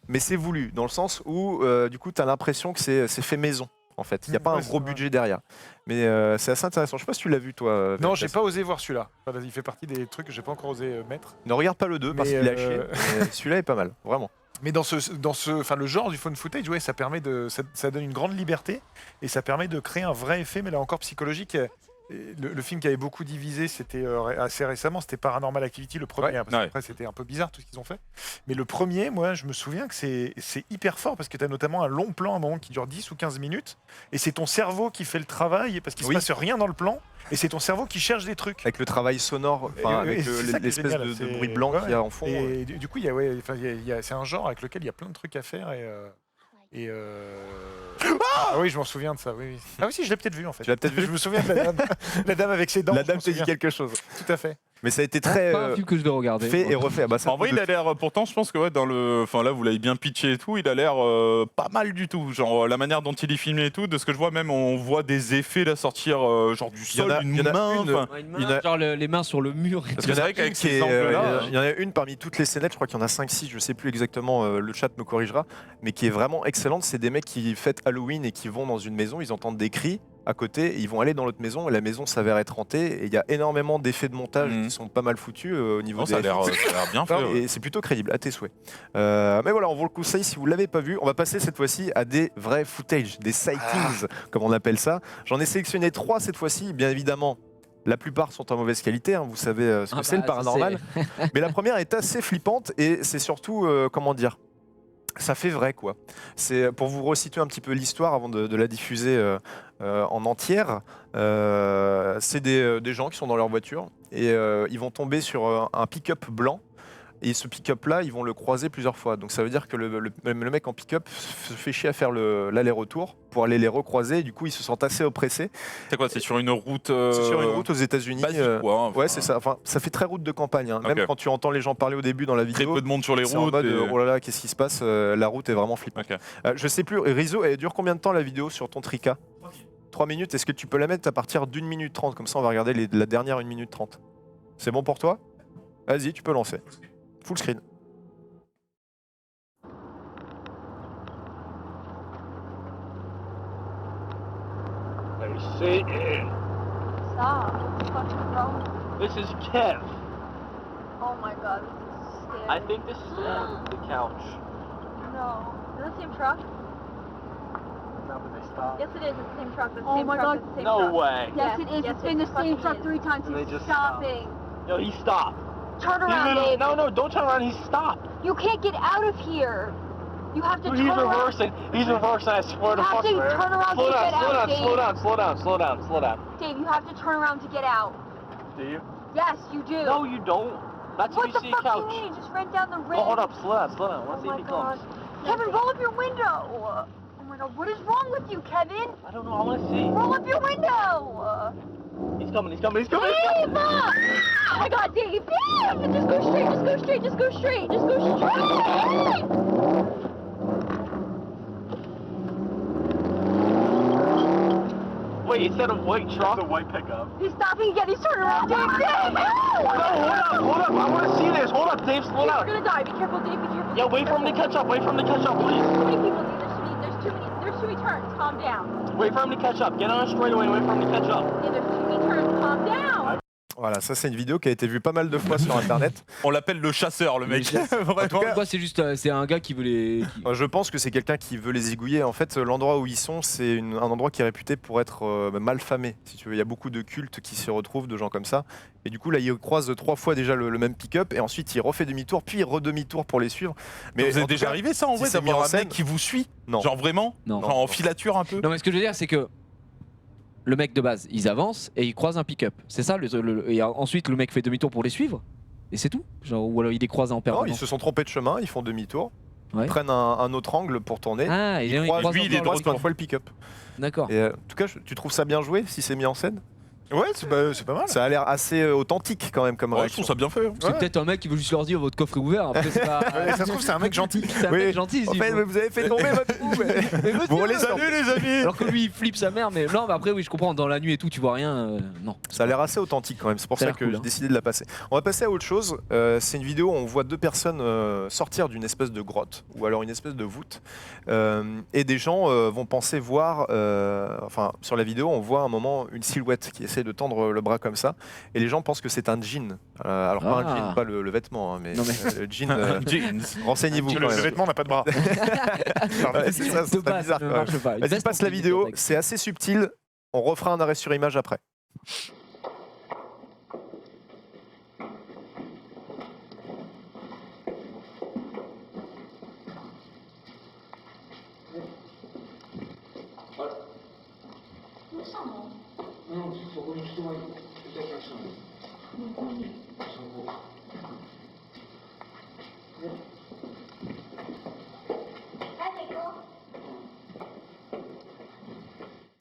[SPEAKER 1] mais c'est voulu, dans le sens où du coup tu as l'impression que c'est fait maison. En fait, il n'y a pas un gros budget derrière. Mais c'est assez intéressant. Je sais pas si tu l'as vu, toi.
[SPEAKER 3] Non,
[SPEAKER 1] VHS.
[SPEAKER 3] j'ai pas osé voir celui-là. Enfin, il fait partie des trucs que j'ai pas encore osé mettre.
[SPEAKER 1] Ne regarde pas le 2 parce
[SPEAKER 3] Mais,
[SPEAKER 1] qu'il a chier. Mais celui-là est pas mal, vraiment.
[SPEAKER 3] Mais enfin, le genre du phone footage, ouais, ça permet ça donne une grande liberté et ça permet de créer un vrai effet, mais là encore psychologique. Le film qui avait beaucoup divisé, c'était assez récemment, c'était Paranormal Activity, le premier.
[SPEAKER 1] Ouais,
[SPEAKER 3] Parce qu'après, c'était un peu bizarre tout ce qu'ils ont fait. Mais le premier, moi, je me souviens que c'est hyper fort parce que tu as notamment un long plan à un moment qui dure 10 ou 15 minutes et c'est ton cerveau qui fait le travail parce qu'il se passe rien dans le plan et c'est ton cerveau qui cherche des trucs.
[SPEAKER 1] Avec le travail sonore, avec l'espèce de bruit blanc qu'il y a en fond.
[SPEAKER 3] Et du coup, c'est un genre avec lequel il y a plein de trucs à faire Ah oui, je m'en souviens de ça. Oui, oui. Ah oui, si, je l'ai peut-être vu en fait.
[SPEAKER 1] Tu l'as peut-être vu.
[SPEAKER 3] Je me souviens de la dame avec ses dents.
[SPEAKER 1] La
[SPEAKER 3] je
[SPEAKER 1] dame
[SPEAKER 3] m'en
[SPEAKER 1] te dit
[SPEAKER 3] souviens.
[SPEAKER 1] quelque chose.
[SPEAKER 3] Tout à fait.
[SPEAKER 1] Mais ça a été très
[SPEAKER 2] Pas un film que je vais regarder.
[SPEAKER 1] fait et refait. Ah bah, ça
[SPEAKER 4] En vrai, il a l'air. Pourtant, je pense que ouais, dans le. Enfin, là, vous l'avez bien pitché et tout. Il a l'air pas mal du tout. Genre, la manière dont il est filmé et tout. De ce que je vois, même, on voit des effets là sortir, genre du
[SPEAKER 1] Il y en
[SPEAKER 4] sol,
[SPEAKER 1] a-
[SPEAKER 4] une
[SPEAKER 1] il y en a
[SPEAKER 4] main.
[SPEAKER 1] une-
[SPEAKER 4] enfin,
[SPEAKER 2] Ouais, une
[SPEAKER 1] Il y en
[SPEAKER 2] main,
[SPEAKER 1] a-
[SPEAKER 2] genre les mains sur le mur.
[SPEAKER 4] Parce que c'est vrai qu'avec
[SPEAKER 1] qui
[SPEAKER 4] ces
[SPEAKER 1] est,
[SPEAKER 4] angles-là.
[SPEAKER 1] il y en a une parmi toutes les scénettes, je crois qu'il y en a 5-6, je sais plus exactement, le chat me corrigera, mais qui est vraiment excellente. C'est des mecs qui fêtent Halloween et qui vont dans une maison, ils entendent des cris à côté, et ils vont aller dans l'autre maison et la maison s'avère être hantée. Et il y a énormément d'effets de montage
[SPEAKER 4] Mhm.
[SPEAKER 1] qui sont pas mal foutus au niveau
[SPEAKER 4] Non,
[SPEAKER 1] des
[SPEAKER 4] ça a l'air
[SPEAKER 1] FX.
[SPEAKER 4] bien fait. ouais.
[SPEAKER 1] Et c'est plutôt crédible, à tes souhaits. Mais voilà, on vous le conseille si vous l'avez pas vu. On va passer cette fois-ci à des vrais footage, des sightings, comme on appelle ça. J'en ai sélectionné 3 cette fois-ci, bien évidemment. La plupart sont en mauvaise qualité, hein, vous savez ce que c'est le paranormal. Mais la première est assez flippante et c'est surtout, comment dire, ça fait vrai quoi. C'est pour vous resituer un petit peu l'histoire avant de la diffuser en entière. C'est des gens qui sont dans leur voiture et ils vont tomber sur un pick-up blanc. Et ce pick-up là, ils vont le croiser plusieurs fois. Donc ça veut dire que le mec en pick-up se fait chier à faire l'aller-retour pour aller les recroiser. Et du coup, ils se sentent assez oppressés.
[SPEAKER 4] C'est quoi? C'est sur une route.
[SPEAKER 1] C'est sur une route aux États-Unis.
[SPEAKER 4] Basique, quoi. Enfin,
[SPEAKER 1] Ouais, c'est ça. Enfin, ça fait très route de campagne. Hein.
[SPEAKER 4] Ok.
[SPEAKER 1] Même quand tu entends les gens parler au début dans la
[SPEAKER 4] Très
[SPEAKER 1] vidéo,
[SPEAKER 4] peu de monde sur les
[SPEAKER 1] c'est en
[SPEAKER 4] routes.
[SPEAKER 1] mode
[SPEAKER 4] et-
[SPEAKER 1] oh là là, qu'est-ce qui se passe La route est vraiment flippante.
[SPEAKER 4] Ok.
[SPEAKER 1] Je sais plus, Rizzo, elle dure combien de temps la vidéo sur ton Trika 3 minutes. Est-ce que tu peux la mettre à partir d'1 minute 30? Comme ça, on va regarder la dernière 1 minute 30. C'est bon pour toi? Vas-y, tu peux lancer. Full screen.
[SPEAKER 6] Let me see.
[SPEAKER 7] Stop. What the fuck is wrong?
[SPEAKER 6] This is Kev.
[SPEAKER 7] Oh my god, this is scary.
[SPEAKER 6] I think this is the couch.
[SPEAKER 7] No. Is it the same truck?
[SPEAKER 6] Now that they stop.
[SPEAKER 7] Yes, it is. It's the same truck. It's the
[SPEAKER 8] Oh
[SPEAKER 7] same
[SPEAKER 8] my
[SPEAKER 7] truck.
[SPEAKER 8] God.
[SPEAKER 7] It's the same
[SPEAKER 6] No
[SPEAKER 7] truck.
[SPEAKER 6] way.
[SPEAKER 8] Yes, it is.
[SPEAKER 7] Yes,
[SPEAKER 8] It's been the
[SPEAKER 7] it
[SPEAKER 8] same
[SPEAKER 7] fucking
[SPEAKER 8] truck
[SPEAKER 7] is.
[SPEAKER 8] 3 times.
[SPEAKER 6] And they
[SPEAKER 8] He's
[SPEAKER 6] just
[SPEAKER 8] stopping.
[SPEAKER 6] No, he stopped.
[SPEAKER 7] Turn
[SPEAKER 6] He
[SPEAKER 7] around,
[SPEAKER 6] literally-
[SPEAKER 7] Dave.
[SPEAKER 6] no, no, don't turn around. He stopped.
[SPEAKER 8] You can't get out of here. You have to
[SPEAKER 6] Dude,
[SPEAKER 8] turn
[SPEAKER 6] he's
[SPEAKER 8] around.
[SPEAKER 6] reversing. He's reversing. I swear to
[SPEAKER 8] You have
[SPEAKER 6] fuck,
[SPEAKER 8] to
[SPEAKER 6] man.
[SPEAKER 8] turn around
[SPEAKER 6] Slow
[SPEAKER 8] to
[SPEAKER 6] down,
[SPEAKER 8] get
[SPEAKER 6] slow
[SPEAKER 8] out,
[SPEAKER 6] down,
[SPEAKER 8] Dave.
[SPEAKER 6] slow down, slow down, slow down, slow down.
[SPEAKER 8] Dave, you have to turn around to get out.
[SPEAKER 6] Do you?
[SPEAKER 8] Yes, you do.
[SPEAKER 6] No, you don't. That's
[SPEAKER 8] What
[SPEAKER 6] if
[SPEAKER 8] the
[SPEAKER 6] you see a
[SPEAKER 8] fuck do
[SPEAKER 6] couch.
[SPEAKER 8] you mean? Just rent down the
[SPEAKER 6] Oh,
[SPEAKER 8] ring.
[SPEAKER 6] hold up, slow down, slow down.
[SPEAKER 8] Oh
[SPEAKER 6] Let's see if
[SPEAKER 8] my
[SPEAKER 6] he
[SPEAKER 8] god.
[SPEAKER 6] comes.
[SPEAKER 8] Kevin, roll up your window. Oh my god, what is wrong with you, Kevin?
[SPEAKER 6] I don't know. I want to see.
[SPEAKER 8] Roll up your window.
[SPEAKER 6] He's coming. He's coming. He's coming.
[SPEAKER 8] Dave! Oh my god, Dave! Dave! Just go straight, just go straight, just go straight, just go straight!
[SPEAKER 6] Wait, instead of white truck, the white pickup.
[SPEAKER 8] He's stopping again, he's turning around, Dave! Dave!
[SPEAKER 6] No, hold up. I want to see this. Hold up, Dave. Slow
[SPEAKER 8] You're
[SPEAKER 6] down.
[SPEAKER 8] gonna die, be careful, Dave, be careful.
[SPEAKER 6] Yeah, wait for him to catch up. Wait for him to catch up,
[SPEAKER 8] There's
[SPEAKER 6] please.
[SPEAKER 8] too many people, Dave, there's too many turns, calm down.
[SPEAKER 6] Wait for him to catch up. Get on a straightaway and wait for him to catch up.
[SPEAKER 8] Dave, there's too many turns, calm down.
[SPEAKER 1] Voilà, ça c'est une vidéo qui a été vue pas mal de fois sur internet.
[SPEAKER 4] On l'appelle le chasseur, le mec.
[SPEAKER 2] En tout
[SPEAKER 4] Vraiment.
[SPEAKER 2] cas, c'est juste, c'est un gars qui veut les.
[SPEAKER 1] Je pense que c'est quelqu'un qui veut les zigouiller. En fait, l'endroit où ils sont, c'est un endroit qui est réputé pour être mal famé. Si tu veux, il y a beaucoup de cultes qui s'y retrouvent, de gens comme ça. Et du coup, là, il croise 3 fois déjà le même pick-up, et ensuite il refait demi-tour, puis il redemi-tour pour les suivre.
[SPEAKER 4] Mais vous
[SPEAKER 1] en
[SPEAKER 4] êtes
[SPEAKER 1] tout
[SPEAKER 4] déjà
[SPEAKER 1] cas,
[SPEAKER 4] arrivé ça en
[SPEAKER 1] si
[SPEAKER 4] vrai
[SPEAKER 1] c'est mis
[SPEAKER 4] d'avoir
[SPEAKER 1] en
[SPEAKER 4] un
[SPEAKER 1] scène-
[SPEAKER 4] mec qui vous suit?
[SPEAKER 1] Non.
[SPEAKER 4] Genre vraiment?
[SPEAKER 2] Non.
[SPEAKER 4] Genre en filature un peu?
[SPEAKER 2] Non, mais ce que je veux dire, c'est que le mec de base, ils avancent et ils croisent un pick-up. C'est ça, et ensuite le mec fait demi-tour pour les suivre. Et c'est tout. Genre, ou alors il les croise en
[SPEAKER 1] Non,
[SPEAKER 2] permanence.
[SPEAKER 1] ils se sont trompés de chemin, ils font demi-tour,
[SPEAKER 2] Ouais.
[SPEAKER 1] ils prennent un autre angle pour tourner.
[SPEAKER 2] Ah, et
[SPEAKER 1] Ils
[SPEAKER 2] ils
[SPEAKER 1] croisent,
[SPEAKER 2] croisent
[SPEAKER 1] lui, il est
[SPEAKER 2] encore
[SPEAKER 1] droit
[SPEAKER 2] le
[SPEAKER 1] plein de
[SPEAKER 2] pick-up.
[SPEAKER 1] fois le pick-up.
[SPEAKER 2] D'accord.
[SPEAKER 1] Et en tout cas, tu trouves ça bien joué si c'est mis en scène?
[SPEAKER 3] Ouais, c'est pas mal.
[SPEAKER 1] Ça a l'air assez authentique quand même comme
[SPEAKER 4] Ouais, je
[SPEAKER 1] réaction.
[SPEAKER 4] trouve ça bien fait. hein.
[SPEAKER 2] C'est
[SPEAKER 3] Ouais.
[SPEAKER 2] peut-être un mec qui veut juste leur dire votre coffre est ouvert. Après, c'est pas.
[SPEAKER 3] Ouais, ça se trouve, c'est un mec gentil.
[SPEAKER 2] C'est un
[SPEAKER 1] Oui.
[SPEAKER 2] mec gentil.
[SPEAKER 1] En
[SPEAKER 2] si,
[SPEAKER 1] fait,
[SPEAKER 2] faut-
[SPEAKER 1] vous avez fait tomber votre coup.
[SPEAKER 2] Mais monsieur,
[SPEAKER 1] Bon, les amis.
[SPEAKER 2] Alors que lui, il flippe sa mère, mais non, mais après, oui, je comprends. Dans la nuit et tout, tu vois rien. Non.
[SPEAKER 1] Ça a l'air assez authentique quand même, c'est pour
[SPEAKER 2] Ça a
[SPEAKER 1] ça
[SPEAKER 2] l'air
[SPEAKER 1] que
[SPEAKER 2] cool,
[SPEAKER 1] j'ai
[SPEAKER 2] hein.
[SPEAKER 1] décidé de la passer. On va passer à autre chose. C'est une vidéo où on voit 2 personnes sortir d'une espèce de grotte ou alors une espèce de voûte. Et des gens vont penser voir, enfin sur la vidéo, on voit à un moment une silhouette qui essaie de tendre le bras comme ça. Et les gens pensent que c'est un jean. Alors pas un
[SPEAKER 2] Ah.
[SPEAKER 1] jean, pas le vêtement, hein, mais,
[SPEAKER 2] Non, mais-
[SPEAKER 1] le jean.
[SPEAKER 4] Jeans.
[SPEAKER 1] Renseignez-vous
[SPEAKER 3] Le
[SPEAKER 1] quand même.
[SPEAKER 3] vêtement n'a pas de bras.
[SPEAKER 1] Ouais, c'est ça,
[SPEAKER 2] De
[SPEAKER 1] c'est
[SPEAKER 2] base,
[SPEAKER 1] bizarre
[SPEAKER 2] ça
[SPEAKER 1] quand
[SPEAKER 2] ne
[SPEAKER 1] même.
[SPEAKER 2] marche pas. Une
[SPEAKER 1] Vas-y,
[SPEAKER 2] veste
[SPEAKER 1] passe la
[SPEAKER 2] en
[SPEAKER 1] vidéo,
[SPEAKER 2] avec.
[SPEAKER 1] c'est assez subtil. On refera un arrêt sur image après.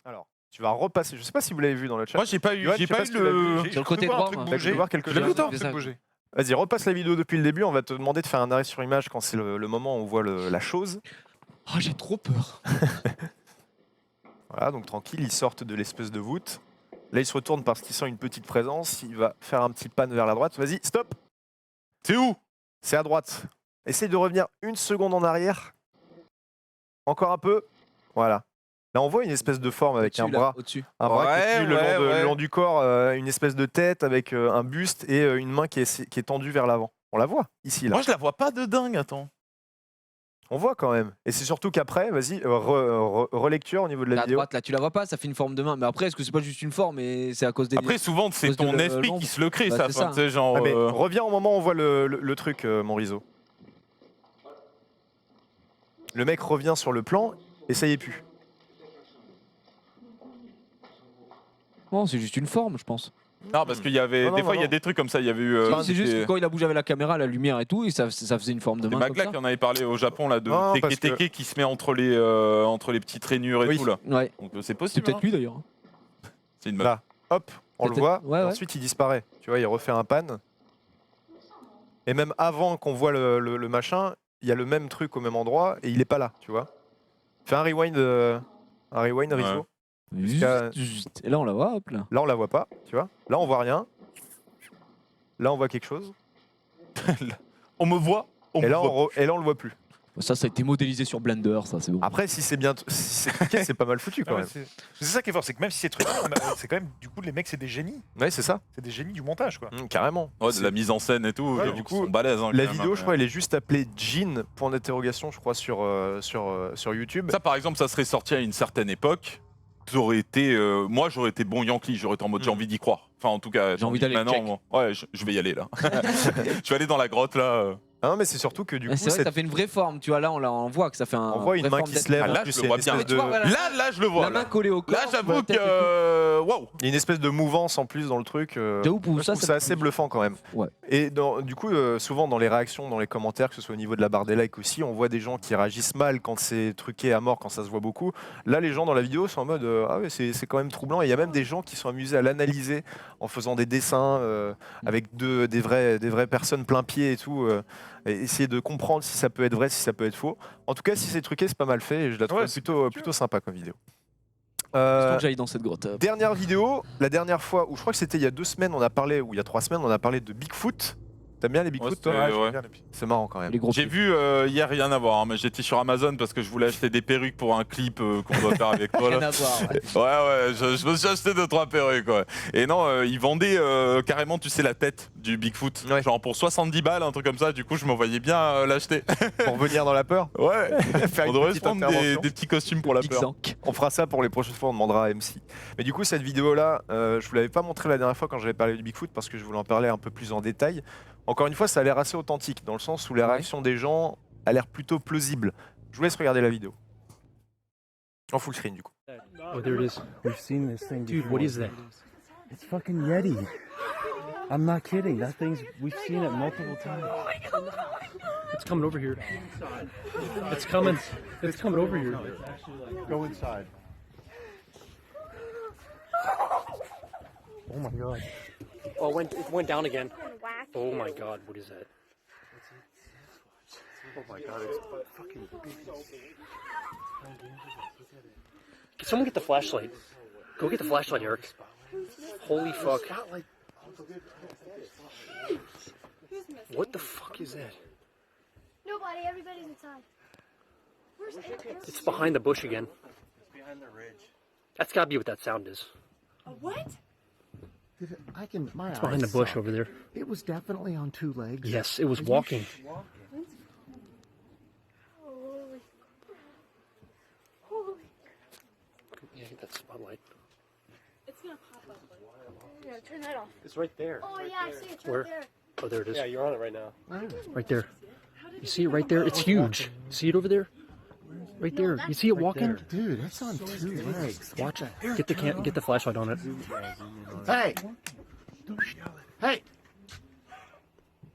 [SPEAKER 1] Alors, tu vas repasser. Je sais pas si vous l'avez vu dans le chat.
[SPEAKER 4] Moi, j'ai pas eu,
[SPEAKER 1] Johan,
[SPEAKER 4] j'ai
[SPEAKER 1] je sais
[SPEAKER 4] pas
[SPEAKER 1] pas
[SPEAKER 4] eu
[SPEAKER 1] si tu l'as vu.
[SPEAKER 4] le.
[SPEAKER 3] J'ai
[SPEAKER 2] Sur le
[SPEAKER 3] cru
[SPEAKER 2] côté
[SPEAKER 3] voir un
[SPEAKER 2] droit,
[SPEAKER 3] truc
[SPEAKER 2] moi.
[SPEAKER 1] T'as
[SPEAKER 3] bouger.
[SPEAKER 1] pu voir quelque
[SPEAKER 3] J'ai
[SPEAKER 1] chose
[SPEAKER 3] vu un
[SPEAKER 2] C'est
[SPEAKER 3] truc
[SPEAKER 2] ça.
[SPEAKER 3] bouger.
[SPEAKER 1] Vas-y, repasse la vidéo depuis le début. On va te demander de faire un arrêt sur image quand c'est le moment où on voit la chose.
[SPEAKER 2] Oh, j'ai trop peur.
[SPEAKER 1] Voilà, donc tranquille, ils sortent de l'espèce de voûte. Là, il se retourne parce qu'il sent une petite présence. Il va faire un petit pan vers la droite. Vas-y, stop.
[SPEAKER 4] C'est où?
[SPEAKER 1] C'est à droite. Essaye de revenir une seconde en arrière. Encore un peu. Voilà. Là, on voit une espèce de forme avec
[SPEAKER 2] Au-dessus,
[SPEAKER 1] un
[SPEAKER 2] là,
[SPEAKER 1] bras.
[SPEAKER 2] au-dessus.
[SPEAKER 1] Un bras qui est
[SPEAKER 4] Ouais,
[SPEAKER 1] tenu le,
[SPEAKER 4] ouais,
[SPEAKER 1] long
[SPEAKER 4] ouais.
[SPEAKER 1] le long du corps, une espèce de tête avec un buste et une main qui est tendue vers l'avant. On la voit ici, là.
[SPEAKER 4] Moi, je la vois pas de dingue, attends.
[SPEAKER 1] On voit quand même. Et c'est surtout qu'après, vas-y, relecture au niveau de la
[SPEAKER 2] Là, à
[SPEAKER 1] vidéo.
[SPEAKER 2] droite, là, tu la vois pas, ça fait une forme de main. Mais après, est-ce que c'est pas juste une forme et c'est à cause des.
[SPEAKER 4] Après, souvent, c'est
[SPEAKER 2] cause de
[SPEAKER 4] ton esprit
[SPEAKER 2] l'ombre.
[SPEAKER 4] qui se le crée,
[SPEAKER 2] Bah,
[SPEAKER 4] ça.
[SPEAKER 2] c'est
[SPEAKER 4] Enfin,
[SPEAKER 2] ça.
[SPEAKER 4] tu sais, genre.
[SPEAKER 1] Ah, mais reviens au moment où on voit le truc, mon Rizzo. Le mec revient sur le plan et ça y est plus.
[SPEAKER 2] Non, c'est juste une forme, je pense.
[SPEAKER 4] Non, parce qu'il y avait.
[SPEAKER 1] Non,
[SPEAKER 4] Des
[SPEAKER 1] non,
[SPEAKER 4] fois, il y a
[SPEAKER 1] non.
[SPEAKER 4] des trucs comme ça. Il y avait eu.
[SPEAKER 2] Non, c'est juste
[SPEAKER 4] c'était-
[SPEAKER 2] que quand il a bougé avec la caméra, la lumière et tout, et ça faisait une forme de
[SPEAKER 4] C'est
[SPEAKER 2] main. Comme
[SPEAKER 4] Magla
[SPEAKER 2] ça.
[SPEAKER 4] qui en avait parlé au Japon, là, de
[SPEAKER 1] Non, parce
[SPEAKER 4] Teke
[SPEAKER 1] que-
[SPEAKER 4] Teke qui se met entre les petites rainures et
[SPEAKER 1] Oui.
[SPEAKER 4] tout, là.
[SPEAKER 2] Ouais,
[SPEAKER 4] Donc, c'est
[SPEAKER 2] c'est
[SPEAKER 4] possible.
[SPEAKER 2] peut-être
[SPEAKER 4] hein.
[SPEAKER 2] lui d'ailleurs.
[SPEAKER 4] C'est une meuf.
[SPEAKER 1] Là, hop, on le
[SPEAKER 2] Peut-être-
[SPEAKER 1] voit.
[SPEAKER 2] ouais,
[SPEAKER 1] et
[SPEAKER 2] ouais.
[SPEAKER 1] ensuite, il disparaît. Tu vois, il refait un pan. Et même avant qu'on voit le machin, il y a le même truc au même endroit et il est pas là, tu vois. Fais un rewind, Rizzo.
[SPEAKER 2] Et là, on la voit, hop là.
[SPEAKER 1] Là, on la voit pas, tu vois. Là, on voit rien. Là, on voit quelque chose.
[SPEAKER 4] On me voit. On
[SPEAKER 1] Et
[SPEAKER 4] me
[SPEAKER 1] là,
[SPEAKER 4] voit.
[SPEAKER 1] et là, on le voit plus.
[SPEAKER 2] Ça a été modélisé sur Blender, ça, c'est bon.
[SPEAKER 1] Après, si c'est bien, si c'est truqué, c'est pas mal foutu
[SPEAKER 3] Ah
[SPEAKER 1] quand
[SPEAKER 3] ouais,
[SPEAKER 1] même.
[SPEAKER 3] c'est ça qui est fort, c'est que même si c'est truqué, c'est quand même du coup les mecs c'est des génies,
[SPEAKER 1] Ouais, c'est ça.
[SPEAKER 3] c'est des génies du montage quoi.
[SPEAKER 1] Carrément.
[SPEAKER 4] Ouais, de la mise en scène et tout.
[SPEAKER 3] Ouais,
[SPEAKER 4] j'avoue
[SPEAKER 1] du
[SPEAKER 4] qu'ils
[SPEAKER 1] coup,
[SPEAKER 4] sont balèzes, hein,
[SPEAKER 1] La
[SPEAKER 4] quand
[SPEAKER 1] vidéo,
[SPEAKER 4] même,
[SPEAKER 1] je crois, elle est juste appelée Jean, point d'interrogation, je crois, sur YouTube.
[SPEAKER 4] Ça, par exemple, ça serait sorti à une certaine époque. J'aurais été, moi, j'aurais été bon Yankee. J'aurais été en mode j'ai envie d'y croire. Enfin, en tout cas,
[SPEAKER 2] J'ai envie d'aller
[SPEAKER 4] maintenant.
[SPEAKER 2] check.
[SPEAKER 4] Ouais, je vais y aller là. Je vais aller dans la grotte là.
[SPEAKER 1] Ah non, mais c'est surtout que du coup,
[SPEAKER 2] C'est vrai que ça fait une vraie forme, tu vois. Là, on voit que ça fait un.
[SPEAKER 1] on voit une
[SPEAKER 2] vraie
[SPEAKER 1] main
[SPEAKER 2] forme
[SPEAKER 1] qui
[SPEAKER 2] d'être-
[SPEAKER 1] se lève.
[SPEAKER 4] Ah,
[SPEAKER 1] en
[SPEAKER 4] là,
[SPEAKER 1] plus,
[SPEAKER 4] je
[SPEAKER 1] il
[SPEAKER 4] le
[SPEAKER 1] y a
[SPEAKER 4] vois
[SPEAKER 1] une
[SPEAKER 4] bien.
[SPEAKER 1] espèce
[SPEAKER 2] Mais tu vois,
[SPEAKER 1] de-
[SPEAKER 2] voilà.
[SPEAKER 4] Là, je le vois.
[SPEAKER 2] La main
[SPEAKER 4] Là,
[SPEAKER 2] collée au corps.
[SPEAKER 4] j'avoue
[SPEAKER 2] la tête et tout.
[SPEAKER 4] que. Waouh.
[SPEAKER 1] Il y a une espèce de mouvance en plus dans le truc.
[SPEAKER 2] J'avoue, pour
[SPEAKER 1] Moi, je
[SPEAKER 2] ça,
[SPEAKER 1] trouve ça assez bluffant quand même.
[SPEAKER 2] Ouais.
[SPEAKER 1] Et du coup, souvent dans les réactions, dans les commentaires, que ce soit au niveau de la barre des likes aussi, on voit des gens qui réagissent mal quand c'est truqué à mort, quand ça se voit beaucoup. Là, les gens dans la vidéo sont en mode ah ouais, c'est quand même troublant. Et il y a même des gens qui sont amusés à l'analyser en faisant des dessins avec des vraies personnes plein pied et tout. Et essayer de comprendre si ça peut être vrai, si ça peut être faux. En tout cas, si c'est truqué, c'est pas mal fait et je la trouve
[SPEAKER 3] Ouais, c'est
[SPEAKER 1] plutôt sympa comme vidéo.
[SPEAKER 2] Faut que j'aille dans cette grotte.
[SPEAKER 1] Dernière vidéo, la dernière fois, où je crois que c'était il y a 2 semaines, on a parlé, ou il y a 3 semaines, on a parlé de Bigfoot. T'aimes bien les Bigfoot,
[SPEAKER 4] Ouais,
[SPEAKER 1] toi
[SPEAKER 4] c'était-
[SPEAKER 3] j'aime
[SPEAKER 4] ouais.
[SPEAKER 3] bien les petits.
[SPEAKER 1] C'est marrant quand même.
[SPEAKER 2] Les gros
[SPEAKER 4] J'ai
[SPEAKER 2] pieds.
[SPEAKER 4] vu hier, rien à voir, hein, mais j'étais sur Amazon parce que je voulais acheter des perruques pour un clip qu'on doit faire avec toi.
[SPEAKER 2] Rien
[SPEAKER 4] Là.
[SPEAKER 2] à voir. ouais.
[SPEAKER 4] Ouais, je me suis acheté 2-3 perruques. Ouais. Et non, ils vendaient carrément, tu sais, la tête du Bigfoot.
[SPEAKER 1] Ouais.
[SPEAKER 4] Genre pour 70 balles, un truc comme ça. Du coup, je me voyais bien l'acheter.
[SPEAKER 1] Pour venir dans la peur,
[SPEAKER 4] Ouais,
[SPEAKER 1] faire
[SPEAKER 4] on
[SPEAKER 1] une
[SPEAKER 4] devrait se
[SPEAKER 1] petite
[SPEAKER 4] prendre
[SPEAKER 1] intervention.
[SPEAKER 4] des petits costumes pour la
[SPEAKER 2] Big
[SPEAKER 4] peur.
[SPEAKER 2] Zank.
[SPEAKER 1] On fera ça pour les prochaines fois, on demandera à MC. Mais du coup, cette vidéo-là, je vous l'avais pas montrée la dernière fois quand j'avais parlé du Bigfoot parce que je voulais en parler un peu plus en détail. Encore une fois, ça a l'air assez authentique dans le sens où les réactions des gens a l'air plutôt plausible. Je vous laisse regarder la vidéo. En full screen du coup.
[SPEAKER 6] Oh, there it is. We've seen this thing before. Dude, what is that? It's fucking Yeti. I'm not kidding. That thing's, we've seen it multiple times. It's coming over here. It's coming over here. Go inside. Oh my god. Oh, it went down again. Oh my god, what is that? Oh my god, it's fucking big. Can someone get the flashlight? Go get the flashlight, Eric. Holy fuck. What the fuck is that?
[SPEAKER 7] Nobody, everybody's inside. Where's Eric?
[SPEAKER 6] It's behind the bush again. That's gotta be what that sound is.
[SPEAKER 7] A what?
[SPEAKER 9] I can. My
[SPEAKER 6] It's behind the bush over there.
[SPEAKER 9] It was definitely on 2 legs.
[SPEAKER 6] Yes, it was walking.
[SPEAKER 7] Holy. Holy.
[SPEAKER 6] Yeah, get that spotlight.
[SPEAKER 7] It's gonna pop up. Yeah, turn that off.
[SPEAKER 6] It's right there.
[SPEAKER 7] Oh, yeah, I see it. It's
[SPEAKER 6] Where?
[SPEAKER 7] right there.
[SPEAKER 6] Oh, there it is.
[SPEAKER 9] Yeah, you're on it right now.
[SPEAKER 6] Right there. You see it right there? It's huge. See it over there? Right there. You see it walking?
[SPEAKER 9] Dude, it's on 2 legs.
[SPEAKER 6] Watch it. Get the flashlight on it.
[SPEAKER 9] Hey! Hey!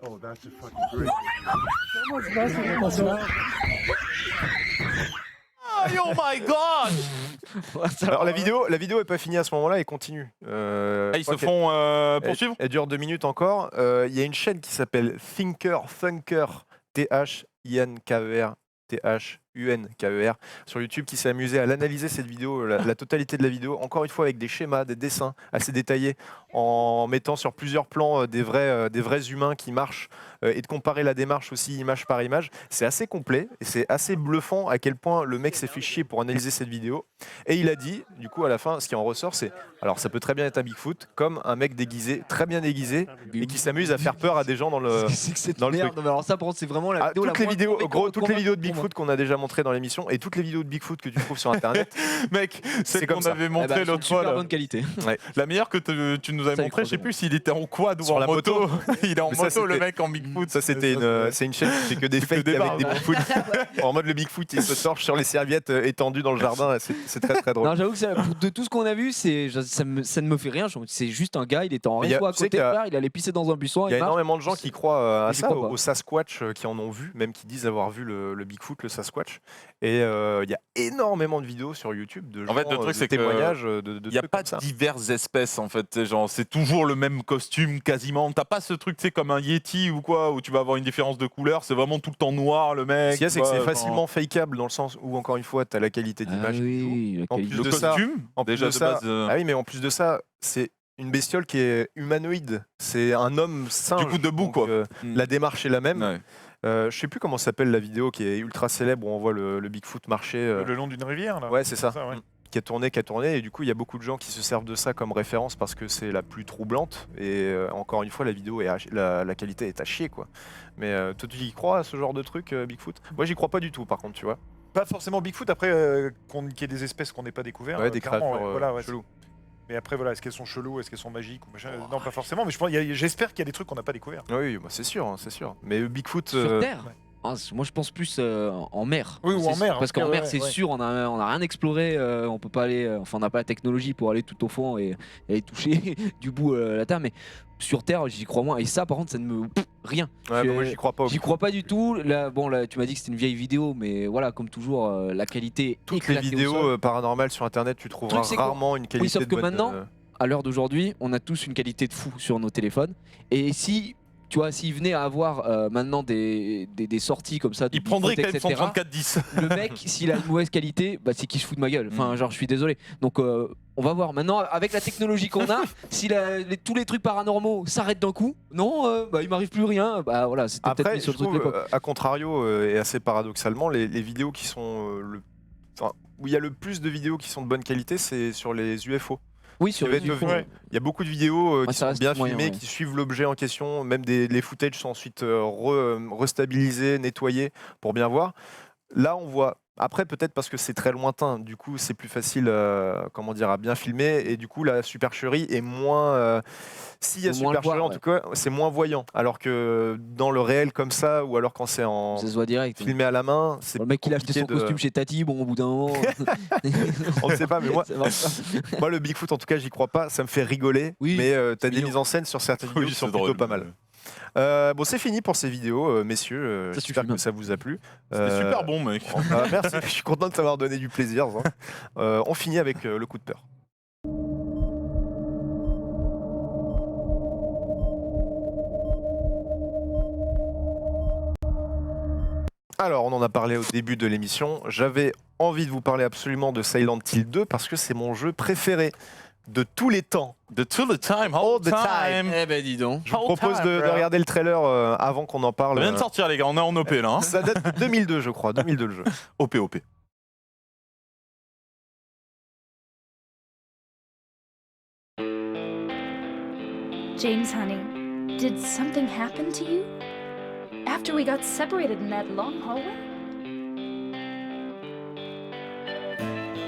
[SPEAKER 9] Oh, that's a fucking great.
[SPEAKER 4] Why? Oh my god!
[SPEAKER 1] Alors la vidéo est pas finie à ce moment-là, elle continue.
[SPEAKER 4] Ah, ils
[SPEAKER 1] je crois
[SPEAKER 4] se font
[SPEAKER 1] qu'elle-
[SPEAKER 4] poursuivre?
[SPEAKER 1] Elle dure 2 minutes encore. Il y a une chaîne qui s'appelle Thinker Thunker, T-H-I-N-K-E-R, T-H-U-N-K-E-R, sur YouTube, qui s'est amusé à l'analyser cette vidéo, la totalité de la vidéo, encore une fois avec des schémas, des dessins assez détaillés, en mettant sur plusieurs plans des vrais humains qui marchent, et de comparer la démarche aussi image par image. C'est assez complet et c'est assez bluffant à quel point le mec s'est fait chier pour analyser cette vidéo. Et il a dit, du coup à la fin, ce qui en ressort, c'est, alors ça peut très bien être un Bigfoot, comme un mec déguisé, très bien déguisé, et qui s'amuse à faire peur à des gens dans le...
[SPEAKER 2] C'est que cette
[SPEAKER 1] dans le
[SPEAKER 2] merde.
[SPEAKER 1] truc.
[SPEAKER 2] Mais alors ça, par contre, c'est vraiment la
[SPEAKER 1] Ah,
[SPEAKER 2] vidéo
[SPEAKER 1] toutes les
[SPEAKER 2] la moins
[SPEAKER 1] vidéos,
[SPEAKER 2] convaincante
[SPEAKER 1] toutes les vidéos de
[SPEAKER 2] pour moi.
[SPEAKER 1] Bigfoot qu'on a déjà montrées dans l'émission et toutes les vidéos de Bigfoot que tu trouves sur internet,
[SPEAKER 4] Mec,
[SPEAKER 1] C'est
[SPEAKER 4] c'est
[SPEAKER 1] comme
[SPEAKER 4] qu'on
[SPEAKER 1] ça.
[SPEAKER 4] avait
[SPEAKER 2] Eh
[SPEAKER 4] montré
[SPEAKER 2] ben, elles sont de
[SPEAKER 4] l'autre fois.
[SPEAKER 2] super
[SPEAKER 4] là.
[SPEAKER 2] bonne qualité.
[SPEAKER 4] La meilleure que tu nous avais
[SPEAKER 2] Ça,
[SPEAKER 4] montré, je sais
[SPEAKER 2] croisement.
[SPEAKER 4] plus s'il était en quad ou
[SPEAKER 1] Sur
[SPEAKER 4] en
[SPEAKER 1] la
[SPEAKER 4] moto. Il est en
[SPEAKER 1] Mais ça,
[SPEAKER 4] moto, le
[SPEAKER 1] c'était-
[SPEAKER 4] mec en Bigfoot.
[SPEAKER 1] ça c'était c'est une chaîne qui fait que des fakes
[SPEAKER 4] des
[SPEAKER 1] avec
[SPEAKER 4] barbes.
[SPEAKER 1] des Bigfoot. En mode le Bigfoot il se torche sur les serviettes étendues dans le jardin, c'est très très drôle.
[SPEAKER 2] Non, j'avoue que de tout ce qu'on a vu, ça ne me fait rien. C'est juste un gars, il était en
[SPEAKER 1] Mais il y a-
[SPEAKER 2] réseau à
[SPEAKER 1] tu sais
[SPEAKER 2] côté
[SPEAKER 1] qu'il y a-
[SPEAKER 2] de là, il allait pisser dans un buisson.
[SPEAKER 1] Il y a
[SPEAKER 2] marche.
[SPEAKER 1] énormément de gens qui croient à
[SPEAKER 2] Mais j'y
[SPEAKER 1] ça,
[SPEAKER 2] crois pas.
[SPEAKER 1] au Sasquatch, qui en ont vu, même qui disent avoir vu le Bigfoot, le Sasquatch. Et il y a énormément de vidéos sur YouTube de gens,
[SPEAKER 4] En fait, le truc,
[SPEAKER 1] de
[SPEAKER 4] c'est que
[SPEAKER 1] témoignages, de
[SPEAKER 4] Il n'y a
[SPEAKER 1] trucs
[SPEAKER 4] pas
[SPEAKER 1] comme ça.
[SPEAKER 4] de diverses espèces en fait, t'sais, genre c'est toujours le même costume quasiment. T'as pas ce truc, tu sais, comme un Yeti ou quoi, où tu vas avoir une différence de couleur. C'est vraiment tout le temps noir le mec.
[SPEAKER 1] Ce qu'il y a, c'est que
[SPEAKER 4] tu
[SPEAKER 1] c'est
[SPEAKER 4] vois,
[SPEAKER 1] facilement fakeable dans le sens où, encore une fois, tu as la qualité
[SPEAKER 2] Ah
[SPEAKER 1] d'image. qui joue.
[SPEAKER 2] oui, la
[SPEAKER 1] En
[SPEAKER 2] qualité.
[SPEAKER 1] plus
[SPEAKER 4] le
[SPEAKER 1] de ça-
[SPEAKER 4] costume
[SPEAKER 1] En plus
[SPEAKER 4] déjà
[SPEAKER 1] de
[SPEAKER 4] de
[SPEAKER 1] ça,
[SPEAKER 4] base.
[SPEAKER 1] ah oui, mais en plus de ça, c'est une bestiole qui est humanoïde. C'est un homme singe.
[SPEAKER 4] Du coup, debout,
[SPEAKER 1] donc,
[SPEAKER 4] quoi.
[SPEAKER 1] La démarche est la même.
[SPEAKER 4] Ouais.
[SPEAKER 1] Je sais plus comment s'appelle la vidéo qui est ultra célèbre où on voit le Bigfoot marcher.
[SPEAKER 3] Le long d'une rivière, là.
[SPEAKER 1] Ouais, c'est ça.
[SPEAKER 3] ouais.
[SPEAKER 1] Qui a tourné, et du coup, il y a beaucoup de gens qui se servent de ça comme référence parce que c'est la plus troublante. Et encore une fois, la vidéo la qualité est à chier, quoi. Mais toi, tu y crois à ce genre de truc, Bigfoot? Moi, j'y crois pas du tout, par contre, tu vois.
[SPEAKER 3] Pas forcément Bigfoot, après, qu'il y ait des espèces qu'on n'ait pas découvertes.
[SPEAKER 1] Ouais, des
[SPEAKER 3] clairement,
[SPEAKER 1] créatures
[SPEAKER 3] voilà, ouais,
[SPEAKER 1] cheloues.
[SPEAKER 3] Mais après, voilà, est-ce qu'elles sont cheloues, est-ce qu'elles sont magiques ou machin Non, pas forcément, mais j'espère qu'il y a des trucs qu'on n'a pas découverts.
[SPEAKER 1] Oui, bah, c'est sûr, hein, c'est sûr. Mais Bigfoot.
[SPEAKER 2] Sur Terre
[SPEAKER 3] ouais.
[SPEAKER 2] Ah, moi je pense plus en mer.
[SPEAKER 3] Oui, ou
[SPEAKER 2] C'est
[SPEAKER 3] en mer,
[SPEAKER 2] Parce
[SPEAKER 3] ok,
[SPEAKER 2] qu'en mer
[SPEAKER 3] ouais,
[SPEAKER 2] c'est
[SPEAKER 3] ouais.
[SPEAKER 2] sûr, on a rien exploré, on peut pas aller, enfin on n'a pas la technologie pour aller tout au fond et aller toucher du bout la Terre. Mais sur Terre j'y crois moins. Et ça par contre ça ne me... rien.
[SPEAKER 1] Ouais,
[SPEAKER 2] Je-
[SPEAKER 1] bah, moi, j'y crois pas.
[SPEAKER 2] J'y crois pas du tout. Là, bon, là, tu m'as dit que c'était une vieille vidéo, mais voilà, comme toujours, la qualité est
[SPEAKER 1] Toutes les
[SPEAKER 2] éclatée au
[SPEAKER 1] vidéos
[SPEAKER 2] sol.
[SPEAKER 1] paranormales sur internet, tu trouveras
[SPEAKER 2] truc, c'est qu'on-
[SPEAKER 1] rarement une qualité
[SPEAKER 2] sauf
[SPEAKER 1] de
[SPEAKER 2] que
[SPEAKER 1] bonne,
[SPEAKER 2] maintenant, à l'heure d'aujourd'hui, on a tous une qualité de fou sur nos téléphones. Et si, tu vois, s'il venait à avoir maintenant des sorties comme ça, de
[SPEAKER 4] Il prendrait quand
[SPEAKER 2] Bigfoot,
[SPEAKER 4] même
[SPEAKER 2] etc.,
[SPEAKER 4] 134-10.
[SPEAKER 2] le mec, s'il a une mauvaise qualité, bah, c'est qu'il se fout de ma gueule. Enfin, genre, je suis désolé. Donc, on va voir. Maintenant, avec la technologie qu'on a, si tous les trucs paranormaux s'arrêtent d'un coup, non, bah, il m'arrive plus rien. Bah voilà, c'était peut-être
[SPEAKER 1] Après,
[SPEAKER 2] mis sur
[SPEAKER 1] je
[SPEAKER 2] le truc de
[SPEAKER 1] trouve,
[SPEAKER 2] l'époque.
[SPEAKER 1] à contrario, et assez paradoxalement, les vidéos qui sont où il y a le plus de vidéos qui sont de bonne qualité, c'est sur les UFO.
[SPEAKER 2] Oui, sur
[SPEAKER 1] les
[SPEAKER 2] les UFO.
[SPEAKER 1] ovnis. Il y a beaucoup de vidéos
[SPEAKER 2] Ouais,
[SPEAKER 1] qui
[SPEAKER 2] ça
[SPEAKER 1] sont
[SPEAKER 2] reste
[SPEAKER 1] bien
[SPEAKER 2] moyen,
[SPEAKER 1] filmées,
[SPEAKER 2] ouais.
[SPEAKER 1] qui suivent l'objet en question, même les footages sont ensuite restabilisés, nettoyés pour bien voir. Là, on voit. Après, peut-être parce que c'est très lointain, du coup, c'est plus facile, comment dire, à bien filmer, et du coup, la supercherie est moins. S'il y a
[SPEAKER 2] Faut moins le
[SPEAKER 1] supercherie,
[SPEAKER 2] voir,
[SPEAKER 1] en tout cas, c'est moins voyant. Alors que dans le réel comme ça, ou alors quand c'est en
[SPEAKER 2] Ça se voit direct.
[SPEAKER 1] filmé à la main, c'est
[SPEAKER 2] Le mec, il a acheté son
[SPEAKER 1] compliqué de-
[SPEAKER 2] costume chez Tati, bon, au bout d'un moment.
[SPEAKER 1] On ne sait pas, mais moi,
[SPEAKER 2] Ça marche pas.
[SPEAKER 1] moi, le Bigfoot, en tout cas, j'y crois pas. Ça me fait rigoler,
[SPEAKER 2] Oui,
[SPEAKER 1] mais t'as
[SPEAKER 2] c'est
[SPEAKER 1] des
[SPEAKER 2] mignon.
[SPEAKER 1] mises en scène sur certaines vidéos
[SPEAKER 4] Oui,
[SPEAKER 1] qui sont
[SPEAKER 4] c'est
[SPEAKER 1] plutôt
[SPEAKER 4] drôle.
[SPEAKER 1] pas mal. Bon, c'est fini pour ces vidéos, messieurs.
[SPEAKER 2] Ça
[SPEAKER 1] J'espère
[SPEAKER 2] suffit,
[SPEAKER 1] que ça vous a plu.
[SPEAKER 4] C'était super bon, mec.
[SPEAKER 1] Merci, je suis content de t'avoir donné du plaisir. Zan. On finit avec le coup de peur. Alors, on en a parlé au début de l'émission. J'avais envie de vous parler absolument de Silent Hill 2 parce que c'est mon jeu préféré de tous les temps.
[SPEAKER 4] The to the time,
[SPEAKER 1] All
[SPEAKER 4] all
[SPEAKER 1] the
[SPEAKER 4] the
[SPEAKER 1] time.
[SPEAKER 4] time.
[SPEAKER 2] Eh ben, dis donc.
[SPEAKER 1] Je vous propose de regarder le trailer avant qu'on en parle.
[SPEAKER 4] Ça vient de sortir, les gars, on est en OP là. Hein.
[SPEAKER 1] Ça date de 2002, je crois. 2002 le jeu.
[SPEAKER 4] OP, OP.
[SPEAKER 7] James, honey, did something happen to you? After we got separated in that long hallway?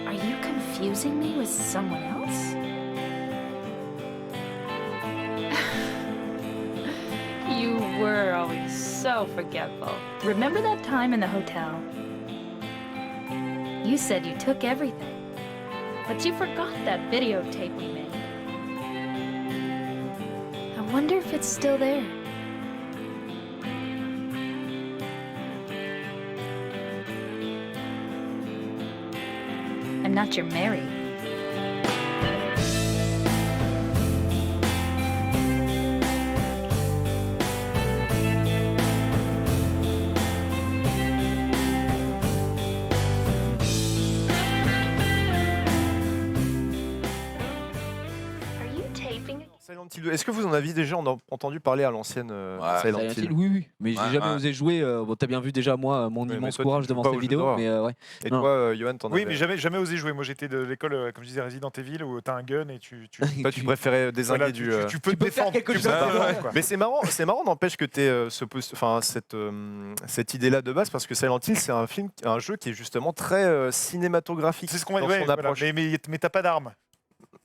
[SPEAKER 7] Are you confusing me with someone else? You were always so forgetful. Remember that time in the hotel? You said you took everything, but you forgot that videotape we made. I wonder if it's still there. not your Mary.
[SPEAKER 8] Are you taping?
[SPEAKER 1] Silent Hill 2. Est-ce que vous en aviez déjà entendu parler à l'ancienne Silent
[SPEAKER 2] Silent
[SPEAKER 1] Hill
[SPEAKER 2] Hill, oui. Mais j'ai
[SPEAKER 4] Ouais,
[SPEAKER 2] jamais
[SPEAKER 4] ouais.
[SPEAKER 2] osé jouer. Bon, t'as bien vu déjà, moi, mon
[SPEAKER 1] Oui, mais
[SPEAKER 2] immense
[SPEAKER 1] toi, tu
[SPEAKER 2] courage
[SPEAKER 1] joues
[SPEAKER 2] devant
[SPEAKER 1] pas
[SPEAKER 2] cette
[SPEAKER 1] aux jeux
[SPEAKER 2] vidéo.
[SPEAKER 1] d'horreur.
[SPEAKER 2] Mais ouais.
[SPEAKER 1] Et
[SPEAKER 2] Non.
[SPEAKER 1] toi, Johan, t'en
[SPEAKER 3] Oui,
[SPEAKER 1] avais...
[SPEAKER 3] mais jamais osé jouer. Moi, j'étais de l'école, comme je disais, Resident Evil, où t'as un gun et tu
[SPEAKER 1] Toi, tu préférais désinguer
[SPEAKER 3] voilà,
[SPEAKER 1] du...
[SPEAKER 3] tu peux
[SPEAKER 2] Tu
[SPEAKER 3] te
[SPEAKER 2] peux faire
[SPEAKER 3] défendre.
[SPEAKER 2] quelque
[SPEAKER 3] tu
[SPEAKER 2] chose
[SPEAKER 3] peux te
[SPEAKER 2] de
[SPEAKER 3] défendre,
[SPEAKER 2] bien.
[SPEAKER 3] quoi.
[SPEAKER 1] Mais c'est marrant n'empêche que tu aies cette idée-là de base, parce que Silent Hill, c'est un jeu qui est justement très cinématographique.
[SPEAKER 3] C'est ce qu'on va
[SPEAKER 1] dans
[SPEAKER 3] dire.
[SPEAKER 1] son approche.
[SPEAKER 3] Mais t'as pas d'armes.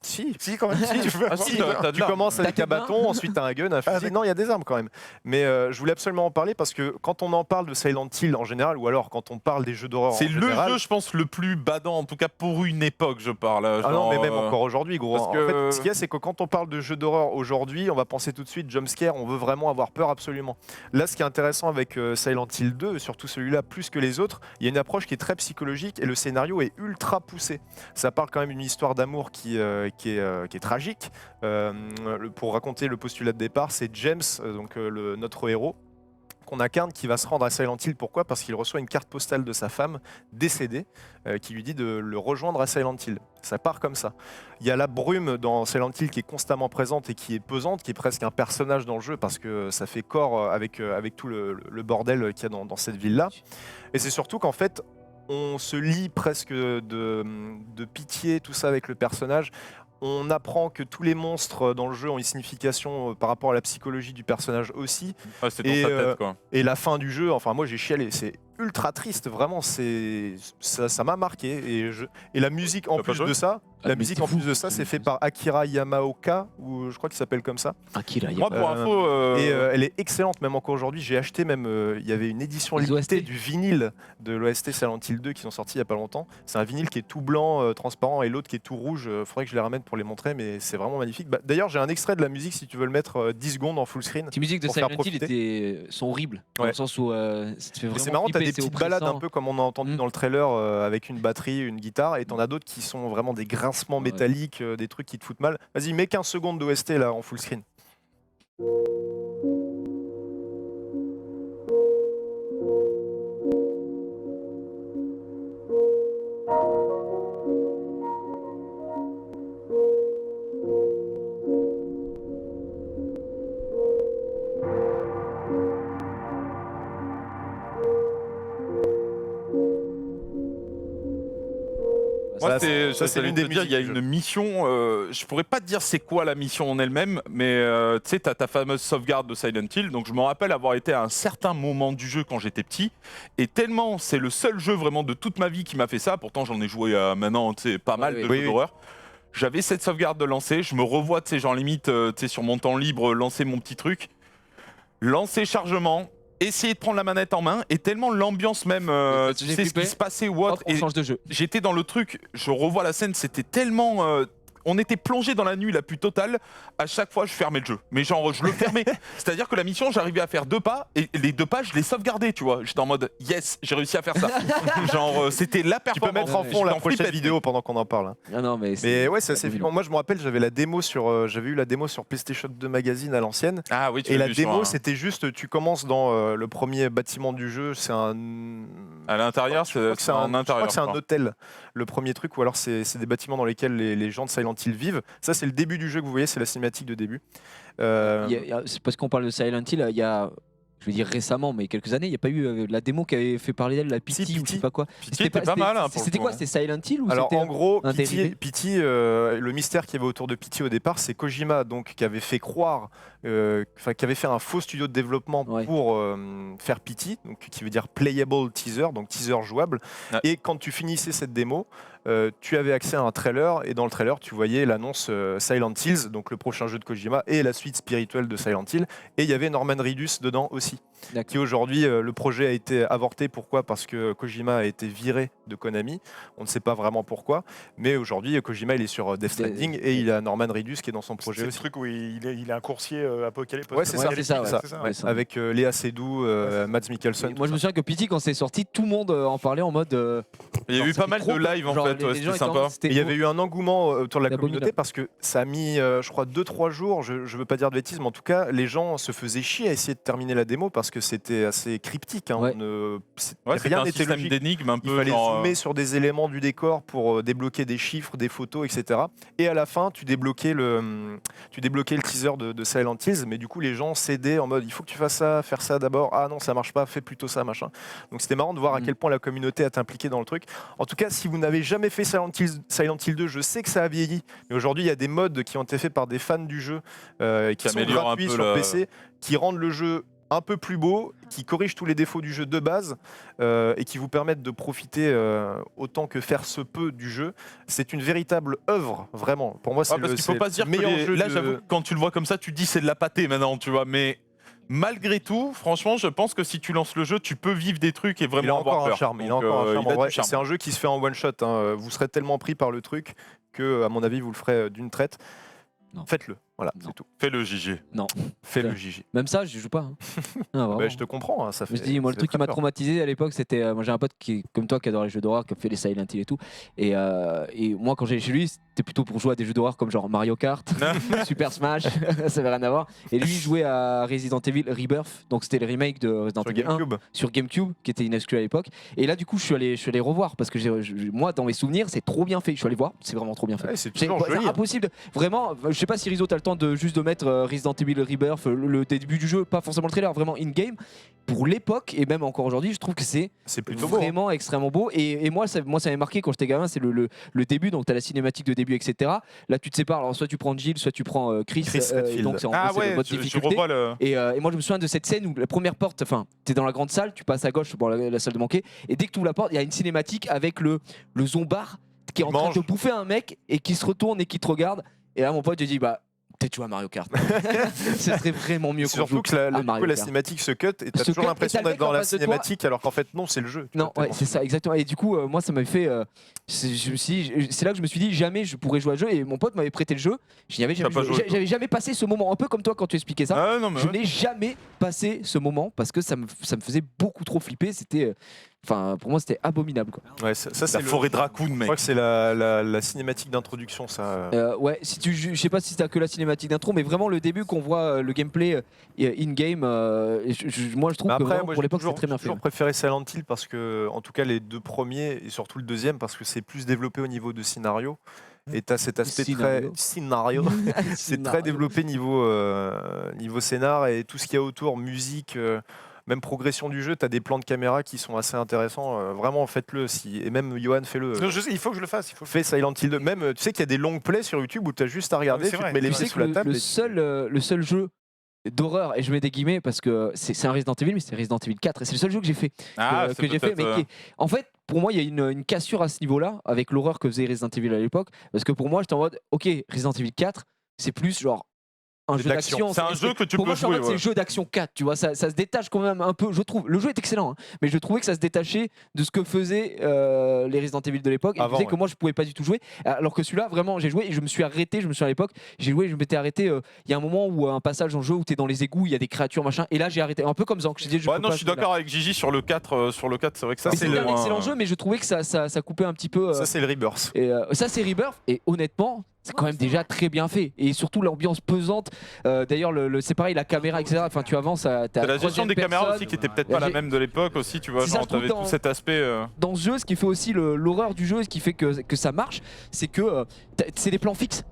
[SPEAKER 1] Si,
[SPEAKER 3] Si, quand même. Si, tu peux
[SPEAKER 4] Ah
[SPEAKER 3] avoir
[SPEAKER 4] si,
[SPEAKER 3] des armes.
[SPEAKER 4] t'as de
[SPEAKER 1] tu
[SPEAKER 4] l'arme.
[SPEAKER 1] commences avec
[SPEAKER 2] T'as
[SPEAKER 1] un
[SPEAKER 2] tes mains.
[SPEAKER 1] bâton, ensuite t'as un gun, un fusil.
[SPEAKER 3] d'accord.
[SPEAKER 1] Non, il y a des armes quand même. Mais je voulais absolument en parler parce que quand on en parle de Silent Hill en général, ou alors quand on parle des jeux d'horreur en
[SPEAKER 4] C'est le
[SPEAKER 1] général,
[SPEAKER 4] jeu, je pense, le plus badant, en tout cas pour une époque, je parle.
[SPEAKER 1] Ah non,
[SPEAKER 4] genre,
[SPEAKER 1] mais même encore aujourd'hui, gros.
[SPEAKER 4] parce
[SPEAKER 1] En
[SPEAKER 4] que-
[SPEAKER 1] fait, ce qu'il y a, c'est que quand on parle de jeux d'horreur aujourd'hui, on va penser tout de suite jumpscare, on veut vraiment avoir peur absolument. Là, ce qui est intéressant avec Silent Hill 2, surtout celui-là plus que les autres, il y a une approche qui est très psychologique et le scénario est ultra poussé. Ça parle quand même d'une histoire d'amour qui est tragique. Pour raconter le postulat de départ, c'est James, notre héros, qu'on incarne, qui va se rendre à Silent Hill. Pourquoi ? Parce qu'il reçoit une carte postale de sa femme décédée qui lui dit de le rejoindre à Silent Hill. Ça part comme ça. Il y a la brume dans Silent Hill qui est constamment présente et qui est pesante, qui est presque un personnage dans le jeu parce que ça fait corps avec tout le bordel qu'il y a dans cette ville-là. Et c'est surtout qu'en fait, on se lie presque de pitié, tout ça avec le personnage. On apprend que tous les monstres dans le jeu ont une signification par rapport à la psychologie du personnage aussi.
[SPEAKER 4] Ouais, c'est dans
[SPEAKER 1] Et,
[SPEAKER 4] sa tête, quoi.
[SPEAKER 1] Et la fin du jeu, enfin moi j'ai chialé, c'est ultra triste, vraiment, ça m'a marqué. Et la musique en
[SPEAKER 4] T'as pas
[SPEAKER 1] plus
[SPEAKER 4] joué
[SPEAKER 1] de ça,
[SPEAKER 2] Ah,
[SPEAKER 1] la
[SPEAKER 2] mais
[SPEAKER 1] musique
[SPEAKER 2] c'est
[SPEAKER 1] en
[SPEAKER 2] fou.
[SPEAKER 1] plus de ça, c'est fait par Akira Yamaoka, ou je crois qu'il s'appelle comme ça.
[SPEAKER 2] Akira,
[SPEAKER 4] Moi, pour info,
[SPEAKER 1] Et elle est excellente, même encore aujourd'hui. J'ai acheté même, il y avait une édition
[SPEAKER 2] Les
[SPEAKER 1] limitée
[SPEAKER 2] OST.
[SPEAKER 1] du vinyle de l'OST Silent Hill 2 qui sont sortis il n'y a pas longtemps. C'est un vinyle qui est tout blanc, transparent, et l'autre qui est tout rouge. Faudrait que je les ramène pour les montrer, mais c'est vraiment magnifique. Bah, d'ailleurs, j'ai un extrait de la musique si tu veux le mettre 10 secondes en full screen.
[SPEAKER 2] Les musiques de
[SPEAKER 1] pour faire
[SPEAKER 2] Silent Hill sont horribles. Dans
[SPEAKER 1] Ouais.
[SPEAKER 2] le sens où ça te fait
[SPEAKER 1] Et
[SPEAKER 2] vraiment
[SPEAKER 1] c'est marrant, t'as
[SPEAKER 2] flipper,
[SPEAKER 1] des
[SPEAKER 2] c'est
[SPEAKER 1] petites balades un
[SPEAKER 2] oppressant.
[SPEAKER 1] peu comme on a entendu
[SPEAKER 2] Mm.
[SPEAKER 1] dans le trailer avec une batterie, une guitare, et t'en as d'autres qui sont vraiment des grincements
[SPEAKER 2] Ouais.
[SPEAKER 1] métalliques, des trucs qui te foutent mal. Vas-y, mets 15 secondes d'OST là en full screen.
[SPEAKER 4] Moi,
[SPEAKER 1] ça, c'est l'une des
[SPEAKER 4] dire, il y a
[SPEAKER 1] musiques du
[SPEAKER 4] une mission. Je pourrais pas te dire c'est quoi la mission en elle-même, mais tu sais, t'as ta fameuse sauvegarde de Silent Hill. Donc, je me rappelle avoir été à un certain moment du jeu quand j'étais petit, et tellement c'est le seul jeu vraiment de toute ma vie qui m'a fait ça. Pourtant, j'en ai joué maintenant, tu sais, pas mal
[SPEAKER 2] oui.
[SPEAKER 4] de
[SPEAKER 1] Oui,
[SPEAKER 4] jeux
[SPEAKER 1] oui.
[SPEAKER 4] d'horreur. J'avais cette sauvegarde de lancer. Je me revois, tu sais, genre limite, tu sais, sur mon temps libre, lancer mon petit truc, lancer chargement. Essayer de prendre la manette en main, et tellement l'ambiance même, tu
[SPEAKER 2] J'ai
[SPEAKER 4] sais ce
[SPEAKER 2] flippé.
[SPEAKER 4] qui se passait ou autre,
[SPEAKER 2] Hop, on
[SPEAKER 4] et
[SPEAKER 2] change de jeu.
[SPEAKER 4] j'étais dans le truc, je revois la scène, c'était tellement... on était plongé dans la nuit la plus totale. À chaque fois, je fermais le jeu. Mais genre, je le fermais. C'est-à-dire que la mission, j'arrivais à faire 2 pas, et les 2 pas, je les sauvegardais, tu vois. J'étais en mode, yes, j'ai réussi à faire ça. Genre, c'était la
[SPEAKER 1] Tu peux
[SPEAKER 4] performance.
[SPEAKER 1] mettre en fond la
[SPEAKER 4] J'étais
[SPEAKER 1] prochaine
[SPEAKER 4] flippette.
[SPEAKER 1] vidéo pendant qu'on en parle. Hein.
[SPEAKER 2] Ah non, mais
[SPEAKER 1] Mais ouais, c'est assez
[SPEAKER 2] c'est
[SPEAKER 1] flippant. Moi, je me rappelle, j'avais eu la démo sur PlayStation 2 Magazine à l'ancienne.
[SPEAKER 4] Ah oui, tu
[SPEAKER 1] Et
[SPEAKER 4] l'as
[SPEAKER 1] la
[SPEAKER 4] vu sur
[SPEAKER 1] démo,
[SPEAKER 4] un-
[SPEAKER 1] c'était juste, tu commences dans le premier bâtiment du jeu, c'est un...
[SPEAKER 4] À l'intérieur,
[SPEAKER 1] Je crois
[SPEAKER 4] c'est
[SPEAKER 1] que c'est
[SPEAKER 4] un
[SPEAKER 1] je crois
[SPEAKER 4] intérieur.
[SPEAKER 1] que c'est un
[SPEAKER 4] je crois.
[SPEAKER 1] hôtel, le premier truc, ou alors c'est des bâtiments dans lesquels les gens de Silent Hill vivent. Ça, c'est le début du jeu que vous voyez, c'est la cinématique de début.
[SPEAKER 2] C'est parce qu'on parle de Silent Hill, il y a, je veux dire récemment, mais quelques années, il n'y a pas eu la démo qui avait fait parler d'elle, la Pity ou je
[SPEAKER 1] Pity.
[SPEAKER 2] sais pas quoi.
[SPEAKER 4] Pity était pas mal. Hein, pour le
[SPEAKER 2] C'était
[SPEAKER 4] coup,
[SPEAKER 2] quoi
[SPEAKER 4] hein.
[SPEAKER 2] C'était Silent Hill ou
[SPEAKER 1] Alors
[SPEAKER 2] c'était
[SPEAKER 1] en gros,
[SPEAKER 2] un dérivé
[SPEAKER 1] Pity, le mystère qu'il y avait autour de Pity au départ, c'est Kojima donc qui avait fait croire, qui avait fait un faux studio de développement
[SPEAKER 2] Ouais.
[SPEAKER 1] pour faire Pity, donc qui veut dire playable teaser, donc teaser jouable.
[SPEAKER 4] Ouais.
[SPEAKER 1] Et quand tu finissais cette démo, tu avais accès à un trailer, et dans le trailer, tu voyais l'annonce Silent Hills, donc le prochain jeu de Kojima et la suite spirituelle de Silent Hill, et il y avait Norman Reedus dedans aussi.
[SPEAKER 2] D'accord.
[SPEAKER 1] Qui aujourd'hui, le projet a été avorté. Pourquoi ? Parce que Kojima a été viré de Konami. On ne sait pas vraiment pourquoi. Mais aujourd'hui, Kojima, il est sur Death Stranding et il a Norman Reedus qui est dans son
[SPEAKER 3] C'est
[SPEAKER 1] projet
[SPEAKER 3] le
[SPEAKER 1] aussi.
[SPEAKER 3] truc où il est un coursier apocalyptique.
[SPEAKER 1] Ouais, c'est ça,
[SPEAKER 2] c'est ça, ouais.
[SPEAKER 3] c'est ça.
[SPEAKER 1] Ouais,
[SPEAKER 2] ça.
[SPEAKER 1] avec Léa Seydoux, Mads Mikkelsen.
[SPEAKER 2] Moi, je me souviens que Pity, quand c'est sorti, tout le monde en parlait en mode.
[SPEAKER 4] Il y a
[SPEAKER 2] genre,
[SPEAKER 4] eu
[SPEAKER 2] ça
[SPEAKER 4] pas
[SPEAKER 2] fait
[SPEAKER 4] mal
[SPEAKER 2] trop
[SPEAKER 4] de live en
[SPEAKER 2] genre,
[SPEAKER 4] fait, ouais,
[SPEAKER 2] les gens
[SPEAKER 4] c'était
[SPEAKER 2] étaient en
[SPEAKER 4] sympa.
[SPEAKER 2] mode, c'était
[SPEAKER 1] Et il y avait eu un engouement autour de la
[SPEAKER 2] C'est
[SPEAKER 1] communauté
[SPEAKER 2] abominable.
[SPEAKER 1] parce que ça a mis, je crois, 2-3 jours, je veux pas dire de bêtises, mais en tout cas, les gens se faisaient chier à essayer de terminer la démo parce que c'était assez cryptique. Hein.
[SPEAKER 2] Ouais.
[SPEAKER 4] Ouais, c'était
[SPEAKER 1] Rien
[SPEAKER 4] un
[SPEAKER 1] n'était
[SPEAKER 4] système
[SPEAKER 1] logique.
[SPEAKER 4] d'énigmes un
[SPEAKER 1] Il
[SPEAKER 4] peu
[SPEAKER 1] fallait
[SPEAKER 4] genre,
[SPEAKER 1] zoomer sur des éléments du décor pour débloquer des chiffres, des photos, etc. Et à la fin, tu débloquais le teaser de Silent Hills, mais du coup, les gens cédaient en mode il faut que tu fasses ça, faire ça d'abord. Ah non, ça marche pas, fais plutôt ça, machin. Donc c'était marrant de voir à quel point la communauté est impliquée dans le truc. En tout cas, si vous n'avez jamais fait Silent Hill 2, je sais que ça a vieilli, mais aujourd'hui, il y a des mods qui ont été faits par des fans du jeu qui sont
[SPEAKER 4] améliorent un
[SPEAKER 1] gratuits
[SPEAKER 4] peu
[SPEAKER 1] sur
[SPEAKER 4] le-
[SPEAKER 1] PC, qui rendent le jeu un peu plus beau, qui corrigent tous les défauts du jeu de base et qui vous permettent de profiter autant que faire se peut du jeu. C'est une véritable œuvre, vraiment. Pour moi, c'est
[SPEAKER 4] parce
[SPEAKER 1] le,
[SPEAKER 4] qu'il faut
[SPEAKER 1] c'est
[SPEAKER 4] pas
[SPEAKER 1] le
[SPEAKER 4] se dire que
[SPEAKER 1] meilleur jeu
[SPEAKER 4] là,
[SPEAKER 1] de-
[SPEAKER 4] j'avoue, que quand tu le vois comme ça, tu te dis c'est de la pâtée maintenant, tu vois. Mais malgré tout, franchement, je pense que si tu lances le jeu, tu peux vivre des trucs et
[SPEAKER 1] Il a
[SPEAKER 4] vraiment avoir
[SPEAKER 1] encore un
[SPEAKER 4] peur.
[SPEAKER 1] charme. Il a
[SPEAKER 4] Donc,
[SPEAKER 1] encore un charme.
[SPEAKER 4] il a
[SPEAKER 1] En vrai,
[SPEAKER 4] du charme.
[SPEAKER 1] c'est un jeu qui se fait en one shot. Hein. Vous serez tellement pris par le truc que, à mon avis, vous le ferez d'une traite.
[SPEAKER 2] Non.
[SPEAKER 1] Faites-le. Voilà,
[SPEAKER 2] Non.
[SPEAKER 1] c'est tout.
[SPEAKER 4] Fais le JG.
[SPEAKER 1] Fais-le
[SPEAKER 2] Ouais.
[SPEAKER 1] JJ.
[SPEAKER 2] Même ça, je joue pas. hein. Non, vraiment.
[SPEAKER 1] Bah, je te comprends. Hein, ça
[SPEAKER 2] Je
[SPEAKER 1] fait,
[SPEAKER 2] me dis, moi, le
[SPEAKER 1] ça fait
[SPEAKER 2] truc qui
[SPEAKER 1] très
[SPEAKER 2] m'a
[SPEAKER 1] peur.
[SPEAKER 2] traumatisé à l'époque, c'était. Moi, j'ai un pote qui, comme toi, qui adore les jeux d'horreur, qui a fait les Silent Hill et tout. Et moi, quand j'allais chez lui, c'était plutôt pour jouer à des jeux d'horreur comme genre Mario Kart, Super Smash, ça avait rien à voir. Et lui, il jouait à Resident Evil Rebirth, donc c'était le remake de Resident
[SPEAKER 1] Sur
[SPEAKER 2] Evil 1
[SPEAKER 1] GameCube.
[SPEAKER 2] sur GameCube, qui était inexclu à l'époque. Et là, du coup, je suis allé revoir parce que moi, dans mes souvenirs, c'est trop bien fait. Je suis allé voir, c'est vraiment trop bien fait.
[SPEAKER 1] Ouais, c'est
[SPEAKER 2] C'est
[SPEAKER 1] toujours joli. hein.
[SPEAKER 2] impossible. Vraiment, je sais pas si Rizzo, t'as le temps de juste de mettre Resident Evil Rebirth, le début du jeu, pas forcément le trailer, vraiment in-game. Pour l'époque, et même encore aujourd'hui, je trouve que c'est
[SPEAKER 1] C'est plutôt beau. hein.
[SPEAKER 2] vraiment extrêmement beau. Et moi, ça m'avait marqué quand j'étais gamin, c'est le début, donc t'as la cinématique de début, etc. Là, tu te sépares, alors soit tu prends Jill, soit tu prends Chris,
[SPEAKER 1] Chris
[SPEAKER 2] et
[SPEAKER 1] Redfield.
[SPEAKER 2] donc c'est en
[SPEAKER 4] Ah
[SPEAKER 2] c'est
[SPEAKER 4] ouais,
[SPEAKER 2] mode
[SPEAKER 4] je
[SPEAKER 2] difficulté.
[SPEAKER 4] revois le.
[SPEAKER 2] Et moi je me souviens de cette scène où la première porte, enfin t'es dans la grande salle, tu passes à gauche pour la salle de banquet, et dès que tu ouvres la porte, il y a une cinématique avec le zombard qui est en
[SPEAKER 1] Il
[SPEAKER 2] train
[SPEAKER 1] mange.
[SPEAKER 2] de bouffer un mec et qui se retourne et qui te regarde. Et là mon pote il dit bah peut-être jouer à Mario Kart. Ce serait vraiment mieux qu'on
[SPEAKER 1] Surtout
[SPEAKER 2] joue
[SPEAKER 1] que la,
[SPEAKER 2] à
[SPEAKER 1] du coup,
[SPEAKER 2] Mario
[SPEAKER 1] la
[SPEAKER 2] Kart.
[SPEAKER 1] cinématique se cut et t'as
[SPEAKER 2] Se
[SPEAKER 1] toujours
[SPEAKER 2] cut,
[SPEAKER 1] l'impression
[SPEAKER 2] et t'as le
[SPEAKER 1] d'être dans
[SPEAKER 2] mec en
[SPEAKER 1] la
[SPEAKER 2] face de toi.
[SPEAKER 1] cinématique alors qu'en fait non, c'est le jeu. Tu
[SPEAKER 2] Non,
[SPEAKER 1] vois,
[SPEAKER 2] ouais,
[SPEAKER 1] tellement
[SPEAKER 2] c'est ça, exactement. Et du coup, moi, ça m'avait fait. C'est là que je me suis dit, jamais je pourrais jouer à ce jeu. Et mon pote m'avait prêté le jeu. Je n'y avais jamais
[SPEAKER 4] T'as pas
[SPEAKER 2] joué.
[SPEAKER 4] joué, toi.
[SPEAKER 2] J'avais jamais passé ce moment, un peu comme toi quand tu expliquais ça.
[SPEAKER 4] Ah non, mais
[SPEAKER 2] Je
[SPEAKER 4] ouais.
[SPEAKER 2] n'ai jamais passé ce moment parce que ça me faisait beaucoup trop flipper. C'était. Enfin, pour moi, c'était abominable. Quoi.
[SPEAKER 1] Ouais, ça c'est
[SPEAKER 4] La
[SPEAKER 1] le-
[SPEAKER 4] forêt de Raccoon,
[SPEAKER 1] Je
[SPEAKER 4] mec.
[SPEAKER 1] crois que c'est la cinématique d'introduction, ça.
[SPEAKER 2] Ouais, si je sais pas si t'as que la cinématique d'intro, mais vraiment le début qu'on voit le gameplay in-game, moi je trouve
[SPEAKER 1] Mais
[SPEAKER 2] que
[SPEAKER 1] après,
[SPEAKER 2] vraiment,
[SPEAKER 1] moi,
[SPEAKER 2] pour
[SPEAKER 1] j'ai
[SPEAKER 2] l'époque c'était
[SPEAKER 1] toujours,
[SPEAKER 2] très bien
[SPEAKER 1] j'ai
[SPEAKER 2] fait.
[SPEAKER 1] toujours préféré Silent Hill parce que, en tout cas, les deux premiers et surtout le deuxième, parce que c'est plus développé au niveau de scénario. Et tu as cet aspect très scénario. C'est très développé niveau scénar et tout ce qu'il y a autour, musique, même progression du jeu. Tu as des plans de caméra qui sont assez intéressants. Vraiment, faites-le. Et même Johan, fais-le.
[SPEAKER 3] Non, je sais, il faut que je le fasse.
[SPEAKER 1] Fais Silent Hill 2. Même, tu sais qu'il y a des longues plays sur YouTube où tu as juste à regarder,
[SPEAKER 3] c'est
[SPEAKER 1] tu te
[SPEAKER 3] vrai.
[SPEAKER 1] mets les
[SPEAKER 3] Tu
[SPEAKER 2] Tu
[SPEAKER 1] pieds
[SPEAKER 2] sais
[SPEAKER 1] sous
[SPEAKER 2] que
[SPEAKER 1] la table.
[SPEAKER 2] le seul jeu d'horreur, et je mets des guillemets parce que c'est un Resident Evil, mais c'est Resident Evil 4, et c'est le seul jeu que j'ai fait.
[SPEAKER 4] Ah,
[SPEAKER 2] que
[SPEAKER 4] c'est
[SPEAKER 2] j'ai fait, mais
[SPEAKER 4] peut-être,
[SPEAKER 2] qui est- en fait, pour moi, il y a une cassure à ce niveau-là avec l'horreur que faisait Resident Evil à l'époque, parce que pour moi, j'étais en mode, ok, Resident Evil 4, c'est plus genre un
[SPEAKER 1] C'est
[SPEAKER 2] jeu
[SPEAKER 1] de
[SPEAKER 2] d'action.
[SPEAKER 4] C'est un jeu que tu
[SPEAKER 2] pour
[SPEAKER 4] peux
[SPEAKER 2] moi, je suis en
[SPEAKER 4] jouer.
[SPEAKER 2] mode, c'est
[SPEAKER 4] ouais.
[SPEAKER 2] le jeu d'action 4, tu vois, ça se détache quand même un peu, je trouve. Le jeu est excellent, hein, mais je trouvais que ça se détachait de ce que faisaient les Resident Evil de l'époque, et
[SPEAKER 1] Avant,
[SPEAKER 2] faisait que
[SPEAKER 1] ouais.
[SPEAKER 2] moi, je pouvais pas du tout jouer, alors que celui-là, vraiment, j'ai joué et je me suis arrêté, je me suis à l'époque, j'ai joué, je m'étais arrêté, il y a un moment où un passage dans le jeu où tu es dans les égouts, il y a des créatures, machin, et là, j'ai arrêté, un peu comme Zank, je disais,
[SPEAKER 4] Ouais,
[SPEAKER 2] peux
[SPEAKER 4] non,
[SPEAKER 2] pas
[SPEAKER 4] je suis
[SPEAKER 2] jouer là.
[SPEAKER 4] d'accord avec Gigi sur le 4. Sur le 4, c'est vrai que ça,
[SPEAKER 2] Mais
[SPEAKER 1] c'est
[SPEAKER 2] c'était
[SPEAKER 1] le-
[SPEAKER 2] un excellent jeu, mais je trouvais que ça coupait un petit peu.
[SPEAKER 1] Ça, c'est le Rebirth.
[SPEAKER 2] Et ça c'est Rebirth et honnêtement c'est quand même déjà très bien fait et surtout l'ambiance pesante. D'ailleurs c'est pareil la caméra etc. Enfin tu avances à
[SPEAKER 4] C'est la gestion des caméras aussi qui était peut-être pas la même de l'époque aussi, tu vois.
[SPEAKER 2] C'est ça,
[SPEAKER 4] Genre,
[SPEAKER 2] je trouve,
[SPEAKER 4] t'avais
[SPEAKER 2] dans-
[SPEAKER 4] tout cet aspect.
[SPEAKER 2] dans ce jeu. Ce qui fait aussi l'horreur du jeu et ce qui fait que ça marche, c'est que c'est des plans fixes.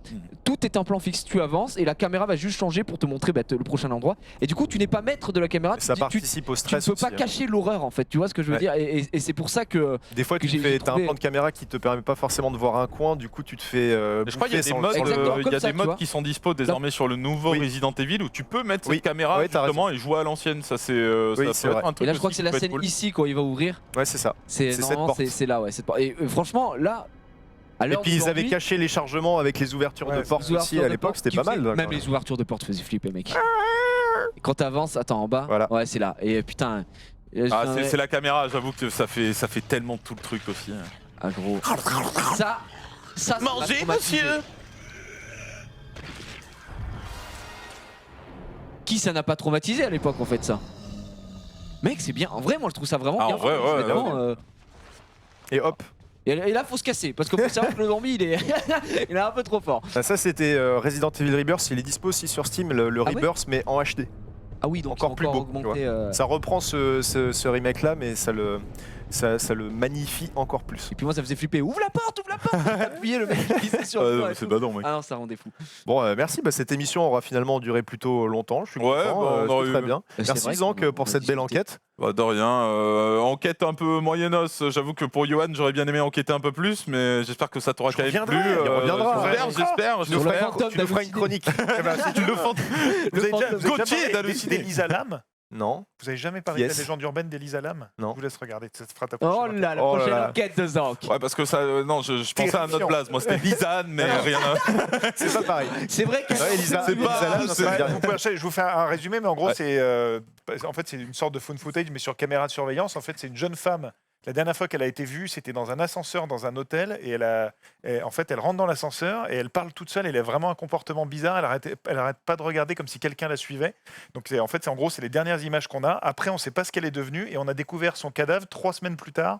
[SPEAKER 2] Tout est un plan fixe. Tu avances et la caméra va juste changer pour te montrer le prochain endroit. Et du coup tu n'es pas maître de la caméra.
[SPEAKER 1] Ça
[SPEAKER 2] tu
[SPEAKER 1] participe au
[SPEAKER 2] ne
[SPEAKER 1] stress.
[SPEAKER 2] peux
[SPEAKER 1] aussi,
[SPEAKER 2] pas
[SPEAKER 1] hein.
[SPEAKER 2] cacher l'horreur en fait. Tu vois ce que je veux
[SPEAKER 1] Ouais.
[SPEAKER 2] dire et c'est pour ça que
[SPEAKER 1] Des fois,
[SPEAKER 2] que
[SPEAKER 1] tu
[SPEAKER 2] j'ai
[SPEAKER 1] as un
[SPEAKER 2] trouvé-
[SPEAKER 1] plan de caméra qui te permet pas forcément de voir un coin, du coup, tu te fais.
[SPEAKER 4] Je crois qu'il y a
[SPEAKER 1] bouffer
[SPEAKER 4] des
[SPEAKER 1] sans-
[SPEAKER 4] modes,
[SPEAKER 1] sans le-
[SPEAKER 2] Exactement,
[SPEAKER 4] il y
[SPEAKER 2] comme
[SPEAKER 4] a
[SPEAKER 2] ça,
[SPEAKER 4] des
[SPEAKER 2] tu
[SPEAKER 4] modes
[SPEAKER 2] vois.
[SPEAKER 4] qui sont dispo désormais sur le nouveau
[SPEAKER 1] Oui.
[SPEAKER 4] Resident Evil où tu peux mettre
[SPEAKER 1] Oui.
[SPEAKER 4] cette caméra
[SPEAKER 1] Ouais, t'as
[SPEAKER 4] justement et jouer à l'ancienne. Ça c'est
[SPEAKER 1] Oui,
[SPEAKER 4] ça
[SPEAKER 1] c'est
[SPEAKER 4] peut être
[SPEAKER 1] vrai.
[SPEAKER 4] un truc
[SPEAKER 2] et là je crois que
[SPEAKER 4] aussi
[SPEAKER 2] c'est
[SPEAKER 4] qui
[SPEAKER 2] la
[SPEAKER 4] peut être
[SPEAKER 2] scène
[SPEAKER 4] cool.
[SPEAKER 2] ici quand il va ouvrir.
[SPEAKER 1] Ouais, c'est ça.
[SPEAKER 2] C'est
[SPEAKER 1] cette
[SPEAKER 2] normalement
[SPEAKER 1] porte.
[SPEAKER 2] c'est là ouais cette porte. Et franchement là à
[SPEAKER 1] Et
[SPEAKER 2] l'heure
[SPEAKER 1] puis ils avaient
[SPEAKER 2] d'aujourd'hui,
[SPEAKER 1] caché les chargements avec les ouvertures
[SPEAKER 3] Ouais,
[SPEAKER 1] de porte
[SPEAKER 2] les
[SPEAKER 1] aussi
[SPEAKER 2] ouvertures
[SPEAKER 1] à
[SPEAKER 2] de
[SPEAKER 1] l'époque,
[SPEAKER 2] porte
[SPEAKER 1] c'était
[SPEAKER 2] qui
[SPEAKER 1] pas mal.
[SPEAKER 2] faisaient-
[SPEAKER 1] là,
[SPEAKER 2] Même
[SPEAKER 1] quand même.
[SPEAKER 2] les ouvertures de porte faisaient flipper mec. Et quand t'avances, attends en bas.
[SPEAKER 1] Voilà.
[SPEAKER 2] Ouais c'est là. Et putain.
[SPEAKER 4] Ah, c'est la caméra, j'avoue que ça fait tellement tout le truc aussi.
[SPEAKER 2] Ah gros. Ça m'a
[SPEAKER 4] Mangez,
[SPEAKER 2] traumatisé.
[SPEAKER 4] monsieur.
[SPEAKER 2] Qui ça n'a pas traumatisé à l'époque en fait ça. Mec c'est bien. En vrai moi je trouve ça vraiment
[SPEAKER 4] Ah,
[SPEAKER 2] bien.
[SPEAKER 4] en vrai,
[SPEAKER 2] fait,
[SPEAKER 4] ouais,
[SPEAKER 2] honnêtement,
[SPEAKER 1] Et hop,
[SPEAKER 2] Et là, faut se casser parce que faut savoir que le zombie, il est, il est un peu trop fort.
[SPEAKER 1] Bah, ça, c'était Resident Evil Rebirth. Il est dispo aussi sur Steam, le
[SPEAKER 2] Ah ouais
[SPEAKER 1] Rebirth, mais en HD.
[SPEAKER 2] Ah oui, donc
[SPEAKER 1] Encore plus beau, tu
[SPEAKER 2] augmenté.
[SPEAKER 1] Ça reprend ce remake-là, mais ça le magnifie encore plus.
[SPEAKER 2] Et puis moi, ça faisait flipper. Ouvre la porte, appuyez le mec qui glissait sur le toit et
[SPEAKER 4] c'est
[SPEAKER 2] tout.
[SPEAKER 4] badant, mec.
[SPEAKER 2] Ah non, ça rendait fou.
[SPEAKER 1] Bon, merci. Bah, cette émission aura finalement duré plutôt longtemps. Je suis
[SPEAKER 4] Ouais,
[SPEAKER 1] content.
[SPEAKER 4] bah, on
[SPEAKER 1] c'était
[SPEAKER 4] aurait eu-
[SPEAKER 1] très bien.
[SPEAKER 2] C'est
[SPEAKER 1] Merci
[SPEAKER 2] vrai
[SPEAKER 1] Zank
[SPEAKER 2] qu'on
[SPEAKER 1] pour
[SPEAKER 2] a
[SPEAKER 1] cette belle
[SPEAKER 2] discuté.
[SPEAKER 1] enquête.
[SPEAKER 4] Bah, de rien. Enquête un peu moyennos. J'avoue que pour Johan, j'aurais bien aimé enquêter un peu plus, mais j'espère que ça t'aura
[SPEAKER 3] Je
[SPEAKER 4] quand même plu.
[SPEAKER 3] reviendrai,
[SPEAKER 1] il reviendra.
[SPEAKER 4] J'espère.
[SPEAKER 1] Tu nous
[SPEAKER 2] le
[SPEAKER 1] feras
[SPEAKER 2] fantôme
[SPEAKER 1] tu nous feras une
[SPEAKER 2] d'halluciner.
[SPEAKER 1] chronique.
[SPEAKER 3] Eh ben, si tu le fantôme. Vous avez déjà
[SPEAKER 2] fantôme.
[SPEAKER 4] Gauthier
[SPEAKER 3] parlé
[SPEAKER 4] d'halluciner.
[SPEAKER 3] d'Elisa Lam?
[SPEAKER 1] Non.
[SPEAKER 3] Vous avez jamais parlé de
[SPEAKER 1] Yes.
[SPEAKER 3] la légende urbaine d'Elisa Lam?
[SPEAKER 1] Non.
[SPEAKER 3] Je vous laisse regarder, ça te fera ta
[SPEAKER 2] Oh
[SPEAKER 3] prochaine
[SPEAKER 2] là, la
[SPEAKER 1] Oh là
[SPEAKER 2] prochaine
[SPEAKER 1] là.
[SPEAKER 2] enquête de Zank.
[SPEAKER 4] Ouais, parce que ça. Non, je pensais à un autre
[SPEAKER 3] Terrifiant.
[SPEAKER 4] blaze. Moi, c'était Lisanne, mais rien à.
[SPEAKER 1] C'est pas pareil.
[SPEAKER 2] C'est vrai que
[SPEAKER 1] Ouais, Elisa,
[SPEAKER 4] C'est pas-
[SPEAKER 1] Elisa Lam,
[SPEAKER 4] c'est-
[SPEAKER 1] ça me dit rien.
[SPEAKER 3] Vous pouvez acheter- je vous fais un résumé, mais en gros,
[SPEAKER 4] Ouais.
[SPEAKER 3] en fait, c'est une sorte de phone footage, mais sur caméra de surveillance. En fait, c'est une jeune femme. La dernière fois qu'elle a été vue, c'était dans un ascenseur, dans un hôtel, et en fait, elle rentre dans l'ascenseur et elle parle toute seule. Elle a vraiment un comportement bizarre. Elle arrête pas de regarder comme si quelqu'un la suivait. Donc, en fait, en gros, c'est les dernières images qu'on a. Après, on ne sait pas ce qu'elle est devenue, et on a découvert son cadavre 3 semaines plus tard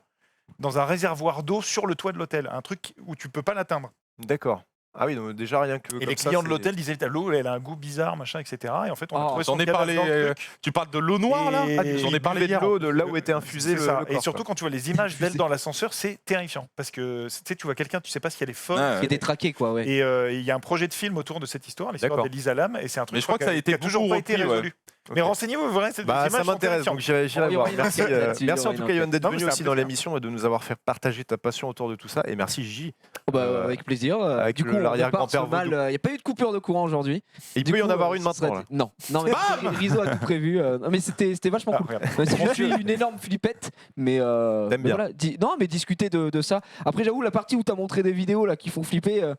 [SPEAKER 3] dans un réservoir d'eau sur le toit de l'hôtel, un truc où tu peux pas l'atteindre.
[SPEAKER 1] D'accord. Ah oui, donc déjà rien que.
[SPEAKER 3] Et
[SPEAKER 1] comme
[SPEAKER 3] les
[SPEAKER 1] ça,
[SPEAKER 3] clients de
[SPEAKER 1] c'est-
[SPEAKER 3] l'hôtel disaient l'eau, elle a un goût bizarre, machin, etc. Et en fait, on a
[SPEAKER 2] Oh,
[SPEAKER 3] trouvé son
[SPEAKER 4] J'en ai
[SPEAKER 3] cadavre
[SPEAKER 4] parlé.
[SPEAKER 3] dans le truc.
[SPEAKER 4] Tu parles de l'eau noire là
[SPEAKER 3] Et-
[SPEAKER 4] Ah, J'en ai
[SPEAKER 1] Il
[SPEAKER 4] parlé
[SPEAKER 1] buvait
[SPEAKER 4] hier.
[SPEAKER 1] de l'eau de là où était infusé
[SPEAKER 3] C'est
[SPEAKER 1] le,
[SPEAKER 3] ça.
[SPEAKER 1] le
[SPEAKER 3] Et
[SPEAKER 1] corps,
[SPEAKER 3] surtout,
[SPEAKER 1] quoi.
[SPEAKER 3] quand tu vois les images d'elle dans l'ascenseur, c'est terrifiant. Parce que tu sais, tu vois quelqu'un, tu sais pas si elle est folle.
[SPEAKER 4] Ouais,
[SPEAKER 2] qui est détraqué, quoi, ouais.
[SPEAKER 3] Et il y a un projet de film autour de cette histoire, l'histoire
[SPEAKER 1] D'accord.
[SPEAKER 3] d'Elisa Lam. Et c'est un truc
[SPEAKER 4] Mais je crois que ça a été
[SPEAKER 3] qui a toujours
[SPEAKER 4] beaucoup
[SPEAKER 3] pas été
[SPEAKER 4] repris, ouais.
[SPEAKER 3] résolu. Mais
[SPEAKER 1] Ok.
[SPEAKER 3] renseignez-vous, vrai, c'est des
[SPEAKER 1] Bah,
[SPEAKER 3] images
[SPEAKER 1] ça
[SPEAKER 3] sont
[SPEAKER 1] m'intéresse,
[SPEAKER 3] terrifiantes.
[SPEAKER 1] donc j'irai
[SPEAKER 2] Oh, il y
[SPEAKER 1] voir.
[SPEAKER 2] aura une
[SPEAKER 1] Merci,
[SPEAKER 2] enquête là-dessus,
[SPEAKER 1] merci
[SPEAKER 2] il y
[SPEAKER 1] en
[SPEAKER 2] aura
[SPEAKER 1] tout
[SPEAKER 2] une
[SPEAKER 1] cas, Yohan,
[SPEAKER 2] enquête.
[SPEAKER 1] d'être
[SPEAKER 3] Non, mais
[SPEAKER 1] venu
[SPEAKER 3] c'est un
[SPEAKER 1] aussi dans
[SPEAKER 3] plaisir.
[SPEAKER 1] l'émission et de nous avoir fait partager ta passion autour de tout ça. Et merci J.
[SPEAKER 2] Oh, bah, avec plaisir.
[SPEAKER 1] avec
[SPEAKER 2] Du
[SPEAKER 1] le-
[SPEAKER 2] coup, on
[SPEAKER 1] l'arrière-grand-père
[SPEAKER 2] repart sur mal.
[SPEAKER 1] vaudou.
[SPEAKER 2] Il n'y a pas eu de coupure de courant aujourd'hui.
[SPEAKER 1] Et il
[SPEAKER 2] Du
[SPEAKER 1] peut y en
[SPEAKER 2] coup,
[SPEAKER 1] avoir une
[SPEAKER 2] ce
[SPEAKER 1] maintenant.
[SPEAKER 2] serait-
[SPEAKER 1] Là.
[SPEAKER 2] Non, non, mais Rizzo a tout prévu. Non, mais c'était vachement
[SPEAKER 3] Ah,
[SPEAKER 2] cool.
[SPEAKER 3] regarde.
[SPEAKER 2] Même si je suis une énorme flippette, mais,
[SPEAKER 1] T'aimes
[SPEAKER 2] mais
[SPEAKER 1] bien.
[SPEAKER 2] voilà, non, mais discuter de ça. Après, j'avoue, la partie où tu as montré des vidéos là qui font flipper,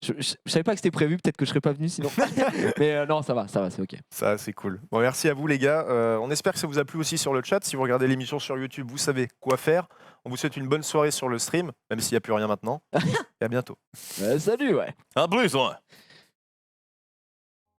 [SPEAKER 2] je savais pas que c'était prévu. Peut-être que je serais pas venu sinon. Mais non, ça va, c'est ok.
[SPEAKER 1] Ça, c'est cool. Bon, merci à vous, les gars. On espère que ça vous a plu aussi sur le chat. Si vous regardez l'émission sur YouTube, vous savez quoi faire. On vous souhaite une bonne soirée sur le stream, même s'il n'y a plus rien maintenant. Et à bientôt.
[SPEAKER 2] Salut, ouais.
[SPEAKER 4] À plus, ouais.